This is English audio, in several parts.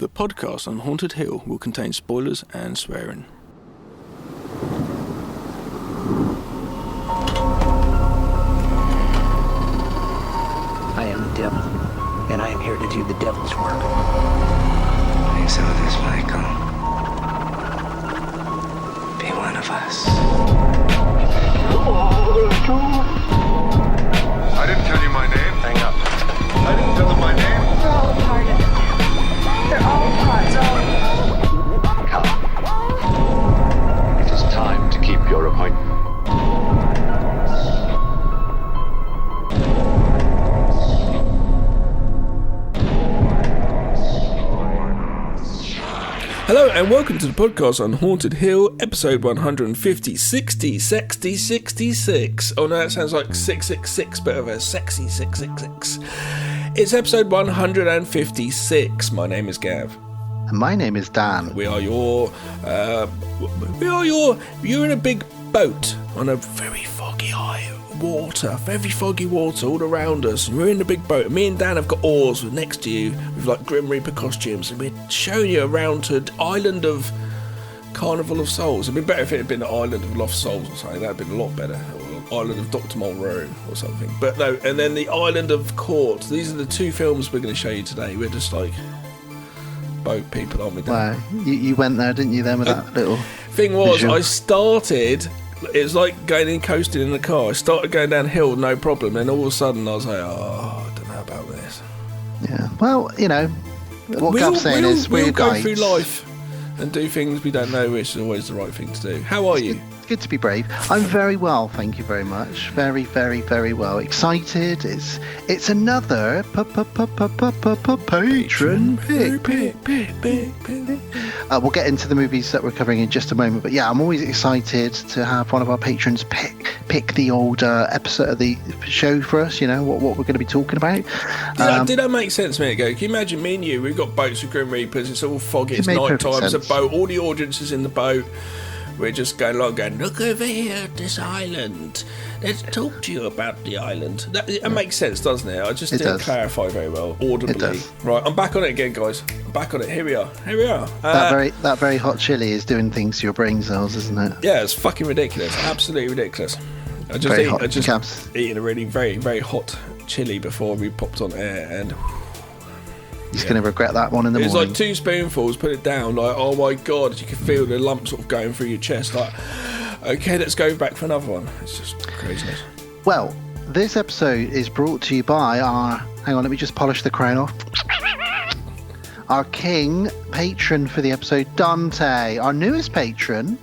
The podcast on Haunted Hill will contain spoilers and swearing. I am the devil, and I am here to do the devil's work. Please help us, Michael. Be one of us. I didn't tell you my name. Hang up. I didn't tell them my name. They're all a part of it. They're all parts of it. Come. It is time to keep your appointment. Hello and welcome to the podcast on Haunted Hill, episode 150, 66. Oh no, that sounds like 666, bit of a sexy 666. It's episode 156. My name is Gav. And my name is Dan. You're in a big boat on a very foggy water all around us, and we're in the big boat. Me and Dan have got oars next to you with like Grim Reaper costumes, and we're showing you around to the island of Carnival of Souls. It'd be better if it had been the island of Lost Souls or something. That'd been a lot better. Or island of Dr. Moreau or something. But no, and then the island of Court. These are the two films we're going to show you today. We're just like boat people, aren't we, Dan? Wow, you went there, didn't you, then, with that little thing was visual. I started. It was like going and coasting in the car. I started going downhill, no problem. And all of a sudden, I was like, I don't know about this. Yeah, well, you know, what Gav's saying is we'll go guides. through life and do things we don't know, which is always the right thing to do. How are you? It's good to be brave. I'm very well, thank you very much. Very, very, very well. Excited. It's another patron pick. We'll get into the movies that we're covering in just a moment, but yeah, I'm always excited to have one of our patrons pick the old episode of the show for us. You know what we're going to be talking about. Did that make sense a minute ago? Can you imagine me and you? We've got boats with Grim Reapers. It's all foggy. It's night time. It's a boat. All the audience is in the boat. We're just going along, going, look over here at this island. Let's talk to you about the island. It makes sense, doesn't it? I just didn't clarify very well, audibly. It does. Right, I'm back on it again, guys. I'm back on it. Here we are. That very hot chili is doing things to your brain cells, isn't it? Yeah, it's fucking ridiculous. Absolutely ridiculous. I just eating a really very, very hot chili before we popped on air, and he's going to regret that one in the morning. It was like 2 spoonfuls, put it down, like, oh my god, you can feel the lump sort of going through your chest, like, okay, let's go back for another one. It's just craziness. Well, this episode is brought to you by hang on, let me just polish the crown off. Our king patron for the episode, Dante, our newest patron.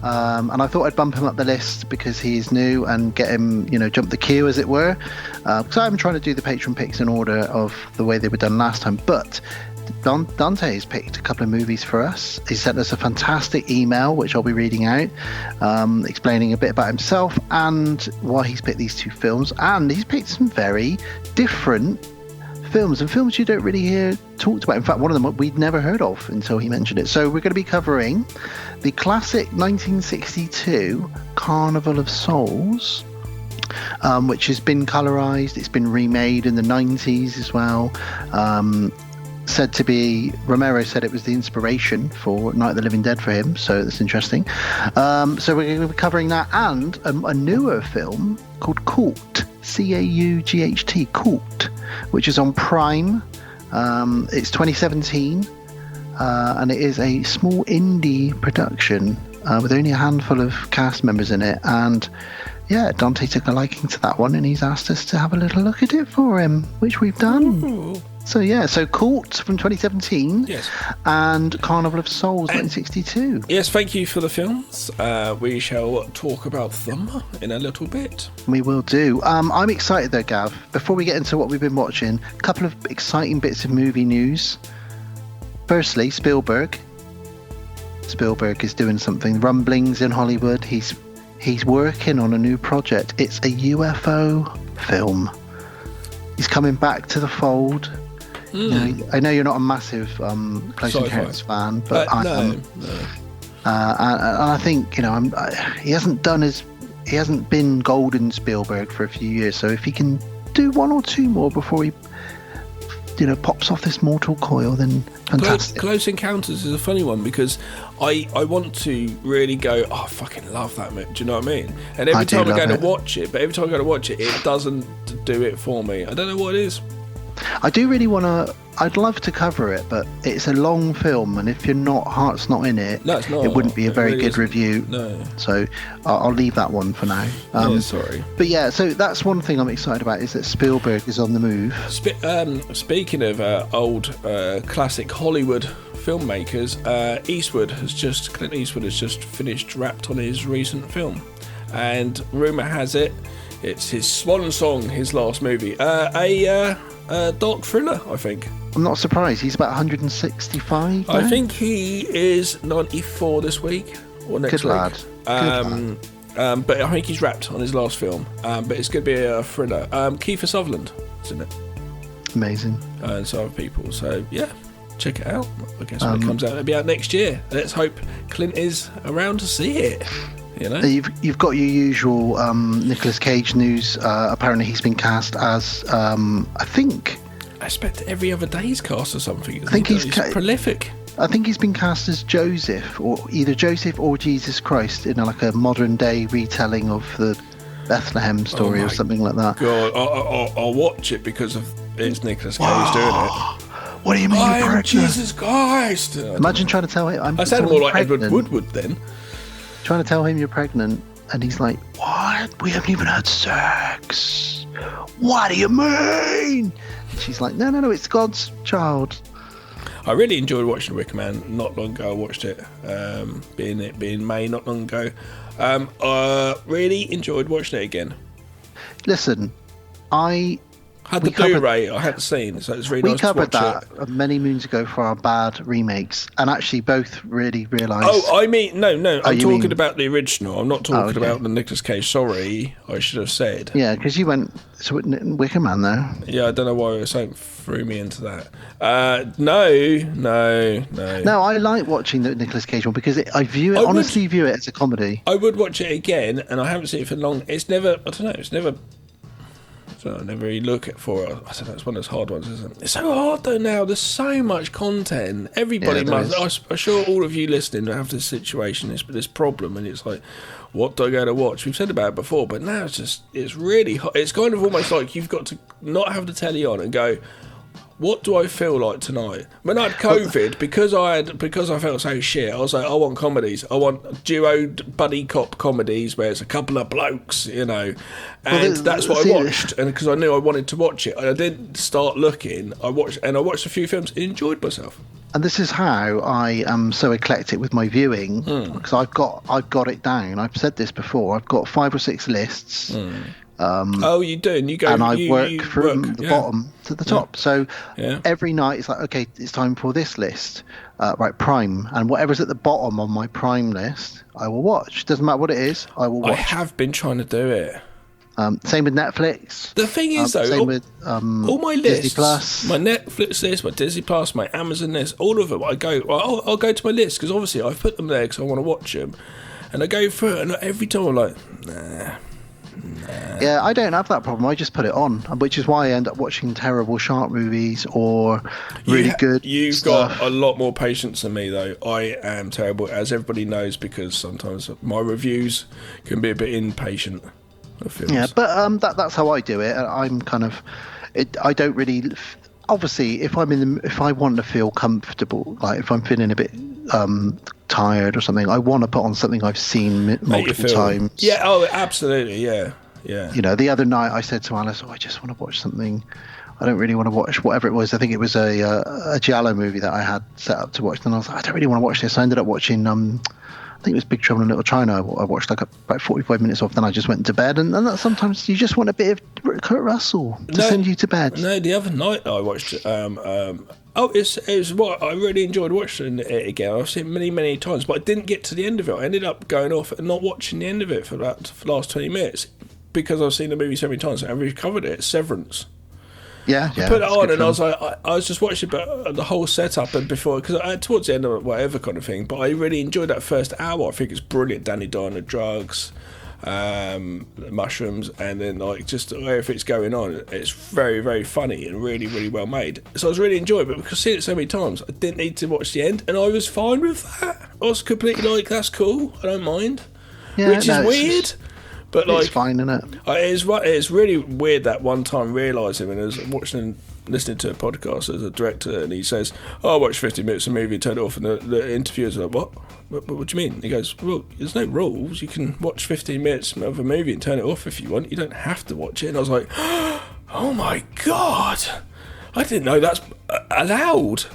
And I thought I'd bump him up the list because he is new and get him, jump the queue, as it were. Because I'm trying to do the patron picks in order of the way they were done last time. But Dante has picked a couple of movies for us. He sent us a fantastic email, which I'll be reading out, explaining a bit about himself and why he's picked these 2 films. And he's picked some very different films, and films you don't really hear talked about. In fact, one of them we'd never heard of until he mentioned it. So we're going to be covering the classic 1962 Carnival of Souls, which has been colorized. It's been remade in the 90s as well. Said to be, Romero said it was the inspiration for Night of the Living Dead for him, so that's interesting. So we're going to be covering that, and a newer film called Cult, C-A-U-G-H-T, Cult, which is on Prime. It's 2017, and it is a small indie production with only a handful of cast members in it. And yeah, Dante took a liking to that one, and he's asked us to have a little look at it for him, which we've done. Ooh. So Cult from 2017, yes, and Carnival of Souls 1962. Yes, thank you for the films. We shall talk about them in a little bit. We will do. I'm excited though, Gav. Before we get into what we've been watching, a couple of exciting bits of movie news. Firstly, Spielberg is doing something. Rumblings in Hollywood. He's working on a new project. It's a UFO film. He's coming back to the fold. I know you're not a massive Close Encounters fan, but I am. And I think he hasn't been golden Spielberg for a few years. So if he can do 1 or 2 more before he pops off this mortal coil, then fantastic. Close Encounters is a funny one because I want to really go, I fucking love that movie. Do you know what I mean? And every time I go to watch it, it doesn't do it for me. I don't know what it is. I do really want to. I'd love to cover it, but it's a long film, and if heart's not in it, no, it's not. It wouldn't be a very really good isn't. review. No. So I'll leave that one for now. Sorry. But yeah, so that's one thing I'm excited about is that Spielberg is on the move. Speaking of old classic Hollywood filmmakers, Clint Eastwood has just wrapped on his recent film, and rumour has it it's his swan song, his last movie, a dark thriller, I think. I'm not surprised. He's about 165 now? I think he is 94 this week or next Good week. lad. Good lad. But I think he's wrapped on his last film. But it's going to be a thriller. Kiefer Sutherland is in it. Amazing. And some other people. So, yeah, check it out. I guess when it comes out, it'll be out next year. Let's hope Clint is around to see it. You know? You've got your usual Nicolas Cage news. Apparently he's been cast as, I expect every other day's cast or something. I think he's prolific. I think he's been cast as Joseph, or either Joseph or Jesus Christ, in like a modern day retelling of the Bethlehem story or something like that. God, I'll watch it because of it's Nicolas Cage doing it. What do you mean? I you're am pregnant? Jesus Christ! Imagine trying to tell him. I sounded more like Edward Woodward then. Trying to tell him you're pregnant, and he's like, "What? We haven't even had sex. What do you mean?" And she's like, "No, it's God's child." I really enjoyed watching Wicker Man. Not long ago, I watched it. Being May, not long ago. Really enjoyed watching it again. Listen, I had the Blu-ray I hadn't seen, so it's really nice to watch it. We covered that many moons ago for our bad remakes, and actually both really realised... Oh, I mean, no, I'm talking about the original. I'm not talking about the Nicolas Cage. Sorry, I should have said. Yeah, because you went to Wicker Man, though. Yeah, I don't know why something threw me into that. No, I like watching the Nicolas Cage one because I view it, honestly view it as a comedy. I would watch it again, and I haven't seen it for long. It's never, I don't know, I never really look at for it. I don't know, it's one of those hard ones, isn't it? It's so hard though now. There's so much content. Everybody must. I'm sure all of you listening have this situation, this problem, and it's like, what do I go to watch? We've said about it before, but now it's really hot. It's kind of almost like you've got to not have the telly on and go, what do I feel like tonight? When I had COVID, because I felt so shit, I was like, I want comedies. I want duo buddy cop comedies where it's a couple of blokes, you know. And that's what I watched. And because I knew I wanted to watch it, I didn't start looking. I watched a few films and enjoyed myself. And this is how I am so eclectic with my viewing, because I've got it down. I've said this before. I've got 5 or 6 lists. You do, and you go, and I work from the bottom to the top. So every night it's like, okay, it's time for this list, right? Prime, and whatever's at the bottom on my Prime list, I will watch. Doesn't matter what it is, I will watch. I have been trying to do it. Same with Netflix. The thing is, though, same with all my lists, Disney Plus, my Netflix list, my Disney Plus, my Amazon list, all of them. I'll go to my list because obviously I've put them there because I want to watch them, and I go through it, and every time I'm like, nah. Yeah, I don't have that problem. I just put it on, which is why I end up watching terrible shark movies or really good You've stuff. got a lot more patience than me, though. I am terrible, as everybody knows, because sometimes my reviews can be a bit impatient of films. Yeah, but that's how I do it. I'm kind of... I don't really... Obviously, if I want to feel comfortable, like if I'm feeling a bit tired or something, I want to put on something I've seen multiple times. Yeah, oh, absolutely, yeah. You know, the other night I said to Alice, I just want to watch something. I don't really want to watch whatever it was. I think it was a Giallo movie that I had set up to watch. And I was like, I don't really want to watch this. I ended up watching... I think it was Big Trouble in Little China. I watched like about 45 minutes off, then I just went to bed. And that sometimes you just want a bit of Kurt Russell to send you to bed. No, the other night I watched it. It's what I really enjoyed watching it again. I've seen it many times, but I didn't get to the end of it. I ended up going off and not watching the end of it for the last 20 minutes because I've seen the movie so many times. And I've covered it. Severance. Yeah, I put it on and I was like, I was just watching the whole setup and before, because towards the end of it, whatever kind of thing, but I really enjoyed that first hour. I think it's brilliant. Danny dying of drugs, mushrooms, and then like just everything's going on. It's very, very funny and really, really well made. So I was really enjoying it, but because I've seen it so many times, I didn't need to watch the end, and I was fine with that. I was completely like, that's cool, I don't mind. Yeah, Which is weird. But like, it's fine, isn't it? It's really weird that one time realising when I was listening to a podcast as a director, and he says, "Oh, I watched 50 minutes of a movie, turn it off," and the interviewer's like, "What? What do you mean?" He goes, "Well, there's no rules. You can watch 15 minutes of a movie and turn it off if you want. You don't have to watch it." And I was like, "Oh my god, I didn't know that's allowed."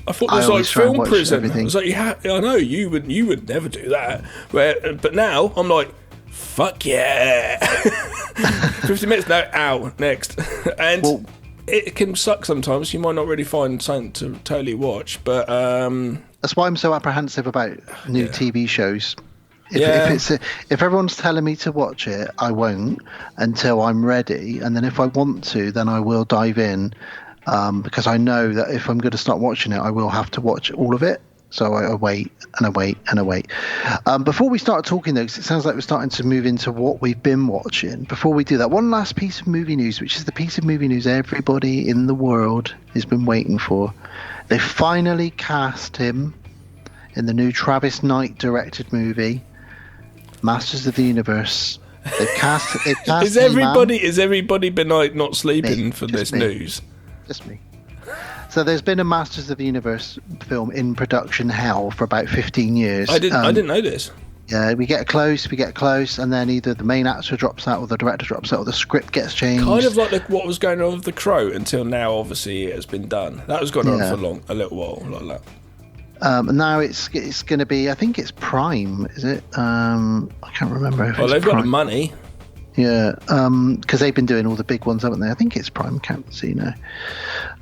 I thought it was like film prison. Everything. I was like, "Yeah, I know you would never do that," but now I'm like, fuck yeah. 50 minutes now, out, next. And it can suck sometimes. You might not really find something to totally watch, but that's why I'm so apprehensive about new TV shows. If everyone's telling me to watch it, I won't until I'm ready, and then if I want to, then I will dive in, because I know that if I'm going to start watching it, I will have to watch all of it. So I wait and I wait and I wait. Before we start talking, though, because it sounds like we're starting to move into what we've been watching. Before we do that, one last piece of movie news, which is the piece of movie news everybody in the world has been waiting for. They finally cast him in the new Travis Knight directed movie, Masters of the Universe. They've cast Is everybody been like not sleeping for this news? Just me. So there's been a Masters of the Universe film in production hell for about 15 years. I didn't know this. Yeah, we get close, and then either the main actor drops out, or the director drops out, or the script gets changed. Kind of like what was going on with The Crow until now. Obviously, it has been done. That was going on for a little while, like that. And now it's going to be. I think it's Prime, is it? I can't remember. If they've got the money. Yeah, because they've been doing all the big ones, haven't they? I think it's Prime. Can't see now.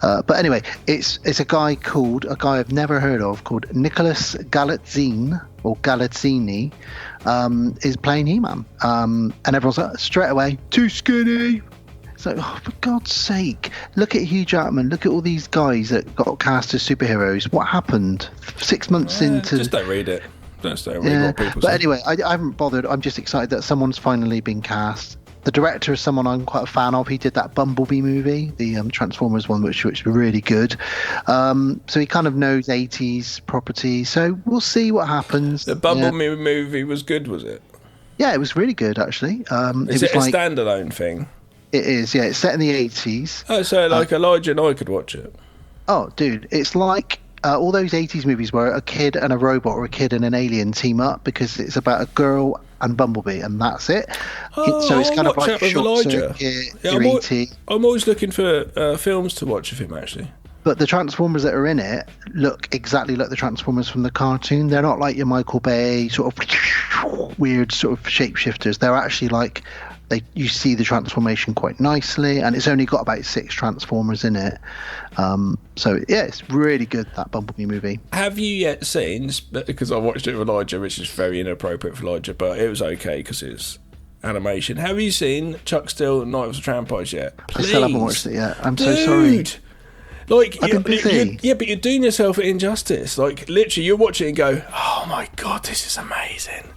But anyway, it's a guy I've never heard of, called Nicholas Galitzine is playing He-Man. And everyone's like, straight away, too skinny. It's like, oh, for God's sake, look at Hugh Jackman, look at all these guys that got cast as superheroes. What happened 6 months into... Just don't read it. What people say. Anyway, I haven't bothered. I'm just excited that someone's finally been cast. The director is someone I'm quite a fan of. He did that Bumblebee movie, the Transformers one, which was really good. So he kind of knows 80s property. So we'll see what happens. The Bumblebee movie was good, was it? Yeah, it was really good, actually. Is it a standalone thing? It is, yeah. It's set in the 80s. Oh, so like Elijah and I could watch it. Oh, dude, it's like... all those 80s movies where a kid and a robot or a kid and an alien team up, because it's about a girl and Bumblebee, and that's it. So it's kind of like Short Circuit, I'm always looking for films to watch of him, actually. But the Transformers that are in it look exactly like the Transformers from the cartoon. They're not like your Michael Bay sort of weird sort of shapeshifters. They're actually like... You see the transformation quite nicely, and it's only got about 6 Transformers in it. So yeah, it's really good, that Bumblebee movie. Have you yet seen? Because I watched it with Elijah, which is very inappropriate for Elijah, but it was okay because it's animation. Have you seen Chuck Steele Night of the Trampies yet? Please. I still haven't watched it yet. I'm so sorry. Like, I've been busy. But you're doing yourself an injustice. Like, literally, you're watching it and go, "Oh my god, this is amazing."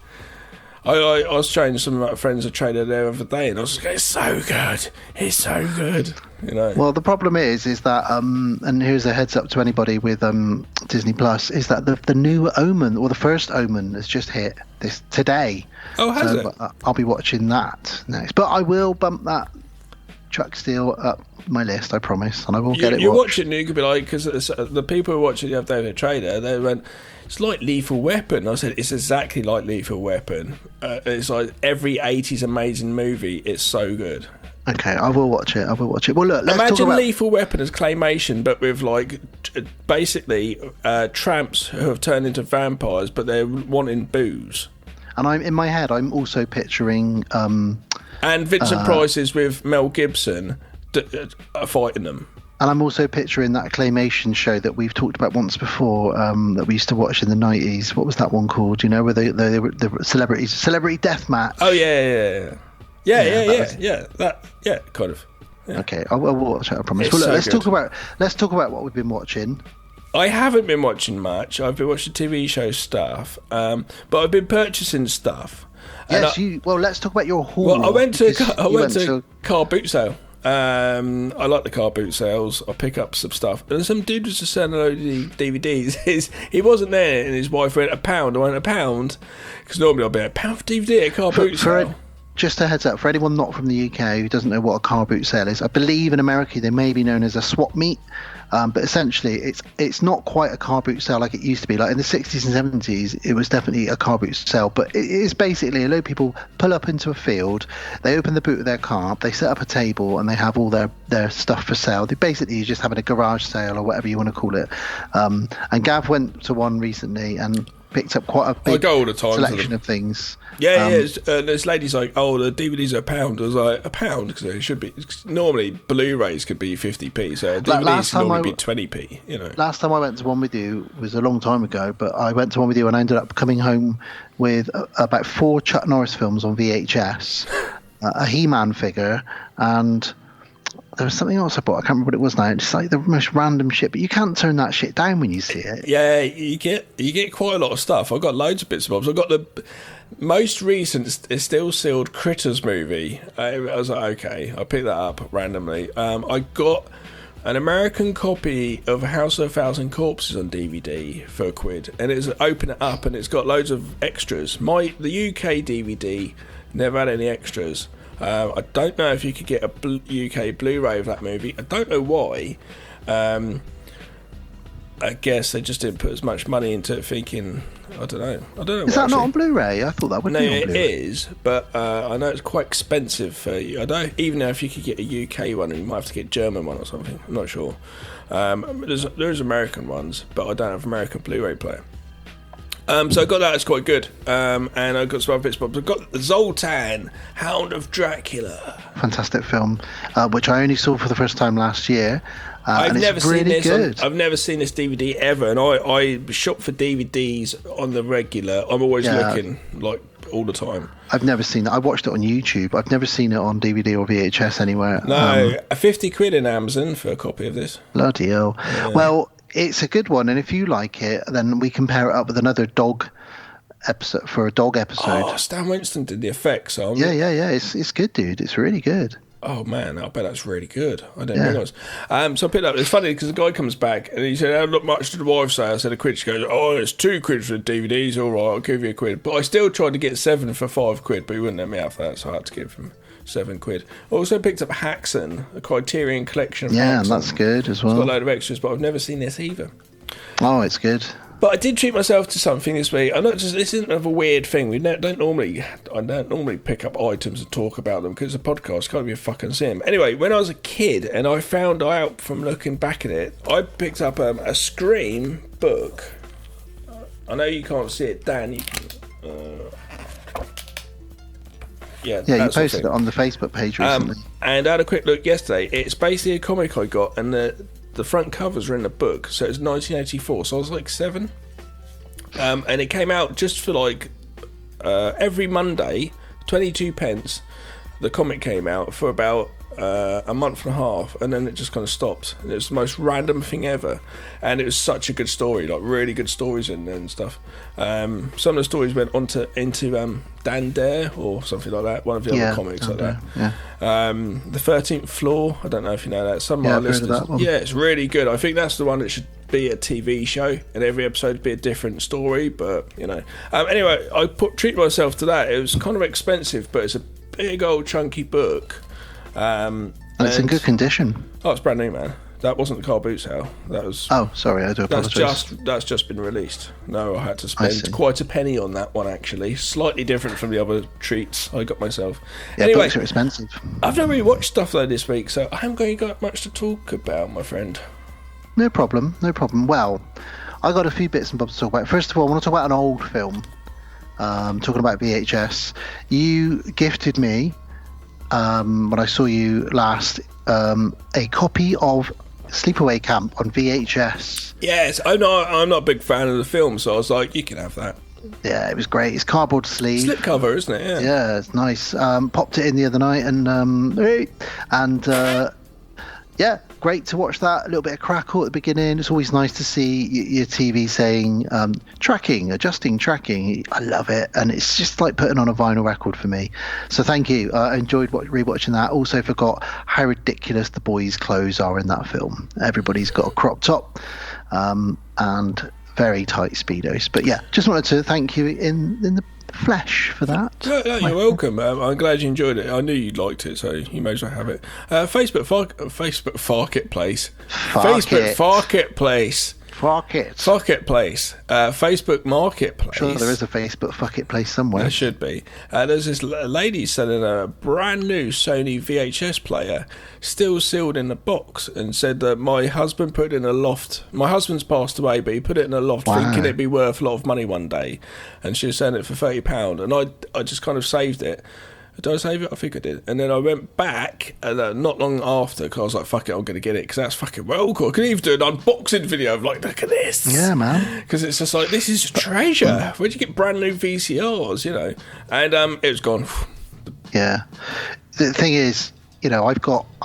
I was showing some of my friends a trailer the other day, and I was like, "It's so good! It's so good!" You know. Well, the problem is that and here's a heads up to anybody with Disney Plus, is that the new Omen, or the first Omen, has just hit today. Oh, has it? I'll be watching that next, but I will bump that Chuck Steele up my list, I promise, and I will get it. You're watching, you could be like, because the people who watched it the other day with the trailer, they went, "It's like Lethal Weapon." I said, "It's exactly like Lethal Weapon. It's like every 80s amazing movie. It's so good." Okay, I will watch it. Well, look, let's imagine talk about... Lethal Weapon as claymation, but with like basically tramps who have turned into vampires, but they're wanting booze. And I'm in my head, I'm also picturing and Vincent Price is with Mel Gibson fighting them. And I'm also picturing that claymation show that we've talked about once before, that we used to watch in the 90s. What was that one called? You know, where they were the celebrity deathmatch. Oh yeah, kind of. Yeah. Okay, I will watch that, I promise. Well, look, let's talk about what we've been watching. I haven't been watching much. I've been watching TV show stuff, but I've been purchasing stuff. Yes, let's talk about your haul. Well, I went to to a car boot sale. I like the car boot sales. I pick up some stuff, and some dude was just selling a load of DVDs. He wasn't there, and his wife went £1. I went £1 because normally I'd be £1 for DVD at a car boot sale. Just a heads up for anyone not from the UK who doesn't know what a car boot sale is. I believe in America they may be known as a swap meet, but essentially it's not quite a car boot sale like it used to be. Like in the 60s and 70s, it was definitely a car boot sale, but it is basically a load of people pull up into a field, they open the boot of their car, they set up a table, and they have all their stuff for sale. They basically just having a garage sale or whatever you want to call it. And Gav went to one recently and picked up quite a big selection of things. There's ladies like, the DVDs are £1. I was like, £1 because it should be. Normally Blu-rays could be 50p, so DVDs can normally be 20p. You know. Last time I went to one with you was a long time ago, but I went to one with you and I ended up coming home with about 4 Chuck Norris films on VHS, a He-Man figure, and there was something else I bought. I can't remember what it was now. It's like the most random shit, but you can't turn that shit down when you see it. Yeah, you get quite a lot of stuff. I've got loads of bits and bobs. I've got the most recent still sealed Critters movie. I was like, okay, I picked that up randomly. I got an American copy of House of a Thousand Corpses on DVD for £1, and it's open it up and it's got loads of extras. The UK DVD never had any extras. I don't know if you could get a UK Blu-ray of that movie. I don't know why. I guess they just didn't put as much money into it, thinking, I don't know. Is that not on Blu-ray? I thought that would be on Blu-ray. No, it is, but I know it's quite expensive for you. I don't even know if you could get a UK one, and you might have to get a German one or something. I'm not sure. There's American ones, but I don't have American Blu-ray player. So I got that. It's quite good. And I got some other bits, but I've got Zoltan, Hound of Dracula. Fantastic film, which I only saw for the first time last year. I've never seen this. Good. I've never seen this DVD ever, and I shop for DVDs on the regular. I'm always looking, like all the time. I've never seen it. I watched it on YouTube. I've never seen it on DVD or VHS anywhere. No, £50 in Amazon for a copy of this. Bloody hell. Yeah. Well, it's a good one, and if you like it, then we can pair it up with another dog episode for a dog episode. Oh, Stan Winston did the effects on. Yeah. It's good, dude. It's really good. Oh man, I bet that's really good. I didn't realise. So I picked up. It's funny because the guy comes back and he said, "How much did the wife say?" I said £1. She goes, "Oh, it's £2 for the DVDs. All right, I'll give you £1." But I still tried to get 7 for £5, but he wouldn't let me have that, so I had to give him £7. I also picked up Haxon, a Criterion collection. Yeah, and that's good as well. It's got a load of extras, but I've never seen this either. Oh, it's good. But I did treat myself to something this week. This isn't a weird thing. I don't normally pick up items and talk about them because it's a podcast. Can't be a fucking sim. Anyway, when I was a kid and I found out from looking back at it, I picked up a Scream book. I know you can't see it, Dan. You can, you posted it on the Facebook page recently. And I had a quick look yesterday. It's basically a comic I got, and the front covers are in the book, so it's 1984, so I was like 7. And it came out just for like every Monday, 22p. The comic came out for about a month and a half, and then it just kind of stopped. And it was the most random thing ever, and it was such a good story, like really good stories in there and stuff. Some of the stories went into Dan Dare or something like that, one of the other comics like that. Yeah. The 13th Floor, I don't know if you know that. Some of our listeners, it's really good. I think that's the one that should be a TV show, and every episode be a different story. But you know, anyway, I treated myself to that. It was kind of expensive, but it's a big old chunky book. And it's in good condition. Oh, it's brand new, man. That wasn't the car boot sale. That was. Oh, sorry, I do apologise. That's just been released. No, I had to spend quite a penny on that one, actually. Slightly different from the other treats I got myself. Yeah, anyway, books are expensive. I've not really watched stuff though this week, so I haven't really got much to talk about, my friend. No problem. Well, I got a few bits and bobs to talk about. First of all, I want to talk about an old film. Talking about VHS. You gifted me, when I saw you last, a copy of Sleepaway Camp on VHS. Yes, I'm not a big fan of the film, so I was like, you can have that. Yeah, it was great. It's cardboard sleeve. Slipcover, isn't it? Yeah, it's nice. Popped it in the other night, and great to watch that. A little bit of crackle at the beginning. It's always nice to see your TV saying adjusting tracking. I love it, and it's just like putting on a vinyl record for me. So thank you. I enjoyed rewatching that. Also forgot how ridiculous the boys' clothes are in that film. Everybody's got a crop top and very tight speedos. But yeah, just wanted to thank you in the flesh for that. No, you're welcome. I'm glad you enjoyed it. I knew you liked it, so you may as well have it. Facebook Marketplace. Facebook Marketplace. Fuck it. Facebook Marketplace. Sure, there is a Facebook Fuck It place somewhere. There should be. There's this lady selling a brand new Sony VHS player, still sealed in a box, and said that my husband put it in a loft. My husband's passed away, but he put it in a loft, thinking it'd be worth a lot of money one day, and she was selling it for £30, and I just kind of saved it. Did I save it? I think I did. And then I went back, and not long after, because I was like, fuck it, I'm going to get it, because that's fucking well cool. I could even do an unboxing video of like, look at this. Yeah, man. Because it's just like, this is treasure. Where'd you get brand new VCRs, you know? And it was gone. Yeah. The thing is, you know, I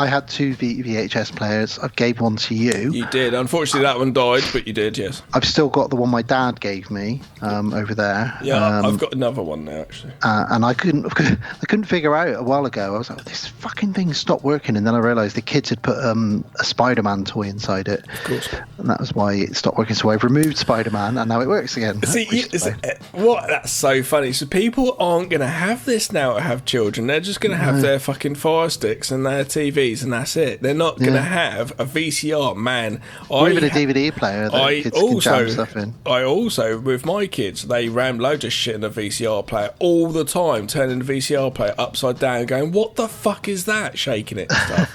had two VHS players. I gave one to you. You did. Unfortunately, that one died, but you did, yes. I've still got the one my dad gave me over there. Yeah, I've got another one now, actually. And I couldn't figure out a while ago. I was like, this fucking thing stopped working, and then I realised the kids had put a Spider-Man toy inside it. Of course. And that was why it stopped working. So I've removed Spider-Man, and now it works again. See, that's so funny. So people aren't going to have this now to have children. They're just going to have their fucking Fire Sticks and their TVs, and that's it. They're not going to have a VCR, man. Or even a DVD player that kids can jam stuff in. I also, with my kids, they ram loads of shit in a VCR player all the time, turning the VCR player upside down, going, "What the fuck is that?" Shaking it and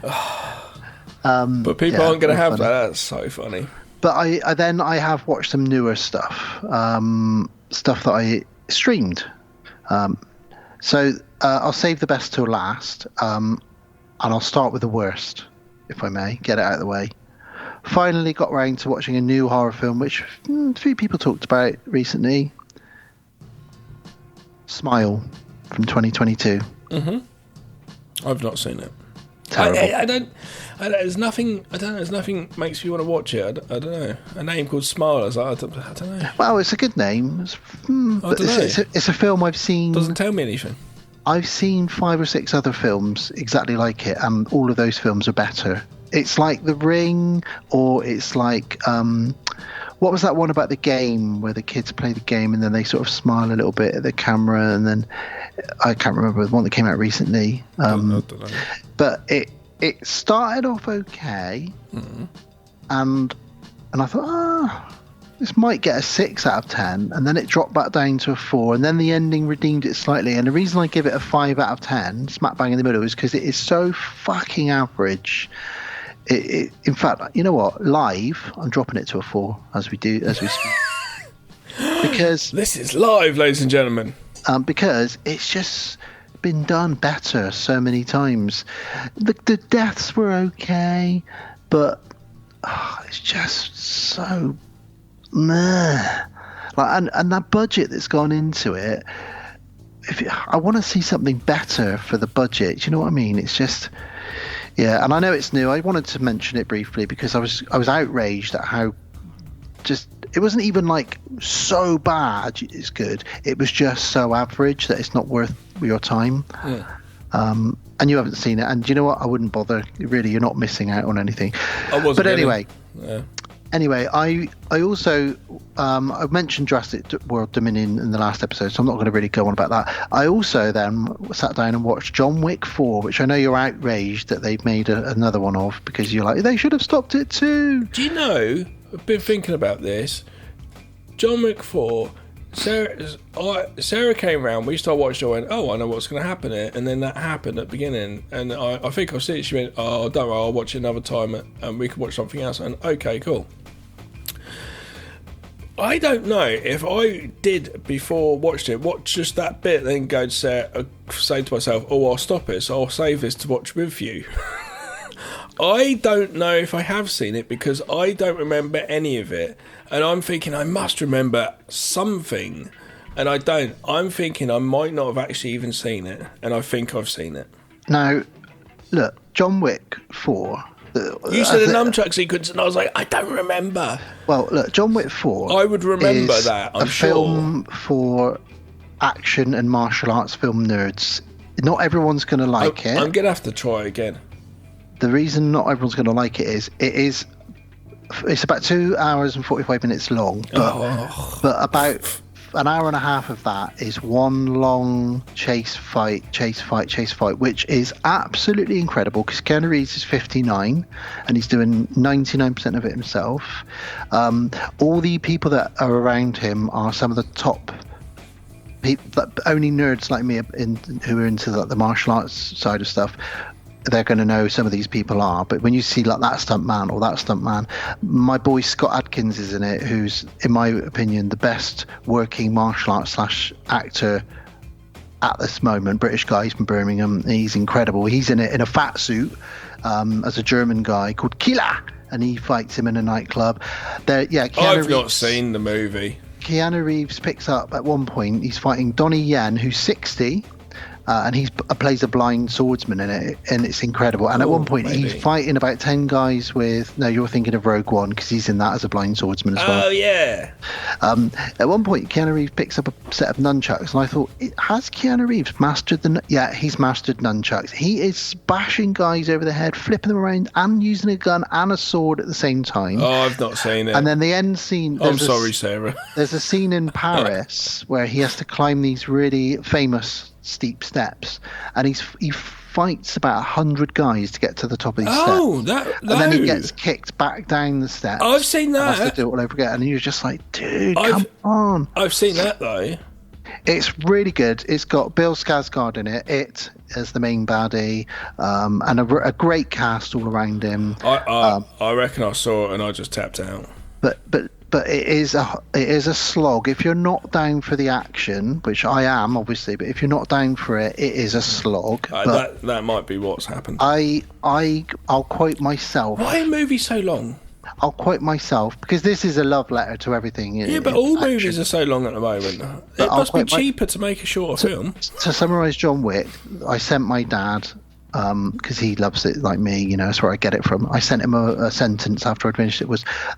stuff. But people aren't going to have that. That's so funny. But I have watched some newer stuff, stuff that I streamed. So I'll save the best till last, and I'll start with the worst, if I may, get it out of the way. Finally got round to watching a new horror film, which a few people talked about recently. Smile from 2022. Mm-hmm. I've not seen it. Terrible. I don't. There's nothing. I don't know. There's nothing makes me want to watch it. I don't know. A name called Smile. I don't know. Well, it's a good name. It's a film I've seen. Doesn't tell me anything. I've seen 5 or 6 other films exactly like it, and all of those films are better. It's like The Ring, or it's like what was that one about the game where the kids play the game and then they sort of smile a little bit at the camera, and then I can't remember the one that came out recently. I don't know. But it started off okay, and I thought, this might get a 6 out of 10, and then it dropped back down to a 4, and then the ending redeemed it slightly. And the reason I give it a 5 out of 10, smack bang in the middle, is because it is so fucking average. In fact, you know what? Live, I'm dropping it to a 4 as we speak. Because this is live, ladies and gentlemen. Because it's just been done better so many times. The deaths were okay, but it's just so meh. Like, and that budget that's gone into it. I want to see something better for the budget. Do you know what I mean? It's just, yeah. And I know it's new. I wanted to mention it briefly because I was outraged at how just it wasn't even like so bad it's good. It was just so average that it's not worth your time. Yeah. And you haven't seen it, and you know what? I wouldn't bother. Really, you're not missing out on anything. But anyway. Yeah. Anyway, I also I mentioned Jurassic World Dominion in the last episode, so I'm not going to really go on about that. I also then sat down and watched John Wick 4, which I know you're outraged that they've made another one of, because you're like, they should have stopped it too. Do you know, I've been thinking about this, John Wick 4, Sarah came round, we started watching, I went, I know what's going to happen here, and then that happened at the beginning, and I think I'll see it. She went, don't worry, I'll watch it another time, and we can watch something else, and okay, cool. I don't know if I did before watched just that bit, then go to say to myself, I'll stop it, so I'll save this to watch with you. I don't know if I have seen it because I don't remember any of it, and I'm thinking I must remember something, and I don't. I'm thinking I might not have actually even seen it, and I think I've seen it. Now, look, John Wick 4. You said a nunchuck sequence, and I was like, I don't remember. Well, look, John Wick 4. I would remember is that. I'm a film for action and martial arts film nerds. Not everyone's going to like it. I'm going to have to try again. The reason not everyone's going to like it is it's about 2 hours and 45 minutes long, but about an hour and a half of that is one long chase fight, which is absolutely incredible because Keanu Reeves is 59 and he's doing 99% of it himself. All the people that are around him are some of the top people, only nerds like me who are into the martial arts side of stuff. They're going to know some of these people are, but when you see like that stuntman or that stuntman, my boy Scott Adkins is in it, who's, in my opinion, the best working martial arts / actor at this moment. British guy, he's from Birmingham. He's incredible. He's in it in a fat suit as a German guy called Killer, and he fights him in a nightclub. I've not seen the movie. Keanu Reeves picks up at one point. He's fighting Donnie Yen, who's 60. And he plays a blind swordsman in it, and it's incredible. And at one point, he's fighting about 10 guys with... No, you're thinking of Rogue One, because he's in that as a blind swordsman as well. Oh, yeah. At one point, Keanu Reeves picks up a set of nunchucks, and I thought, has Keanu Reeves mastered Yeah, he's mastered nunchucks. He is bashing guys over the head, flipping them around, and using a gun and a sword at the same time. Oh, I've not seen it. And then the end scene... I'm sorry, Sarah. There's a scene in Paris where he has to climb these really famous steep steps, and he fights about 100 guys to get to the top of these steps. And then he gets kicked back down the steps. I've seen that. Has to do it all over again, and you're just like, dude, come on. I've seen that though. It's really good. It's got Bill Skarsgård in it as the main baddie, and a great cast all around him. I reckon I saw it and I just tapped out. But it is a slog. If you're not down for the action, which I am obviously, but if you're not down for it, it is a slog. That might be what's happened. I'll quote myself. Why are movies so long? I'll quote myself because this is a love letter to everything. Yeah, but all movies are so long at the moment. It must be cheaper to make a shorter film. To summarise John Wick, I sent my dad, because he loves it like me, that's where I get it from. I sent him a sentence after I'd finished it.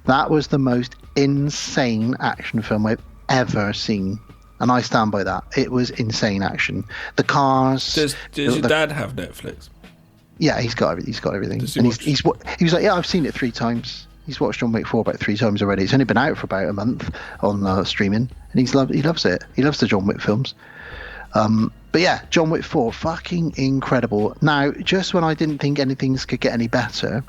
That was the most insane action film I've ever seen, and I stand by that. It was insane action. The cars. Does your dad have Netflix? Yeah, he's got everything. And he was like, yeah, I've seen it 3 times. He's watched John Wick 4 about 3 times already. It's only been out for about a month on streaming, and he loves it. He loves the John Wick films. But yeah, John Wick 4, fucking incredible. Now, just when I didn't think anything could get any better,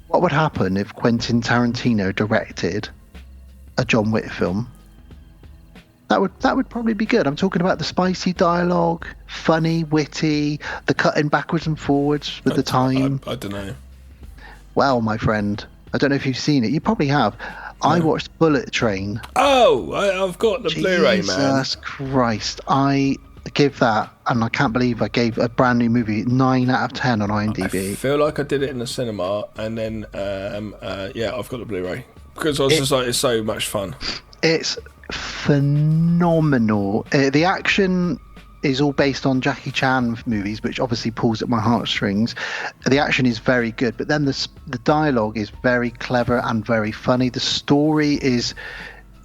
what would happen if Quentin Tarantino directed a John Wick film? That would probably be good. I'm talking about the spicy dialogue, funny, witty, the cutting backwards and forwards with the time. I don't know. Well, my friend, I don't know if you've seen it. You probably have. I watched Bullet Train. Oh, I've got the Blu-ray, man. Jesus Christ. I give that, and I can't believe I gave a brand new movie 9 out of 10 on IMDb. I feel like I did it in the cinema, and then, I've got the Blu-ray. Because I was just like, it's so much fun. It's phenomenal. The action is all based on Jackie Chan movies, which obviously pulls at my heartstrings. The action is very good, but then the dialogue is very clever and very funny. The story is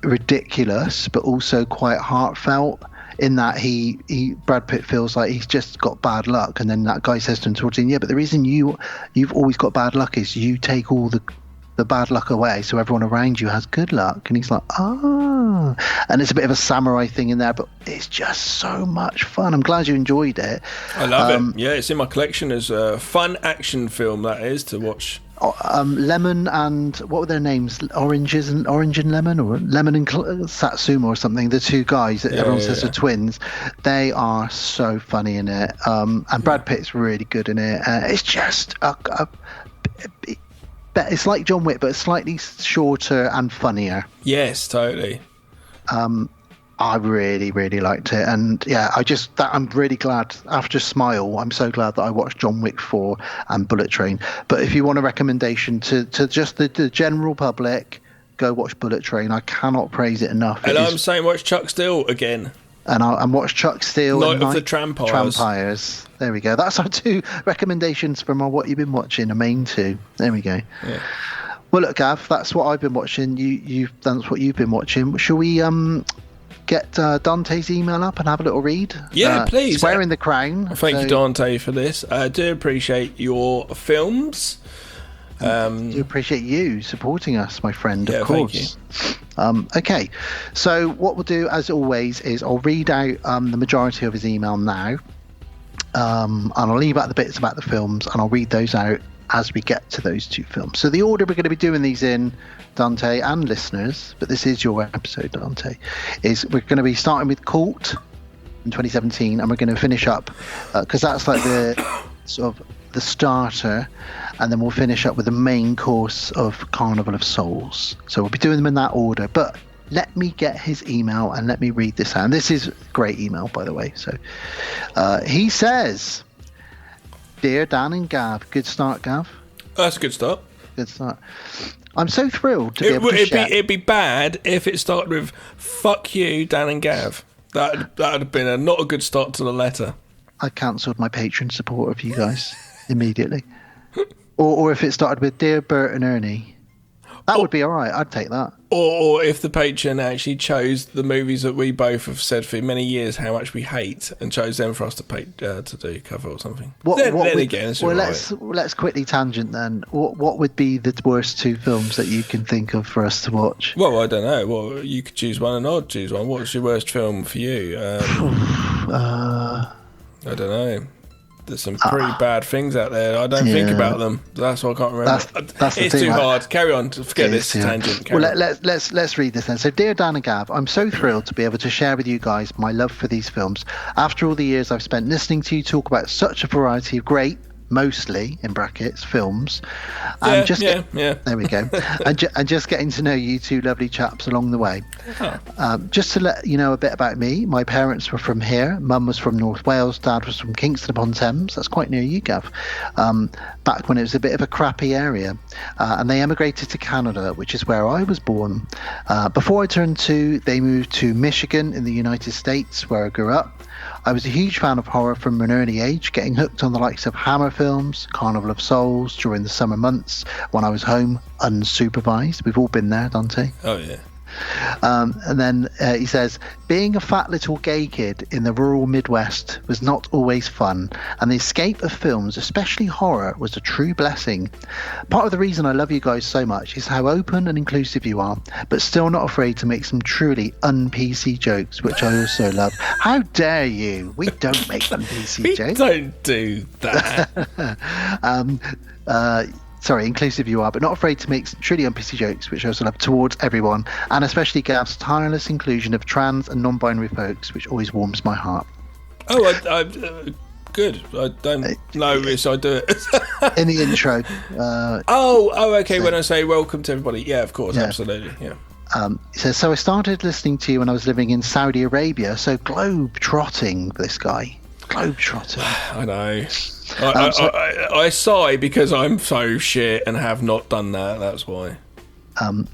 ridiculous, but also quite heartfelt, in that Brad Pitt feels like he's just got bad luck, and then that guy says to him towards the end, yeah, but the reason you've always got bad luck is you take all the bad luck away, so everyone around you has good luck. And he's like, and it's a bit of a samurai thing in there, but it's just so much fun. I'm glad you enjoyed it. I love it. Yeah, it's in my collection as a fun action film that is to watch. Lemon and what were their names? Orange and Lemon, or Lemon and Satsuma or something. The 2 guys that everyone says are twins. They are so funny in it. And Brad Pitt's really good in it. It's just it's like John Wick, but slightly shorter and funnier. Yes, totally. I really, really liked it, and yeah, I'm really glad. After Smile, I'm so glad that I watched John Wick 4 and Bullet Train. But if you want a recommendation to just the general public, go watch Bullet Train. I cannot praise it enough. And I'm saying watch Chuck Still again. and watch Chuck Steele Night and of the Trampires. Trampires. There we go. That's our 2 recommendations from our What You've Been Watching, the main 2. There we go. Yeah. Well, look, Gav, that's what I've been watching. That's what you've been watching. Shall we get Dante's email up and have a little read? Yeah, please. It's wearing the crown. Thank you, Dante, for this. I do appreciate your films. Do appreciate you supporting us, my friend, Yeah, of course. Okay, so what we'll do, as always, is I'll read out the majority of his email now, and I'll leave out the bits about the films, and I'll read those out as we get to those 2 films. So the order we're going to be doing these in, Dante and listeners, but this is your episode, Dante, is we're going to be starting with Cult in 2017, and we're going to finish up, because that's like the sort of the starter, and then we'll finish up with the main course of Carnival of Souls. So we'll be doing them in that order, but let me get his email and let me read this out. And this is a great email, by the way. So he says, "Dear Dan and Gav," good start, Gav. That's a good start. Good start. "I'm so thrilled to be able to share." It'd be bad if it started with "fuck you, Dan and Gav." That would have been not a good start to the letter. I cancelled my Patreon support of you guys immediately. Or if it started with "Dear Bert and Ernie," that would be all right. I'd take that. Or if the patron actually chose the movies that we both have said for many years how much we hate, and chose them for us to do cover or something. Let's quickly tangent then. What would be the worst 2 films that you can think of for us to watch? Well, I don't know. Well, you could choose one and I'd choose one. What's your worst film for you? I don't know. There's some pretty bad things out there. I don't think about them. That's why I can't remember. That's it's too hard. Carry on. Forget this tangent. Let's read this then. So, "Dear Dan and Gav, I'm so thrilled to be able to share with you guys my love for these films. After all the years I've spent listening to you talk about such a variety of great, mostly in brackets, films, and there we go, and just getting to know you 2 lovely chaps along the way. Just to let you know a bit about me, my parents were from here. Mum was from North Wales, Dad was from Kingston upon Thames. That's quite near you, Gav. Back when it was a bit of a crappy area, and they emigrated to Canada, which is where I was born. Before I turned 2, they moved to Michigan in the United States, where I grew up. I was a huge fan of horror from an early age, getting hooked on the likes of Hammer films, Carnival of Souls during the summer months when I was home unsupervised. We've all been there, Dante. Oh, yeah. And then he says, "Being a fat little gay kid in the rural Midwest was not always fun, and the escape of films, especially horror, was a true blessing. Part of the reason I love you guys so much is how open and inclusive you are, but still not afraid to make some truly un-PC jokes, which I also love." How dare you? We don't make un-PC jokes. We don't do that. Sorry, inclusive you are, but not afraid to make some truly un-PC jokes, which I also love, towards everyone, and especially Gav's tireless inclusion of trans and non-binary folks, which always warms my heart. Oh, good. I don't know this. I do it in the intro. Okay. So, when I say welcome to everybody, yeah, of course, absolutely, yeah. He says, "So I started listening to you when I was living in Saudi Arabia." So globe-trotting, this guy. Globe-trotting. I know. I sigh because I'm so shit and have not done that. That's why.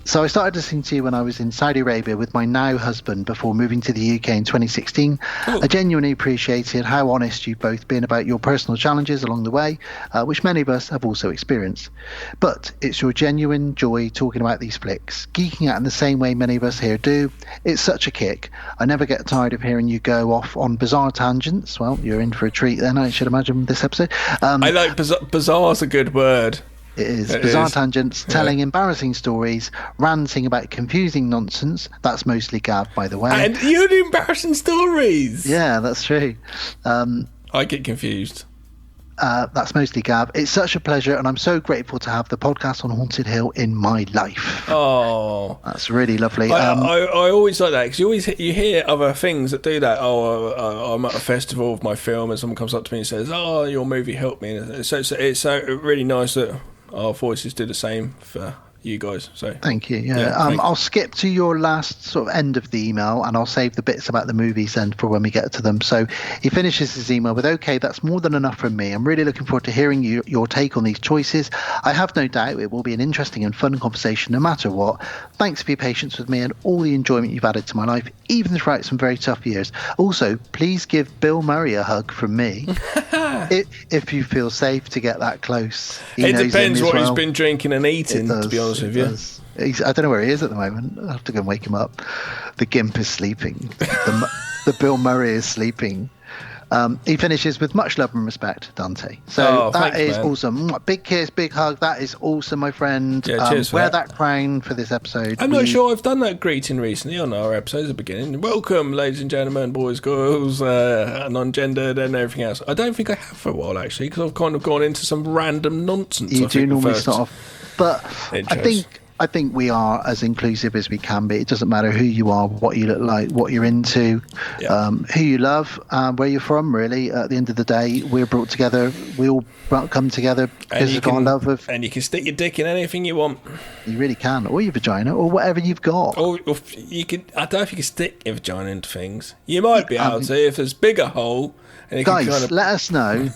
So I started listening to you when I was in Saudi Arabia with my now husband before moving to the UK in 2016. Ooh. I genuinely appreciated how honest you've both been about your personal challenges along the way, which many of us have also experienced. But it's your genuine joy talking about these flicks, geeking out in the same way many of us here do. It's such a kick. I never get tired of hearing you go off on bizarre tangents. Well, you're in for a treat then, I should imagine, this episode. I like bizarre's a good word. It is. Bizarre tangents, telling embarrassing stories, ranting about confusing nonsense. That's mostly Gav, by the way. And you do embarrassing stories. Yeah, that's true. I get confused. That's mostly Gav. It's such a pleasure, and I'm so grateful to have the podcast on Haunted Hill in my life. Oh, that's really lovely. I always like that, because you hear other things that do that. I'm at a festival with my film, and someone comes up to me and says, "Oh, your movie helped me." So it's really nice that our voices do the same for you guys. So thank you. Yeah. I'll skip to your last sort of end of the email, and I'll save the bits about the movies and for when we get to them. So he finishes his email with, "Okay, that's more than enough from me. I'm really looking forward to hearing your take on these choices. I have no doubt it will be an interesting and fun conversation no matter what. Thanks for your patience with me and all the enjoyment you've added to my life, even throughout some very tough years. Also, please give Bill Murray a hug from me if you feel safe to get that close." It depends what he's been drinking and eating, to be honest with you. I don't know where he is at the moment. I'll have to go and wake him up. The Gimp is sleeping. The Bill Murray is sleeping. He finishes with much love and respect, Dante. So that is awesome. Big kiss, big hug. That is awesome, my friend. Yeah, cheers for wear that crown for this episode. I'm not sure I've done that greeting recently on our episodes at the beginning. Welcome, ladies and gentlemen, boys, girls, non-gendered and everything else. I don't think I have for a while, actually, because I've kind of gone into some random nonsense. You do normally start off. But I think we are as inclusive as we can be. It doesn't matter who you are, what you look like, what you're into, who you love, where you're from, really. At the end of the day, we're brought together. We all come together because of our love of... And you can stick your dick in anything you want. You really can. Or your vagina, or whatever you've got. Or you can... I don't know if you can stick your vagina into things. You might be able to if there's a bigger hole. And guys, can kind of... let us know.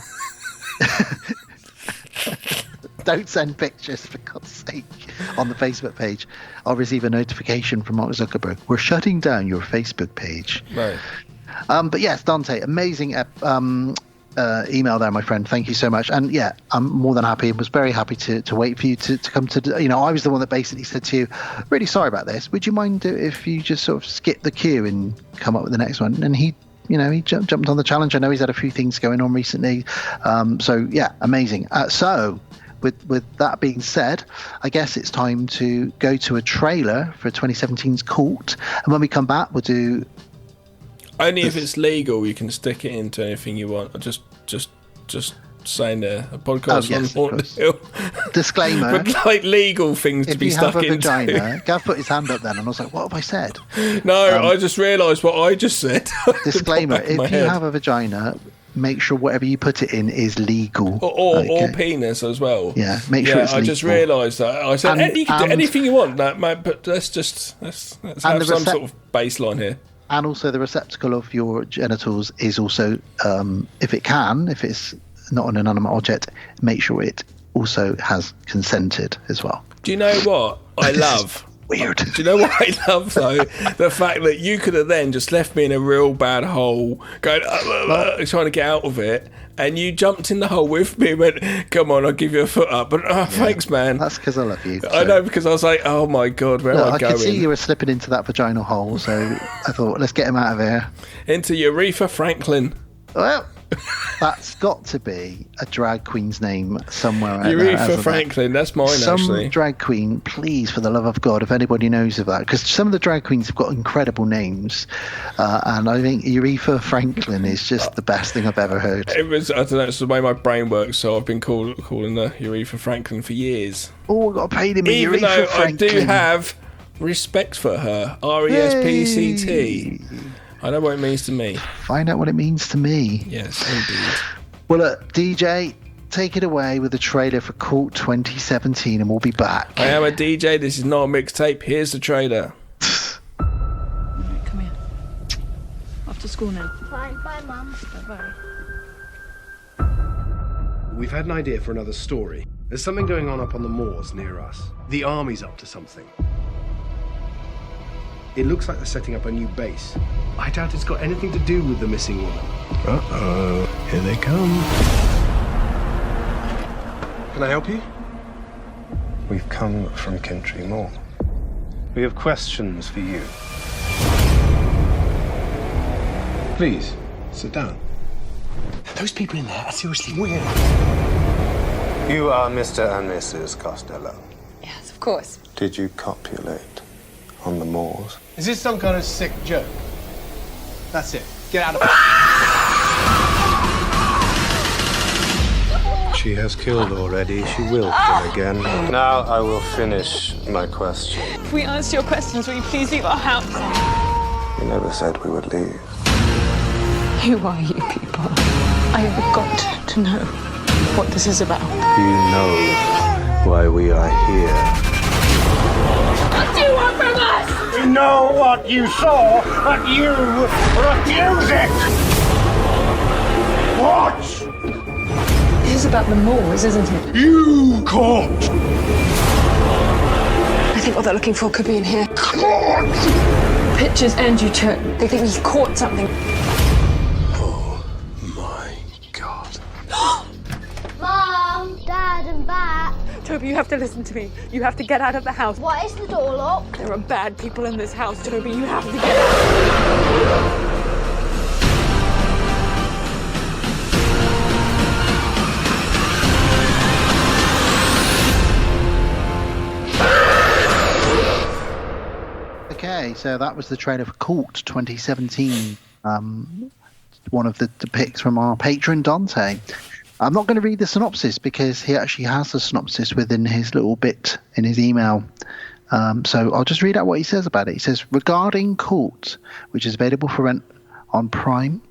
Don't send pictures, for God's sake, on the Facebook page. I'll receive a notification from Mark Zuckerberg. We're shutting down your Facebook page. Right. But yes, Dante, amazing email there, my friend. Thank you so much. And yeah, I'm more than happy. Was very happy to wait for you to come to. I was the one that basically said to you, "Really sorry about this. Would you mind if you just sort of skip the queue and come up with the next one?" And he jumped on the challenge. I know he's had a few things going on recently. So yeah, amazing. With that being said, I guess it's time to go to a trailer for 2017's Cult, and when we come back, we'll do. Only if it's legal, you can stick it into anything you want. Just saying there, a podcast on Haunted Hill. Disclaimer. But like legal things to be stuck into. If you have a vagina, Gav put his hand up then, and I was like, "What have I said?" No, I just realised what I just said. Disclaimer: if you have a vagina, make sure whatever you put it in is legal. Or penis as well. Yeah, make sure it's legal. I just realised that. I said, you can do anything you want, mate, but let's have some sort of baseline here. And also the receptacle of your genitals is also, if it's not an inanimate object, make sure it also has consented as well. Do you know what I love? Weird. Do you know what I love, though? The fact that you could have then just left me in a real bad hole, going trying to get out of it, and you jumped in the hole with me and went, "Come on, I'll give you a foot up." But thanks, man. That's because I love you. I know, because I was like, "Oh my God, where am I going?" I could see you were slipping into that vaginal hole, so I thought, let's get him out of here. Into Aretha Franklin. Well, that's got to be a drag queen's name somewhere out Aretha there. Franklin, that's mine, actually. Some drag queen, please, for the love of God, if anybody knows of that, because some of the drag queens have got incredible names, and I think Aretha Franklin is just the best thing I've ever heard. I don't know, it's the way my brain works, so I've been calling her Aretha Franklin for years. Oh, I've got a pain in me, Even Aretha though Franklin. I do have respect for her. RESPCT. Yay. I know what it means to me. Find out what it means to me. Yes, indeed. Well, look, DJ, take it away with the trailer for Cult 2017, and we'll be back. I am a DJ. This is not a mixtape. Here's the trailer. Come here. Off to school now. Bye. Bye, Mum. Bye-bye. We've had an idea for another story. There's something going on up on the moors near us. The army's up to something. It looks like they're setting up a new base. I doubt it's got anything to do with the missing woman. Uh-oh, here they come. Can I help you? We've come from Country Moor. We have questions for you. Please, sit down. Those people in there are seriously weird. You are Mr. and Mrs. Costello. Yes, of course. Did you copulate on the moors? Is this some kind of sick joke? That's it. Get out of it. She has killed already. She will kill again. Now I will finish my question. If we answer your questions, will you please leave our house? We never said we would leave. Who are you people? I have got to know what this is about. Do you know why we are here? know what you saw, but you refuse it! What? This is about the Moors, isn't it? You caught! I think what they're looking for could be in here. Caught! Pictures and you took. They think he's caught something. Oh my God. Mom, Dad, I'm back. Toby, you have to listen to me. You have to get out of the house. Why is the door locked? There are bad people in this house, Toby. You have to get out. Okay, so that was the trailer for Cult 2017. One of the picks from our patron Dante. I'm not going to read the synopsis because he actually has the synopsis within his little bit in his email. So I'll just read out what he says about it. He says, regarding Cult, which is available for rent on Prime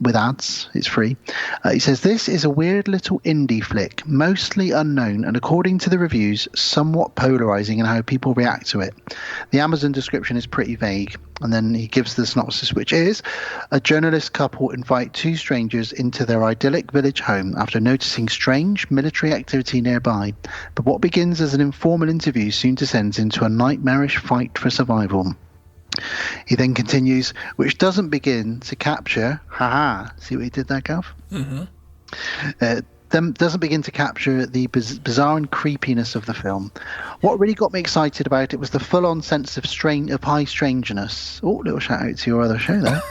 with ads, it's free. He says, this is a weird little indie flick, mostly unknown and according to the reviews, somewhat polarizing in how people react to it. The Amazon description is pretty vague. And then he gives the synopsis, which is, a journalist couple invite two strangers into their idyllic village home after noticing strange military activity nearby. But what begins as an informal interview soon descends into a nightmarish fight for survival. He then continues, which doesn't begin to capture, see what he did there, Gav? Mm-hmm. Doesn't begin to capture the bizarre and creepiness of the film. What really got me excited about it was the full-on sense of high strangeness. Oh, little shout out to your other show there.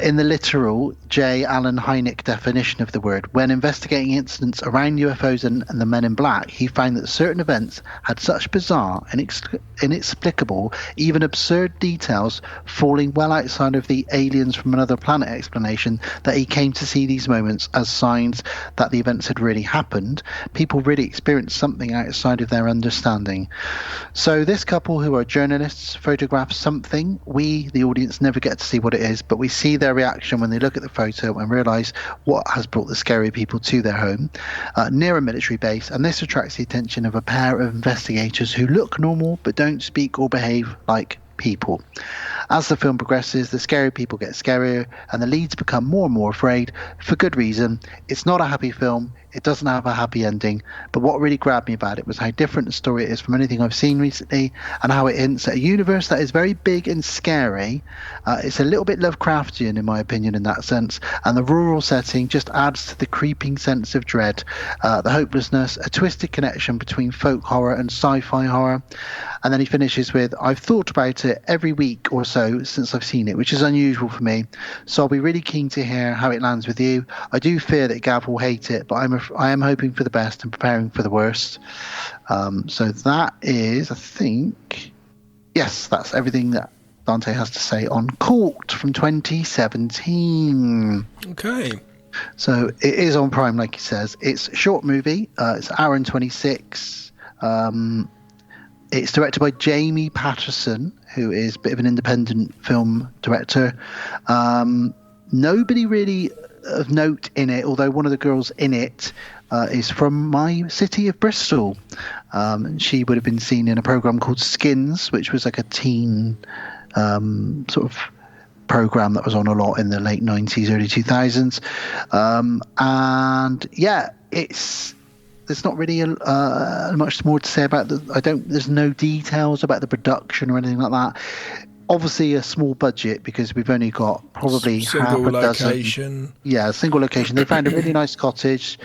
In the literal J. Allen Hynek definition of the word, when investigating incidents around UFOs and the Men in Black, he found that certain events had such bizarre, inexplicable, even absurd details falling well outside of the aliens from another planet explanation that he came to see these moments as signs that the events had really happened. People really experienced something outside of their understanding. So this couple, who are journalists, photograph something. We, the audience, never get to see what it is, but we see their reaction when they look at the photo and realise what has brought the scary people to their home near a military base, and this attracts the attention of a pair of investigators who look normal but don't speak or behave like people. As the film progresses, the scary people get scarier and the leads become more and more afraid, for good reason. It's not a happy film, it doesn't have a happy ending, but what really grabbed me about it was how different the story is from anything I've seen recently, and how it hints at a universe that is very big and scary. It's a little bit Lovecraftian in my opinion in that sense, and the rural setting just adds to the creeping sense of dread, the hopelessness, a twisted connection between folk horror and sci-fi horror. And then he finishes with, I've thought about it every week or so since I've seen it, which is unusual for me. So I'll be really keen to hear how it lands with you. I do fear that Gav will hate it, but I am hoping for the best and preparing for the worst. So that is, I think, yes, that's everything that Dante has to say on Cult from 2017. Okay. So it is on Prime, like he says. It's a short movie. It's an hour and 26. It's directed by Jamie Patterson, who is a bit of an independent film director. Nobody really of note in it, although one of the girls in it is from my city of Bristol. And she would have been seen in a program called Skins, which was like a teen sort of program that was on a lot in the late 90s, early 2000s. And yeah, there's not really much more to say about there's no details about the production or anything like that. Obviously a small budget because we've only got probably half a dozen. Yeah, a single location. They found a really nice cottage.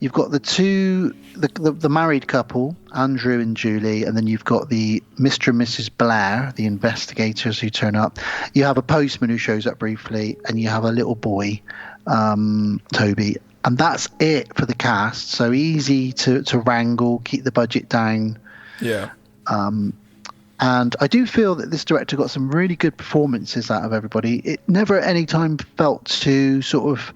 You've got the married couple, Andrew and Julie, and then you've got the Mr. and Mrs. Blair, the investigators who turn up. You have a postman who shows up briefly, and you have a little boy, Toby. And that's it for the cast. So easy to wrangle, keep the budget down. Yeah. And I do feel that this director got some really good performances out of everybody. It never at any time felt too sort of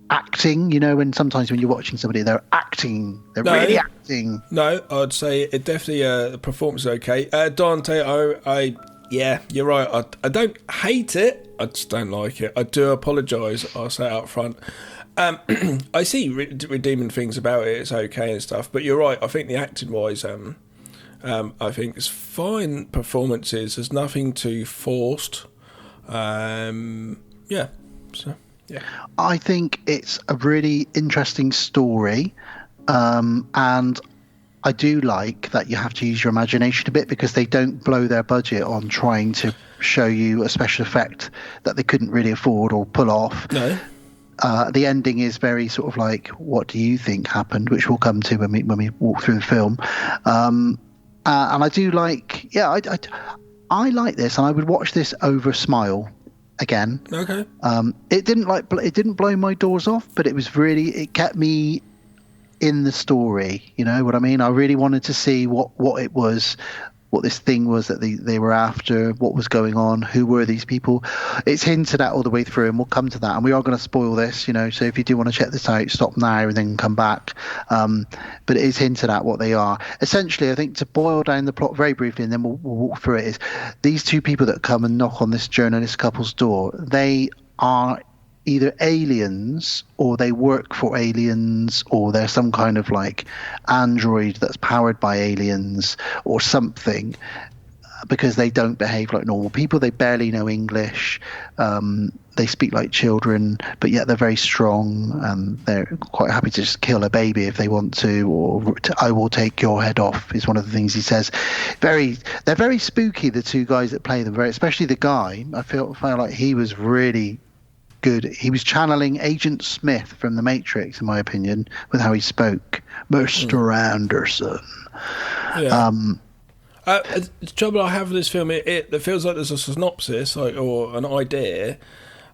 acting, when sometimes when you're watching somebody, they're acting. They're really acting. No, I'd say it definitely, the performance is okay. Dante, yeah, you're right. I don't hate it. I just don't like it. I do apologise. I'll say it up front. I see redeeming things about it. It's okay and stuff. But you're right. I think the acting-wise, I think it's fine performances. There's nothing too forced. Yeah. So, yeah. I think it's a really interesting story. And I do like that you have to use your imagination a bit, because they don't blow their budget on trying to show you a special effect that they couldn't really afford or pull off. No. The ending is very sort of like, what do you think happened, which we'll come to when we walk through the film. And I do like, I like this, and I would watch this over Smile again. Okay. It didn't blow my doors off, but it kept me in the story. You know what I mean? I really wanted to see what it was, what this thing was that they were after, what was going on, who were these people. It's hinted at all the way through, and we'll come to that, and we are going to spoil this, you know, so if you do want to check this out, stop now and then come back. But it is hinted at what they are. Essentially, I think, to boil down the plot very briefly, and then we'll walk through it, is these two people that come and knock on this journalist couple's door, they are either aliens, or they work for aliens, or they're some kind of like android that's powered by aliens or something, because they don't behave like normal people. They barely know English. They speak like children, but yet they're very strong, and they're quite happy to just kill a baby if they want to, or I will take your head off is one of the things he says. They're very spooky, the two guys that play them, especially the guy. I felt like he was really good. He was channeling Agent Smith from The Matrix, in my opinion, with how he spoke. Mr. Anderson. Yeah. The trouble I have with this film, it feels like there's a synopsis, or an idea,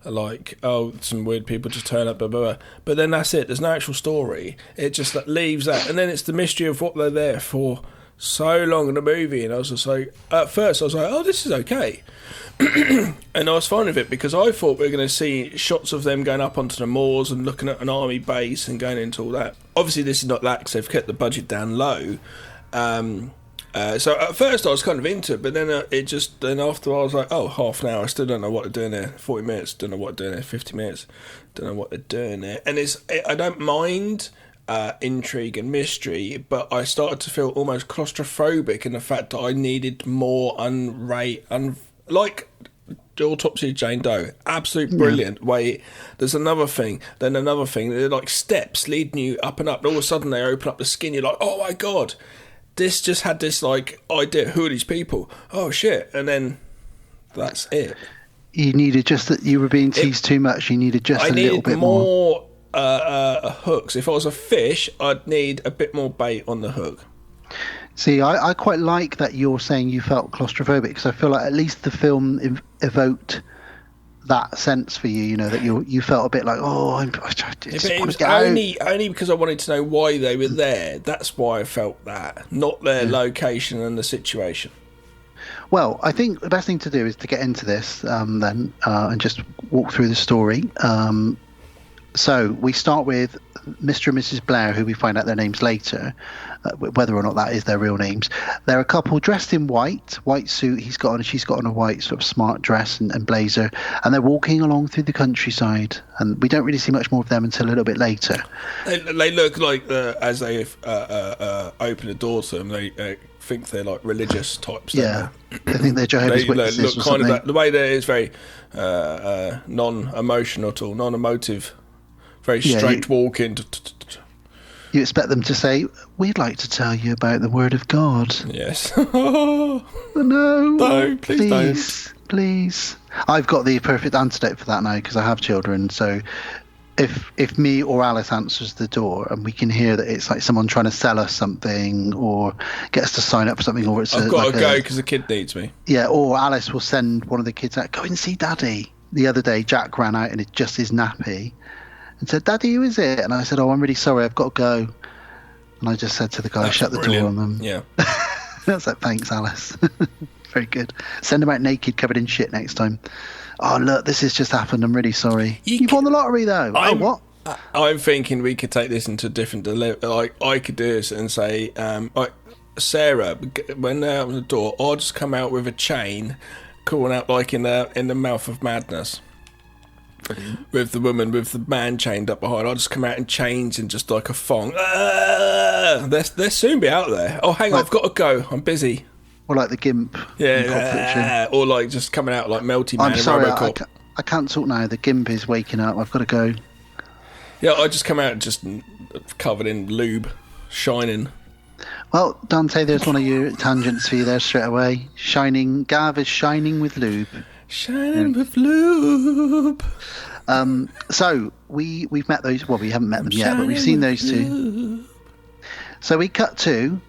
like, oh, some weird people just turn up, blah, blah, blah. But then that's it. There's no actual story. It just leaves that. And then it's the mystery of what they're there for so long in the movie. And I was just like, at first I was like, oh, this is okay. And I was fine with it, because I thought we were going to see shots of them going up onto the moors and looking at an army base and going into all that. Obviously this is not that, because they've kept the budget down low. So at first I was kind of into it, but then then after I was like, oh, half an hour, I still don't know what they're doing there. 40 minutes, don't know what they're doing there. 50 minutes, don't know what they're doing there. And I don't mind intrigue and mystery, but I started to feel almost claustrophobic in the fact that I needed more like the Autopsy of Jane Doe, absolute brilliant. Wait, there's another thing, then another thing. They're like steps leading you up and up, and all of a sudden they open up the skin. You're like, oh my god, this just had this like idea. Who are these people? Oh shit! And then that's it. You needed just that. You were being teased too much. You needed just a little bit more hooks. If I was a fish, I'd need a bit more bait on the hook. See, I quite like that you're saying you felt claustrophobic, because I feel like at least the film evoked that sense for you, you know, that you felt a bit like, oh, it was only because I wanted to know why they were there. That's why I felt that, not their location and the situation. Well, I think the best thing to do is to get into this and just walk through the story. So we start with Mr. and Mrs. Blair, who we find out their names later, whether or not that is their real names. They're a couple dressed in white suit. She's got on a white sort of smart dress and blazer, and they're walking along through the countryside. And we don't really see much more of them until a little bit later. They look like as they open the door to them, they think they're like religious types. Yeah, they think they're Jehovah's Witnesses. Look kind of the way there is very non-emotional at all, non-emotive. Very straight walking. You expect them to say, we'd like to tell you about the Word of God. Yes. No, please don't. Please. I've got the perfect antidote for that now, because I have children. So if me or Alice answers the door and we can hear that it's like someone trying to sell us something or get us to sign up for something, or it's I've got to go because the kid needs me. Yeah, or Alice will send one of the kids out, go and see Daddy. The other day, Jack ran out in just his nappy and said, Daddy, who is it? And I said, oh, I'm really sorry, I've got to go. And I just said to the guy, shut the door on them. Yeah. That's like, thanks, Alice. Very good. Send him out naked, covered in shit next time. Oh, look, this has just happened. I'm really sorry. You've won the lottery, though. What? I'm thinking we could take this into different... Like, I could do this and say, like, Sarah, when they're out the door, I'll just come out with a chain, calling out, like, in the mouth of madness. with the woman with the man chained up behind. I'll just come out in chains and just like a thong. They'll soon be out there. Oh, hang on, I've got to go. I'm busy. Or like the Gimp. Or like just coming out like Melty Man I'm sorry, in Robocop. I can't talk now. The Gimp is waking up. I've got to go. Yeah, I just come out just covered in lube, shining. Well, Dante, there's one of your tangents for you there straight away. Gav is shining with lube. Shining with lube. So we've met those. Well, we haven't met them yet, but we've seen those two. So we cut to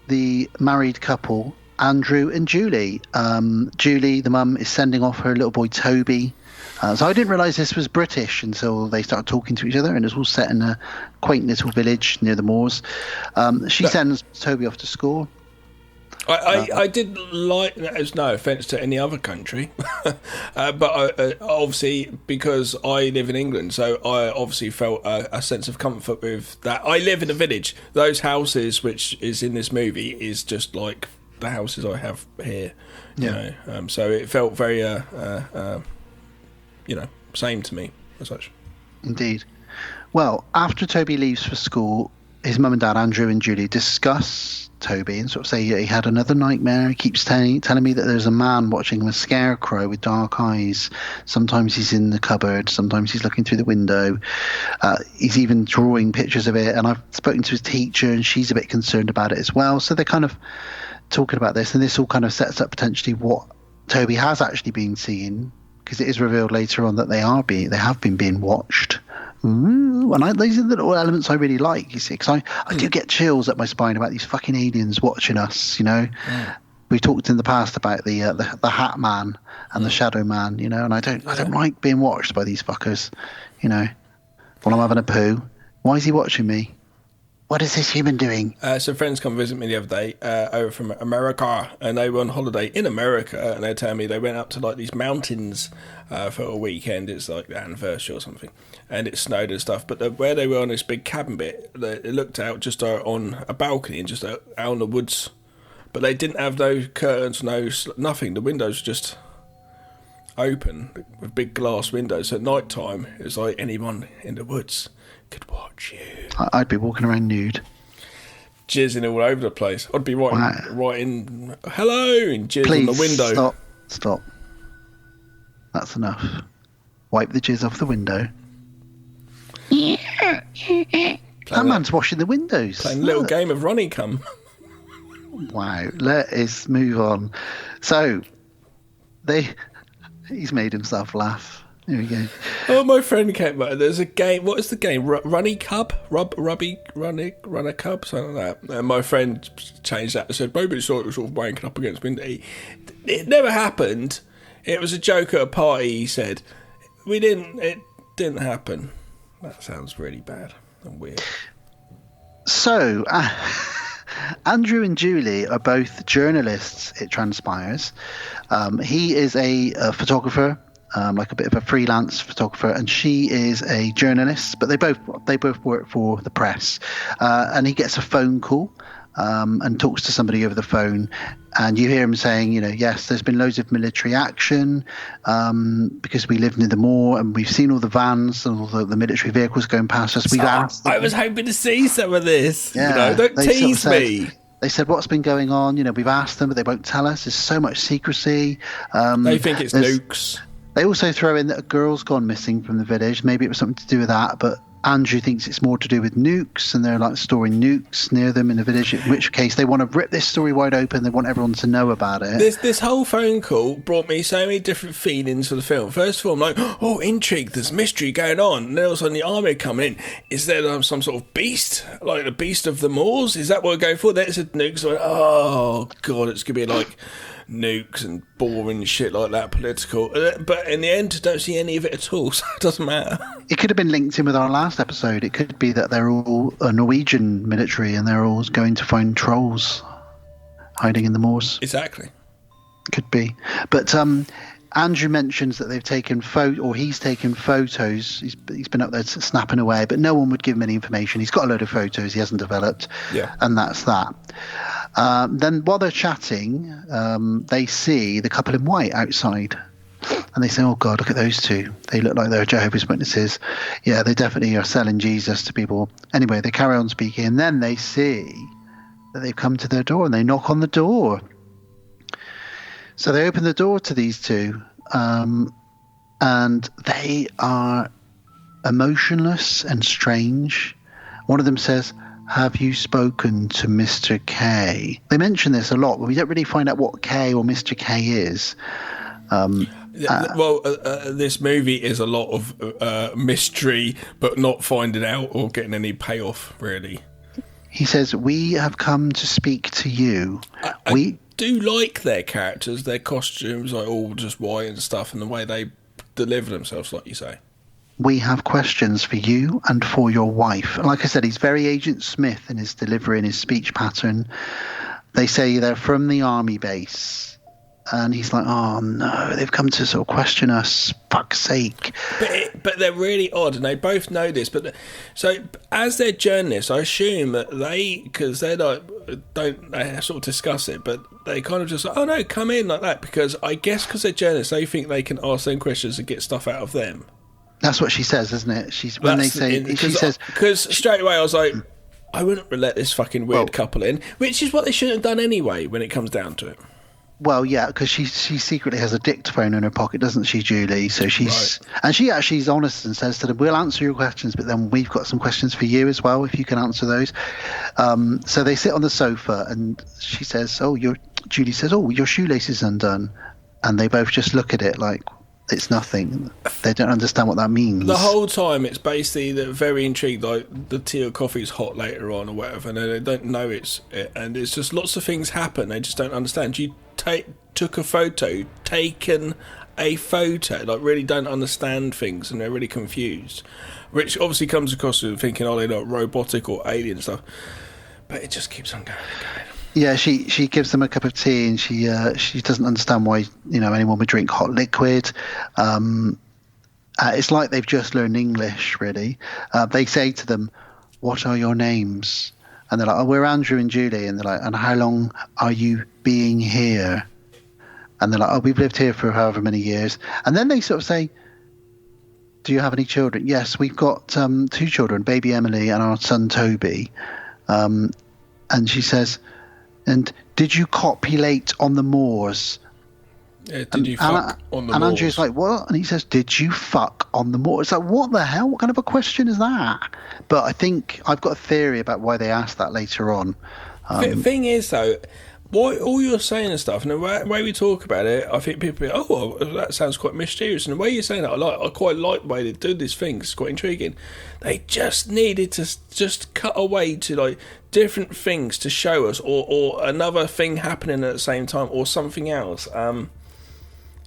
the married couple, Andrew and Julie. Julie, the mum, is sending off her little boy Toby. So I didn't realise this was British until they started talking to each other, and it's all set in a quaint little village near the moors. She sends Toby off to school. I did like, there's no offence to any other country, but obviously because I live in England, so I obviously felt a sense of comfort with that. I live in a village. Those houses, which is in this movie, is just like the houses I have here. You know, so it felt very, same to me as such. Indeed. Well, after Toby leaves for school, his mum and dad, Andrew and Julie, discuss Toby and sort of say he had another nightmare. He keeps telling me that there's a man watching him, a scarecrow with dark eyes. Sometimes he's in the cupboard, sometimes he's looking through the window. He's even drawing pictures of it, and I've spoken to his teacher and she's a bit concerned about it as well. So they're kind of talking about this, and this all kind of sets up potentially what Toby has actually been seeing, because it is revealed later on that they have been being watched. Ooh, and these are the little elements I really like, you see, because I do get chills up my spine about these fucking aliens watching us, you know. We've talked in the past about the Hat Man and the Shadow Man, you know, and I don't like being watched by these fuckers, you know. When I'm having a poo, why is he watching me? What is this human doing? Some friends come visit me the other day over from America, and they were on holiday in America, and they tell me they went up to like these mountains for a weekend. It's like the anniversary or something, and it snowed and stuff. But where they were on this big cabin bit, they looked out just on a balcony and just out in the woods. But they didn't have no curtains, nothing. The windows were just open with big glass windows. So at night time, it was like anyone in the woods could watch you. I'd be walking around nude, jizzing all over the place. I'd be writing hello and jizz Please, on the window. Stop. That's enough. Wipe the jizz off the window. That man's washing the windows. Playing a little game of Ronnie Come. Wow. Let us move on. So he's made himself laugh. Here we go. Oh, my friend came back. There's a game. What is the game? Runny Cub? Runner Cub? Something like that. And my friend changed that and said, maybe it's sort of wanking up against window. It never happened. It was a joke at a party, he said. It didn't happen. That sounds really bad and weird. So, Andrew and Julie are both journalists, it transpires. He is a photographer. Like a bit of a freelance photographer, and she is a journalist, but they both work for the press. And he gets a phone call and talks to somebody over the phone, and you hear him saying, you know, yes, there's been loads of military action because we live near the moor and we've seen all the vans and all the military vehicles going past us. We've asked them. I was hoping to see some of this. Yeah, you know, don't tease me. They said, what's been going on? You know, we've asked them, but they won't tell us. There's so much secrecy. They think it's nukes. They also throw in that a girl's gone missing from the village. Maybe it was something to do with that, but Andrew thinks it's more to do with nukes, and they're like storing nukes near them in the village, in which case they want to rip this story wide open. They want everyone to know about it. This whole phone call brought me so many different feelings for the film. First of all, I'm like, oh, intrigue, there's mystery going on. And then all of a sudden the army coming in. Is there some sort of beast, like the beast of the moors? Is that what we're going for? There's a nuke. So oh, God, it's going to be like nukes and boring shit like that, political. But in the end, don't see any of it at all, so it doesn't matter. It could have been linked in with our last episode. It could be that they're all a Norwegian military and they're all going to find trolls hiding in the moors. Exactly. Could be. But Andrew mentions that they've taken he's taken photos. He's been up there snapping away, but no one would give him any information. He's got a load of photos he hasn't developed, and that's that. Then while they're chatting, they see the couple in white outside. And they say, oh God, look at those two. They look like they're Jehovah's Witnesses. Yeah, they definitely are selling Jesus to people. Anyway, they carry on speaking, and then they see that they've come to their door, and they knock on the door. So they open the door to these two, and they are emotionless and strange. One of them says, have you spoken to Mr. K? They mention this a lot, but we don't really find out what K or Mr. K is. This movie is a lot of mystery, but not finding out or getting any payoff, really. He says, we have come to speak to you. I do like their characters, their costumes, like all just white and stuff, and the way they deliver themselves, like you say. We have questions for you and for your wife. And like I said, he's very Agent Smith in his delivery and his speech pattern. They say they're from the army base. And he's like, oh, no, they've come to sort of question us. Fuck's sake. But they're really odd, and they both know this. But so, as they're journalists, I assume that because they're like, they sort of discuss it, but they kind of just like, oh, no, come in like that. Because I guess because they're journalists, they think they can ask them questions and get stuff out of them. That's what she says, isn't it? She says... Because straight away I was like, I wouldn't let this fucking weird couple in, which is what they should have done anyway when it comes down to it. Well, yeah, because she secretly has a dictaphone in her pocket, doesn't she, Julie? So she's... Right. And she actually is honest and says to them, we'll answer your questions, but then we've got some questions for you as well, if you can answer those. So they sit on the sofa, and she says, Julie says, your shoelace is undone. And they both just look at it like... It's nothing. They don't understand what that means. The whole time, it's basically they're very intrigued, like the tea or coffee's hot later on or whatever, and they don't know it's it. And it's just lots of things happen. They just don't understand. You took a photo, taken a photo, like really don't understand things, and they're really confused. Which obviously comes across as thinking, they're like robotic or alien stuff. But it just keeps on going and going. Yeah, she gives them a cup of tea, and she doesn't understand why anyone would drink hot liquid. It's like they've just learned English, really. They say to them, "What are your names?" And they're like, "Oh, we're Andrew and Julie." And they're like, "And how long are you being here?" And they're like, "Oh, we've lived here for however many years." And then they sort of say, "Do you have any children?" "Yes, we've got 2 children, baby Emily and our son Toby." And she says, "And did you copulate on the moors?" Yeah, did you fuck on the moors? And Andrew's like, "What?" And he says, "Did you fuck on the moors?" It's like, what the hell? What kind of a question is that? But I think I've got a theory about why they asked that later on. Thing is, though, all you're saying and stuff, and the way we talk about it, I think people go, oh, well, that sounds quite mysterious. And the way you're saying that, I quite like the way they do these things. It's quite intriguing. They just needed to just cut away to like different things to show us, or another thing happening at the same time, or something else.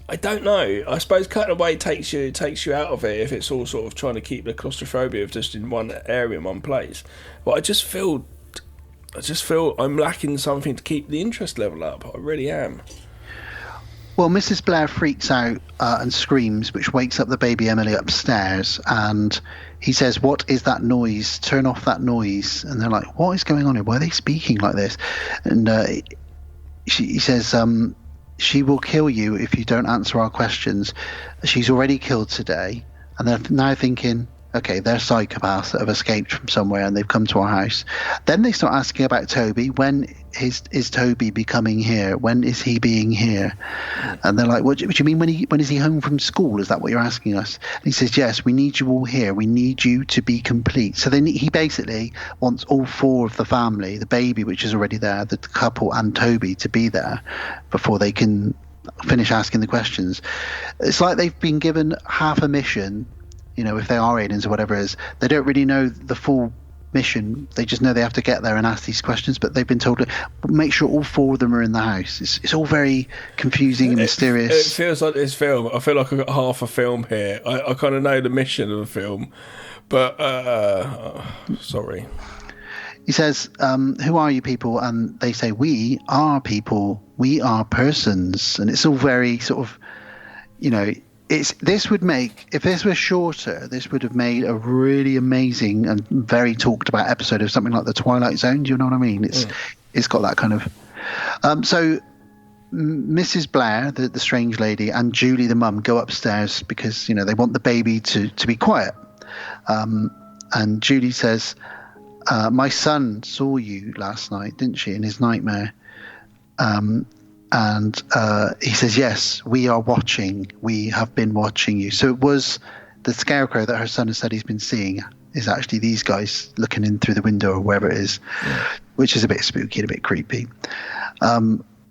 I don't know. I suppose cutting away takes you out of it if it's all sort of trying to keep the claustrophobia of just in one area, in one place. But I just feel I'm lacking something to keep the interest level up. I really am. Well, Mrs. Blair freaks out and screams, which wakes up the baby Emily upstairs. And he says, "What is that noise? Turn off that noise." And they're like, "What is going on here? Why are they speaking like this?" And he says, "She will kill you if you don't answer our questions. She's already killed today." And they're now thinking, okay, they're psychopaths that have escaped from somewhere and they've come to our house. Then they start asking about Toby. When is Toby becoming here? When is he being here? And they're like, what do you mean when is he home from school? Is that what you're asking us? And he says, yes, we need you all here. We need you to be complete. So he basically wants all 4 of the family, the baby, which is already there, the couple and Toby, to be there before they can finish asking the questions. It's like they've been given half a mission. If they are aliens or whatever it is, they don't really know the full mission. They just know they have to get there and ask these questions, but they've been told to make sure all 4 of them are in the house. It's all very confusing and mysterious. It feels like this film. I feel like I've got half a film here. I kind of know the mission of the film, but sorry. He says, who are you people? And they say, we are people. We are persons. And it's all very sort of, if this was shorter, this would have made a really amazing and very talked about episode of something like The Twilight Zone. Do you know what I mean? It's got that kind of. So Mrs. Blair, the strange lady, and Julie, the mum, go upstairs because, they want the baby to be quiet. And Julie says, my son saw you last night, didn't she, in his nightmare? And he says, yes, we are watching. We have been watching you. So it was the scarecrow that her son has said he's been seeing is actually these guys looking in through the window or wherever it is, which is a bit spooky and a bit creepy.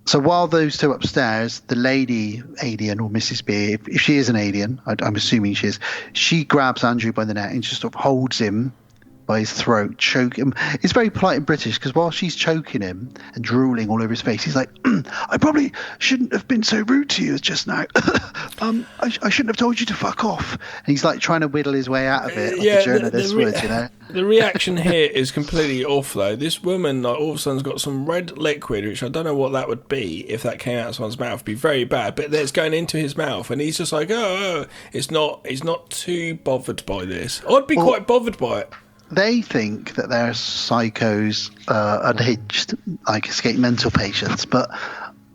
So while those two upstairs, the lady alien, or Mrs. B, if she is an alien, I'm assuming she is, she grabs Andrew by the neck and just sort of holds him by his throat, choke him. It's very polite and British, because while she's choking him and drooling all over his face, he's like, I probably shouldn't have been so rude to you just now. I shouldn't have told you to fuck off. And he's like trying to whittle his way out of it, like a journalist would, The reaction here is completely off, though. This woman, like, all of a sudden has got some red liquid, which I don't know what that would be if that came out of someone's mouth. It'd be very bad, but it's going into his mouth, and he's just like, he's not too bothered by this. I'd be quite bothered by it. They think that they're psychos, unhinged, like escaped mental patients, but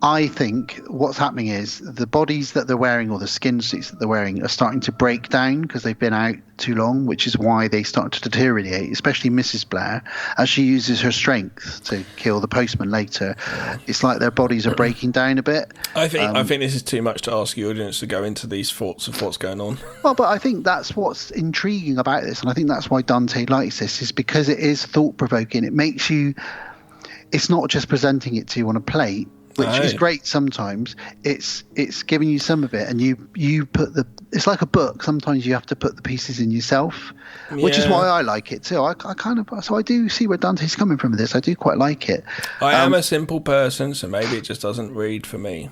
I think what's happening is the bodies that they're wearing, or the skin suits that they're wearing, are starting to break down because they've been out too long, which is why they start to deteriorate, especially Mrs. Blair, as she uses her strength to kill the postman later. It's like their bodies are breaking down a bit. I think this is too much to ask the audience to go into these thoughts of what's going on. Well, but I think that's what's intriguing about this, and I think that's why Dante likes this, is because it is thought-provoking. It makes you... It's not just presenting it to you on a plate, which is great sometimes. It's giving you some of it, and you put it's like a book. Sometimes you have to put the pieces in yourself, which is why I like it too. I do see where Dante's coming from with this. I do quite like it. I am a simple person, so maybe it just doesn't read for me.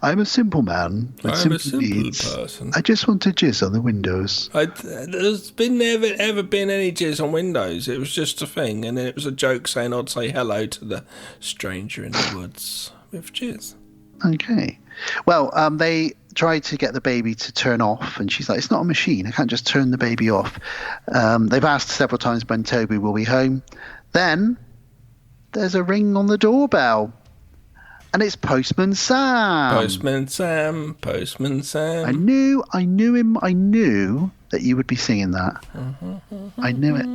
I'm a simple man with simple needs. Person. I just want to jizz on the windows. There's never been any jizz on windows. It was just a thing, and then it was a joke saying I'd say hello to the stranger in the woods with jizz. Okay. Well, they tried to get the baby to turn off, and she's like, it's not a machine. I can't just turn the baby off. They've asked several times when Toby will be home. Then there's a ring on the doorbell. And it's Postman Sam. Postman Sam. I knew him. I knew that you would be singing that. I knew it.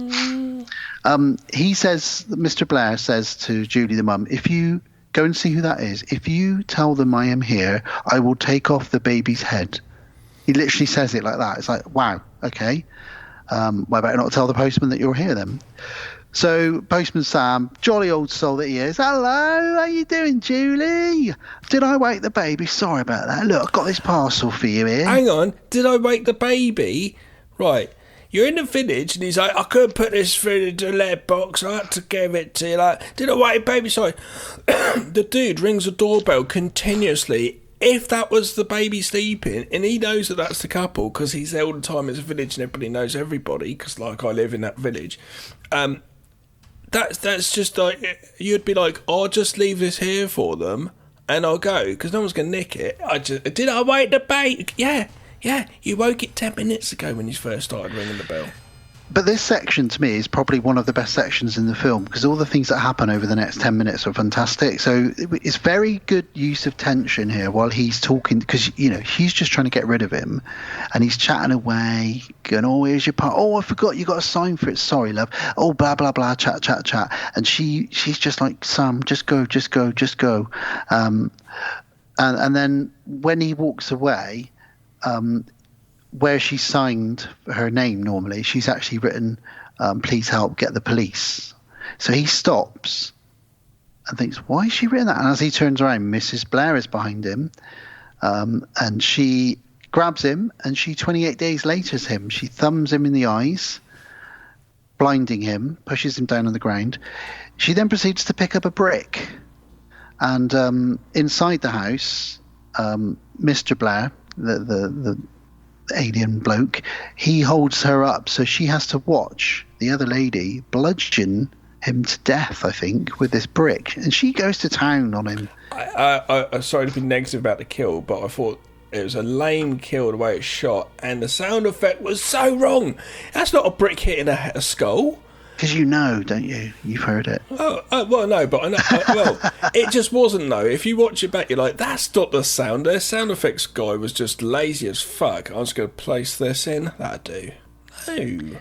He says, Mr. Blair says to Julie, the mum, if you go and see who that is, if you tell them I am here, I will take off the baby's head. He literally says it like that. It's like, wow, okay. Well, I better not tell the postman that you're here then. So Postman Sam, jolly old soul that he is. Hello, how you doing, Julie? Did I wake the baby? Sorry about that. Look, I've got this parcel for you here. Hang on, did I wake the baby? Right, you're in the village, and he's like, I couldn't put this through the letterbox. I had to give it to you. Like, did I wake the baby? Sorry. The dude rings the doorbell continuously. If that was the baby sleeping, and he knows that that's the couple because he's there all the time as a village and everybody knows everybody, because like I live in that village. That's just like, you'd be like, I'll just leave this here for them and I'll go because no one's going to nick it. Did I wake the baby? Yeah, you woke it 10 minutes ago when you first started ringing the bell. But this section to me is probably one of the best sections in the film because all the things that happen over the next 10 minutes are fantastic. So it's very good use of tension here while he's talking, because he's just trying to get rid of him and he's chatting away, going, oh, here's your part. Oh, I forgot you got a sign for it. Sorry, love. Oh, blah, blah, blah, chat. And she's just like, Sam, just go. And then when he walks away, where she signed her name normally, she's actually written, please help, get the police. So he stops and thinks, why is she written that? And as he turns around, Mrs. Blair is behind him, and she grabs him, and she 28 days later him. She thumbs him in the eyes, blinding him, pushes him down on the ground. She then proceeds to pick up a brick. And inside the house, Mr. Blair, the alien bloke, he holds her up, so she has to watch the other lady bludgeon him to death, I think, with this brick, and she goes to town on him. I'm sorry to be negative about the kill, but I thought it was a lame kill the way it's shot, and the sound effect was so wrong. That's not a brick hitting a skull. Because don't you? You've heard it. Well, no, but I know. It just wasn't, though. If you watch it back, you're like, that's not the sound. Their sound effects guy was just lazy as fuck. I was going to place this in. That'd do. No.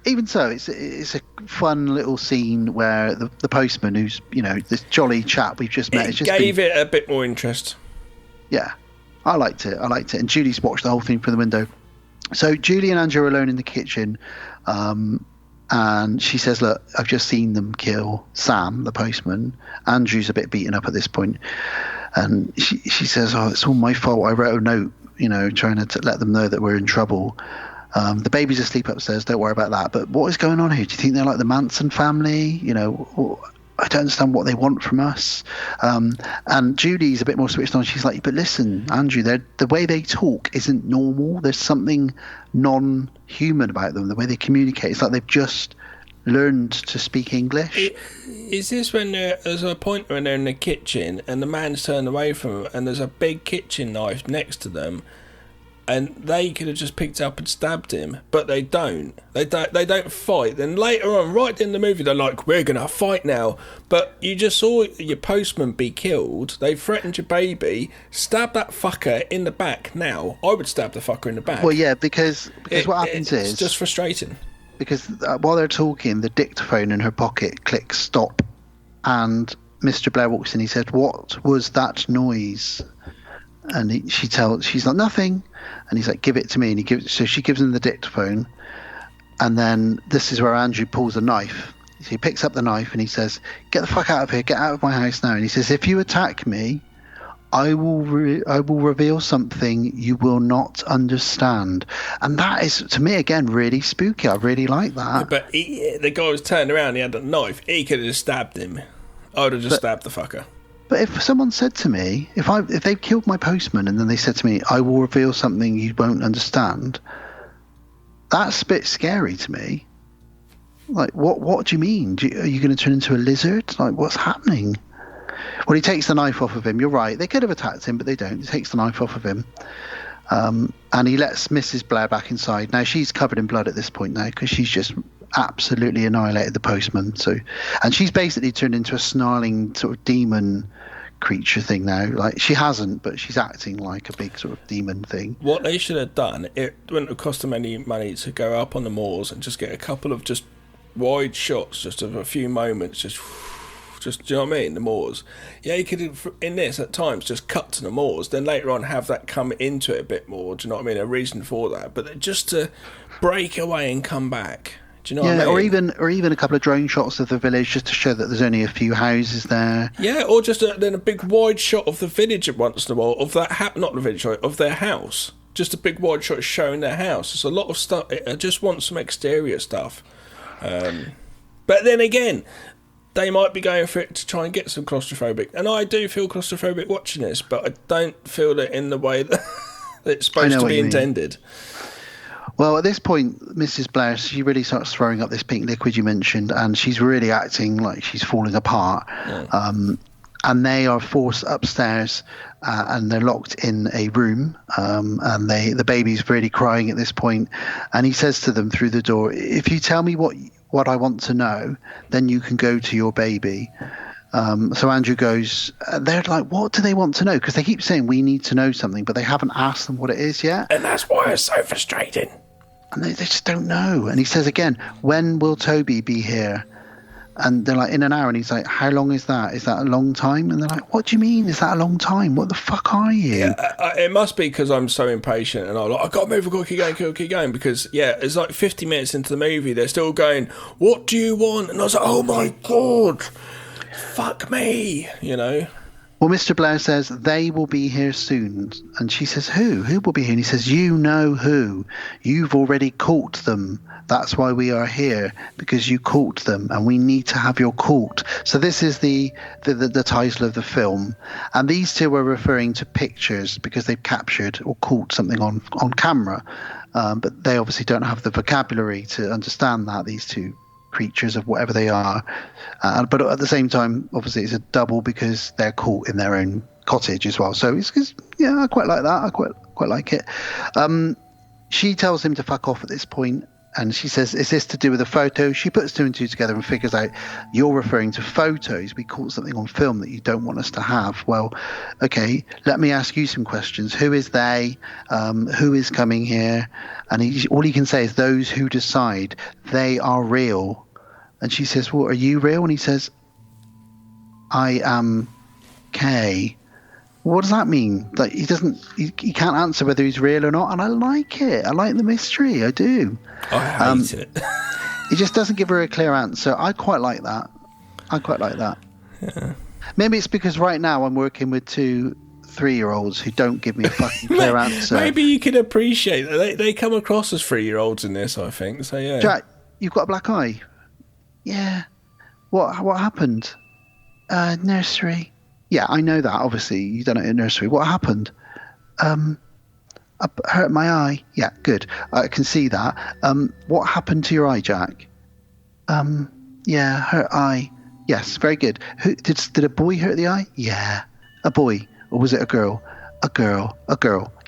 Even so, it's a fun little scene where the postman, who's, this jolly chap we've just met. It gave it a bit more interest. Yeah. I liked it. And Julie's watched the whole thing from the window. So Julie and Andrew are alone in the kitchen. And she says, look, I've just seen them kill Sam, the postman. Andrew's a bit beaten up at this point. And she says, oh, it's all my fault. I wrote a note, trying to let them know that we're in trouble. The baby's asleep upstairs. Don't worry about that. But what is going on here? Do you think they're like the Manson family? I don't understand what they want from us. And Julie's a bit more switched on. She's like, but listen, Andrew, the way they talk isn't normal. There's something non-human about them. The way they communicate, it's like they've just learned to speak English. Is this when there's a point when they're in the kitchen and the man's turned away from them and there's a big kitchen knife next to them? And they could have just picked up and stabbed him, but they don't. They don't fight. Then later on, right in the movie, they're like, "We're gonna fight now." But you just saw your postman be killed. They threatened your baby. Stab that fucker in the back now. I would stab the fucker in the back. Well, yeah, because what happens is it's just frustrating. Because while they're talking, the dictaphone in her pocket clicks stop, and Mr. Blair walks in. He said, "What was that noise?" And she's like, nothing. And he's like, give it to me. And so she gives him the dictaphone. And then this is where Andrew pulls a knife. So he picks up the knife and he says, get the fuck out of here. Get out of my house now. And he says, if you attack me, I will reveal something you will not understand. And that is, to me, again, really spooky. I really like that. But the guy was turned around. He had a knife. He could have just stabbed him. I would have just stabbed the fucker. But if someone said to me, if they killed my postman and then they said to me, I will reveal something you won't understand, that's a bit scary to me. Like, what do you mean? Are you going to turn into a lizard? Like, what's happening? Well, he takes the knife off of him. You're right. They could have attacked him, but they don't. He takes the knife off of him. And he lets Mrs. Blair back inside. Now, she's covered in blood at this point now because she's just absolutely annihilated the postman. And she's basically turned into a snarling sort of demon creature thing now. Like, she hasn't, but she's acting like a big sort of demon thing. What they should have done, it wouldn't have cost them any money to go up on the moors and just get a couple of just wide shots, just of a few moments, just do you know what I mean? The moors. Yeah, you could, in this, at times, just cut to the moors, then later on have that come into it a bit more, do you know what I mean? A reason for that. But just to break away and come back. Do you know what I mean? or even a couple of drone shots of the village just to show that there's only a few houses there. Yeah, or just then a big wide shot of the village once in a while, of that not the village, sorry, of their house. Just a big wide shot showing their house. There's a lot of stuff. I just want some exterior stuff. But then again, they might be going for it to try and get some claustrophobic. And I do feel claustrophobic watching this, but I don't feel it in the way that it's supposed to be intended. Well, at this point, Mrs. Blair, she really starts throwing up this pink liquid you mentioned, and she's really acting like she's falling apart. Yeah. And they are forced upstairs, and they're locked in a room, and the baby's really crying at this point. And he says to them through the door, if you tell me what I want to know, then you can go to your baby. So Andrew goes, they're like, what do they want to know? Because they keep saying we need to know something, but they haven't asked them what it is yet. And that's why it's so frustrating. And they just don't know. And he says again, when will Toby be here? And they're like, in an hour. And he's like, how long is that? Is that a long time? And they're like, what do you mean? Is that a long time? What the fuck are you? Yeah, it must be because I'm so impatient and I'm like, I've got to move, I've got to keep going. Because, yeah, it's like 50 minutes into the movie, they're still going, what do you want? And I was like, oh my God, fuck me, you know. Well, Mr. Blair says, they will be here soon. And she says, who? Who will be here? And he says, you know who. You've already caught them. That's why we are here, because you caught them, and we need to have your caught. So this is the title of the film. And these two are referring to pictures because they've captured or caught something on camera. But they obviously don't have the vocabulary to understand that, these two creatures of whatever they are. But at the same time, obviously, it's a double because they're caught in their own cottage as well. So it's yeah, I quite like that. I quite like it. She tells him to fuck off at this point, And she says, is this to do with a photo? She puts two and two together and figures out you're referring to photos. We caught something on film that you don't want us to have. Well, okay, let me ask you some questions. Who is they? Who is coming here? And all he can say is those who decide they are real. And she says, well, are you real? And he says, I am Kay. What does that mean? Like he can't answer whether he's real or not, and I like it. I like the mystery. I do. I hate it. He just doesn't give her a clear answer. I quite like that. Yeah. Maybe it's because right now I'm working with 2 3-year-olds who don't give me a fucking clear answer. Maybe you can appreciate that they come across as 3-year-olds in this. I think so. Yeah. Jack, you've got a black eye. Yeah. What happened? Nursery. Yeah, I know that. Obviously, you done it in nursery. What happened? I hurt my eye. Yeah, good. I can see that. What happened to your eye, Jack? Yeah, hurt eye. Yes, very good. Did a boy hurt the eye? Yeah, a boy. Or was it a girl? A girl.